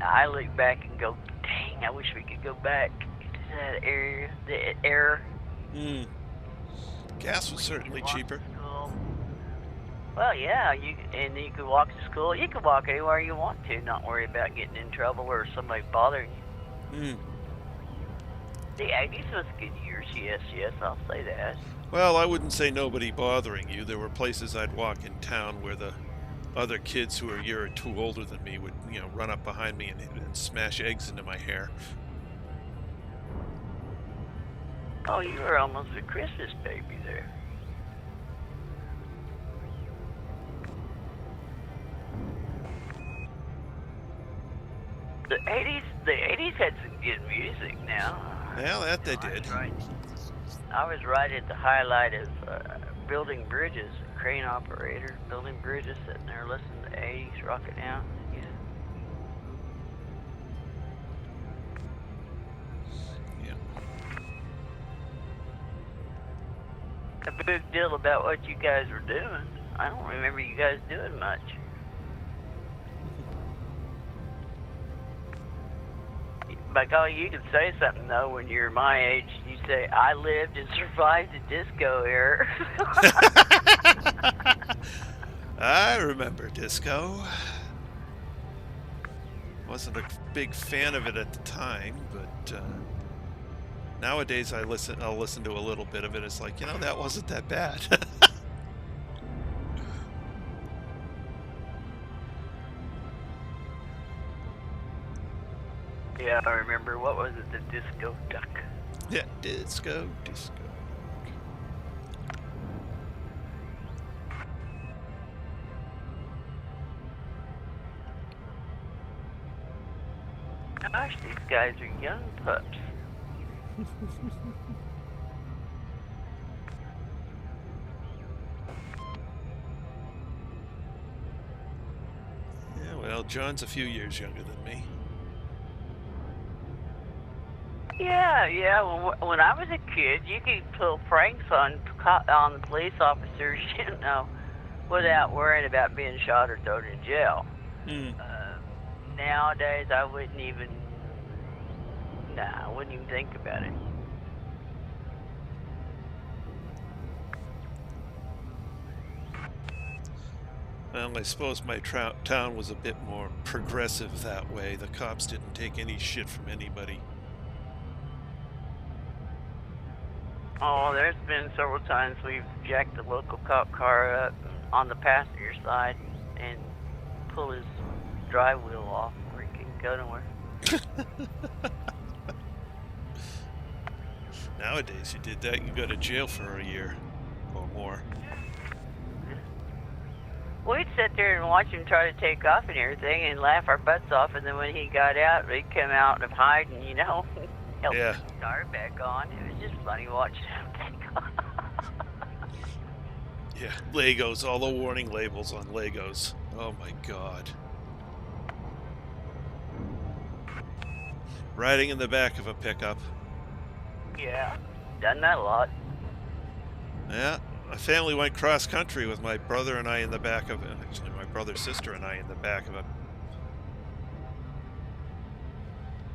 I look back and go, dang, I wish we could go back to that area, the era. Gas was You certainly could walk cheaper. to school. Well, yeah, you could walk to school. You could walk anywhere you want to, not worry about getting in trouble or somebody bothering you. The 80s was good years, yes, I'll say that. Well, I wouldn't say nobody bothering you. There were places I'd walk in town where the other kids who were a year or two older than me would, run up behind me and smash eggs into my hair. Oh, you were almost a Christmas baby there. The 80s had some good music now. Yeah, that they did. I was right at the highlight of building bridges, crane operator, building bridges, sitting there listening to 80s, rock it down. Yeah. A big deal about what you guys were doing. I don't remember you guys doing much. By golly, you can say something though when you're my age. You say, "I lived and survived the disco era." I remember disco. Wasn't a big fan of it at the time, but nowadays I'll listen to a little bit of it. It's like, that wasn't that bad. Yeah, I remember. What was it? The disco duck. Yeah, disco. Gosh, these guys are young pups. Yeah, well, John's a few years younger than me. Yeah. When I was a kid, you could pull pranks on the police officers, without worrying about being shot or thrown in jail. Nowadays, I wouldn't even think about it. Well, I suppose my town was a bit more progressive that way. The cops didn't take any shit from anybody. Oh, there's been several times we've jacked the local cop car up on the passenger side and pull his drive wheel off where he couldn't go nowhere. Nowadays, you did that, you go to jail for a year or more. We'd sit there and watch him try to take off and everything and laugh our butts off, and then when he got out, we'd come out of hiding, help Yeah. his car back on. It was just funny watching him take off. Yeah, Legos, all the warning labels on Legos. Oh my god. Riding in the back of a pickup. Yeah, done that a lot. Yeah, my family went cross country with my brother and I in the back of it. Actually, my brother's sister and I in the back of it.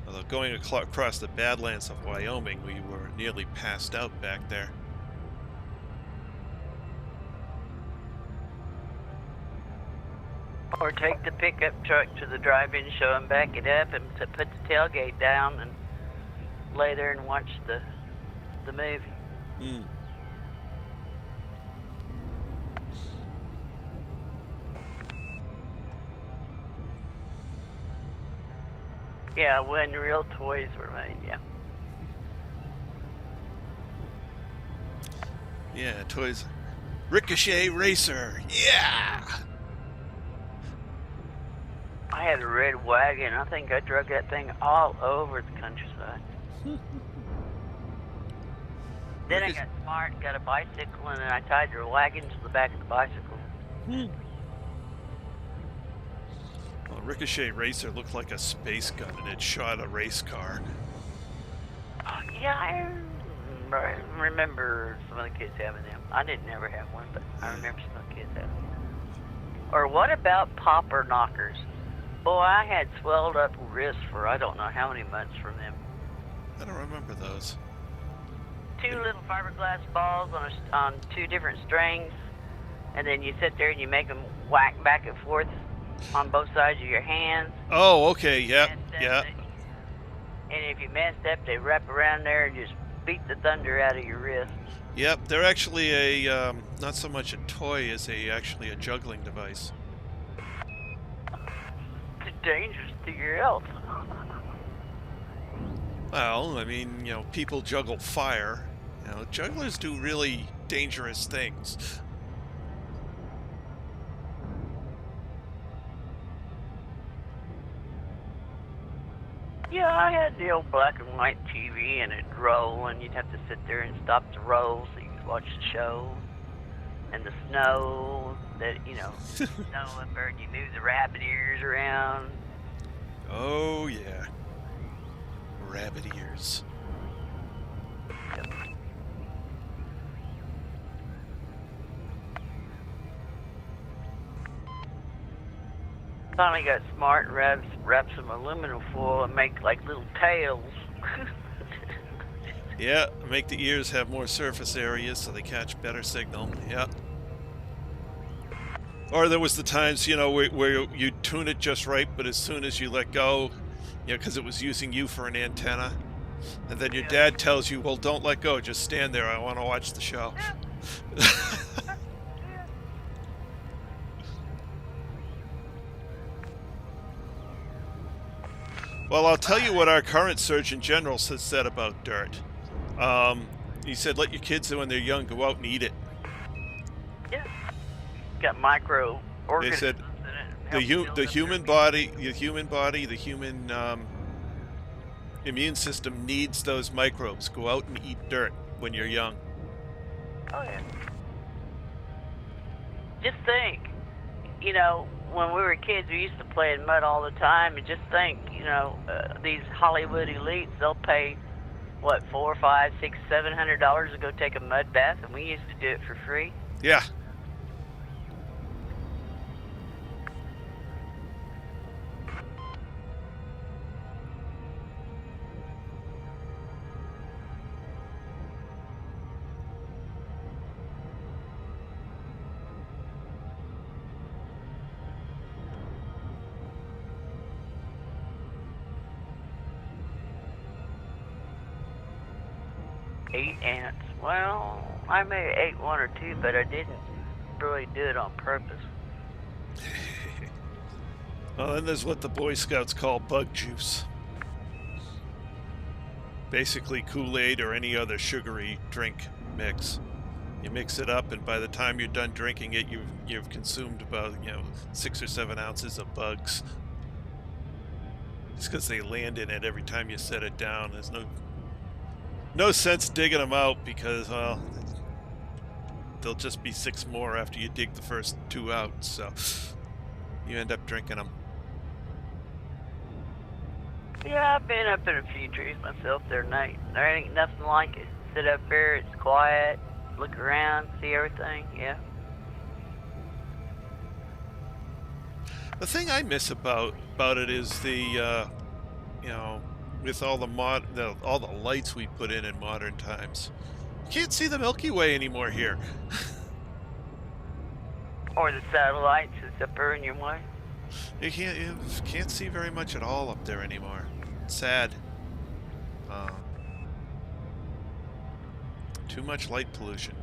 Although going across the Badlands of Wyoming, we were nearly passed out back there. Or take the pickup truck to the drive-in show and back it up and to put the tailgate down and lay there and watch the movie. Yeah, when real toys were made, yeah. Yeah, toys. Ricochet Racer. Yeah. I had a red wagon. I think I drug that thing all over the countryside. Then I got smart, got a bicycle, and then I tied the wagon to the back of the bicycle. Well, Ricochet Racer looked like a space gun, and it shot a race car. Yeah, I remember some of the kids having them. I didn't never have one, but I remember some of the kids having them. Or what about popper knockers? Boy, I had swelled up wrists for I don't know how many months from them. I don't remember those. Two little fiberglass balls on two different strings, and then you sit there and you make them whack back and forth on both sides of your hands. Oh, okay, yep, yeah. And if you messed up, they wrap around there and just beat the thunder out of your wrist. Yep, they're actually a, not so much a toy as actually a juggling device. It's dangerous to your health. Well, I mean, you know, people juggle fire. You know, jugglers do really dangerous things. Yeah, I had the old black and white TV and it'd roll, and you'd have to sit there and stop the roll so you could watch the show. And the snow, that, you know, snow up there, and you move the rabbit ears around. Oh, yeah. Rabbit ears. Yep. Finally got smart and wrapped some aluminum foil and make like little tails. Yeah, make the ears have more surface area so they catch better signal. Yeah. Or there was the times, you know, where you tune it just right, but as soon as you let go, you know, because it was using you for an antenna, and then your dad tells you, well, don't let go, just stand there, I want to watch the show. Well, I'll tell you what our current Surgeon General has said about dirt. He said, let your kids, when they're young, go out and eat it. Yeah. Got micro organisms They said in it. the human body, the human immune system needs those microbes. Go out and eat dirt when you're young. Oh, yeah. Just think, you know, when we were kids, we used to play in mud all the time, and just think, you know, these Hollywood elites, they'll pay, what, $400, $500, $600, $700 to go take a mud bath, and we used to do it for free. Yeah. Ate ants. Well, I may have ate one or two, but I didn't really do it on purpose. Well, then there's what the Boy Scouts call bug juice. Basically Kool-Aid or any other sugary drink mix. You mix it up, and by the time you're done drinking it, you've consumed about, you know, 6 or 7 ounces of bugs. It's because they land in it every time you set it down. There's no sense digging them out because, well, there'll just be 6 more after you dig the first 2 out, so you end up drinking them. Yeah, I've been up in a few trees myself there at night. There ain't nothing like it. Sit up there, it's quiet, look around, see everything, yeah. The thing I miss about it is the, you know, with all all the lights we put in modern times, you can't see the Milky Way anymore here. Or the satellites that's up there in your way. You can't see very much at all up there anymore. It's sad. Too much light pollution.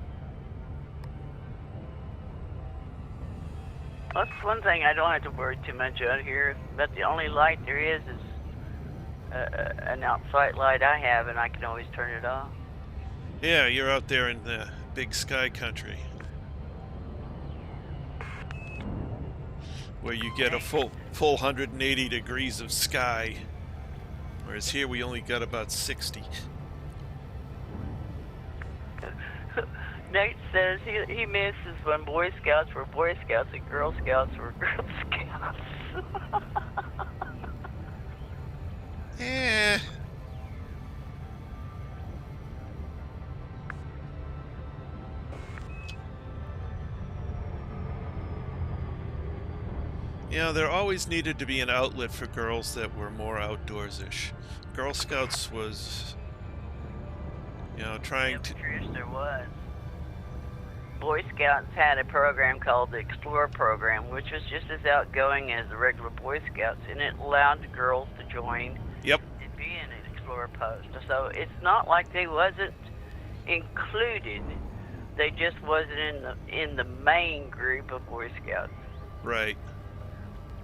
That's one thing I don't have to worry too much out here. But the only light there is an outside light I have, and I can always turn it off. Yeah, you're out there in the big sky country, where you get a full 180 degrees of sky, whereas here we only got about 60. Nate says he misses when Boy Scouts were Boy Scouts and Girl Scouts were Girl Scouts. Eh. You know, there always needed to be an outlet for girls that were more outdoors-ish. Girl Scouts was, you know, trying to... Trish, there was. Boy Scouts had a program called the Explorer Program, which was just as outgoing as the regular Boy Scouts, and it allowed the girls to join Yep. and be in an Explorer post. So it's not like they wasn't included; they just wasn't in the main group of Boy Scouts. Right.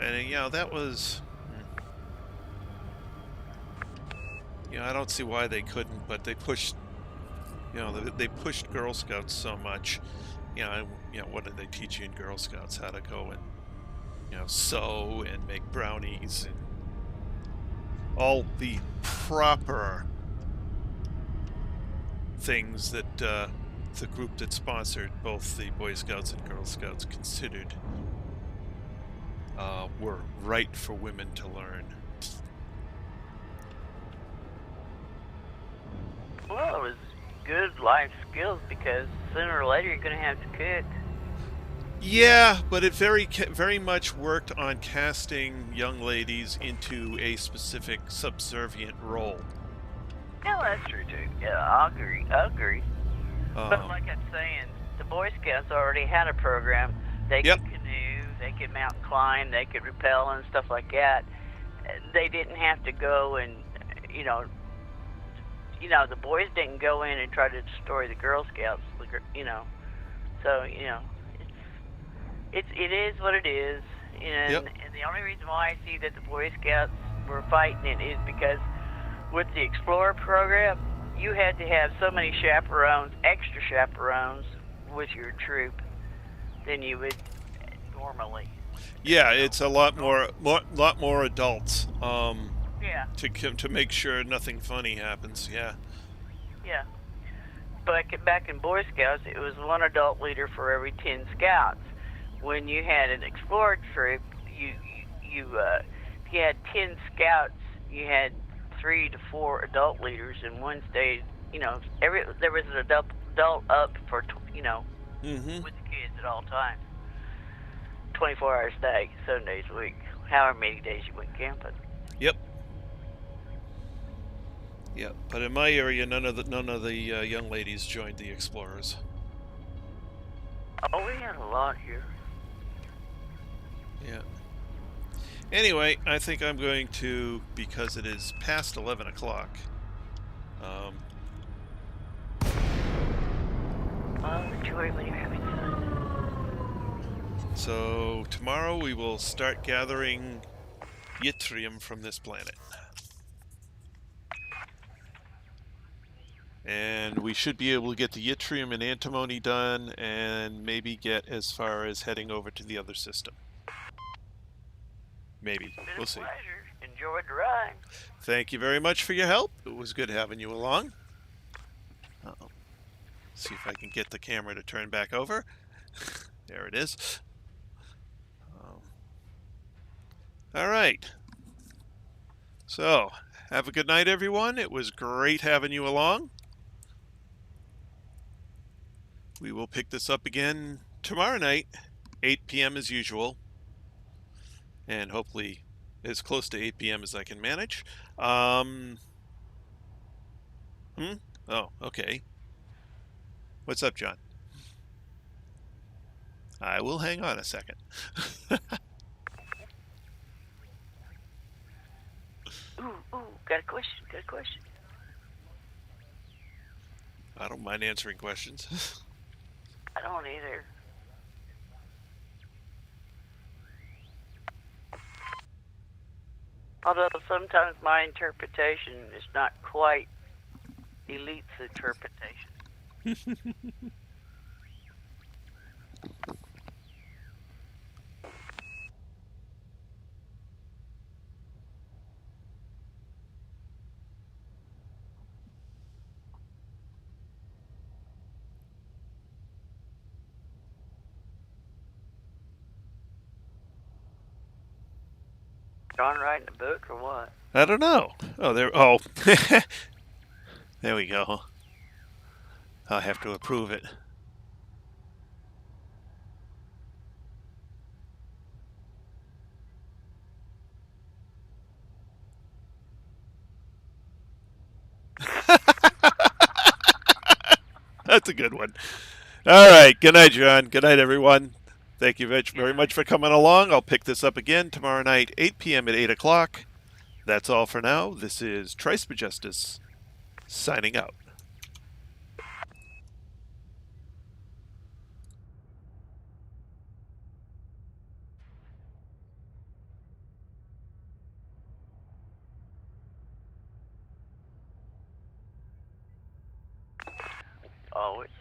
And, you know, that was... You know, I don't see why they couldn't, but they pushed... You know, they pushed Girl Scouts so much. You know, what did they teach you in Girl Scouts? How to go and, you know, sew and make brownies and all the proper things that the group that sponsored both the Boy Scouts and Girl Scouts considered were right for women to learn. Well, it was good life skills because sooner or later you're going to have to cook. Yeah, but it very much worked on casting young ladies into a specific subservient role. Yeah, that's true too. Yeah, I agree. But like I'm saying, the Boy Scouts already had a program. They could canoe, they could mountain climb, they could rappel and stuff like that. They didn't have to go and, you know, the boys didn't go in and try to destroy the Girl Scouts, you know. So, you know, it is what it is. And the only reason why I see that the Boy Scouts were fighting it is because with the Explorer program, you had to have so many chaperones, extra chaperones, with your troop than you would normally. Yeah, it's a lot more adults. Yeah. To make sure nothing funny happens. Yeah. Yeah. But back in Boy Scouts, it was one adult leader for every 10 scouts. When you had an Explorer troop, if you had 10 scouts, you had 3 to 4 adult leaders, and one stayed. You know, there was an adult up for with the kids at all times, 24 hours a day, 7 days a week, however many days you went camping. Yep. Yeah, but in my area, none of the young ladies joined the Explorers. Oh, we had a lot here. Yeah. Anyway, I think I'm going to, because it is past 11 o'clock. Enjoy when you're having fun. So tomorrow we will start gathering yttrium from this planet. And we should be able to get the yttrium and antimony done and maybe get as far as heading over to the other system. Maybe. We'll see. Pleasure. Enjoyed the ride. Thank you very much for your help. It was good having you along. Uh-oh. See if I can get the camera to turn back over. There it is. All right. So, have a good night, everyone. It was great having you along. We will pick this up again tomorrow night, 8 p.m. as usual. And hopefully as close to 8 p.m. as I can manage. Oh, okay. What's up, John? I will hang on a second. Ooh, got a question. I don't mind answering questions. I don't either. Although sometimes my interpretation is not quite Elite's interpretation. John writing a book or what? I don't know. Oh, there. Oh, there we go. I'll have to approve it. That's a good one. All right. Good night, John. Good night, everyone. Thank you very much for coming along. I'll pick this up again tomorrow night, 8 p.m. at 8 o'clock. That's all for now. This is Trice Majestus signing out. Oh, it's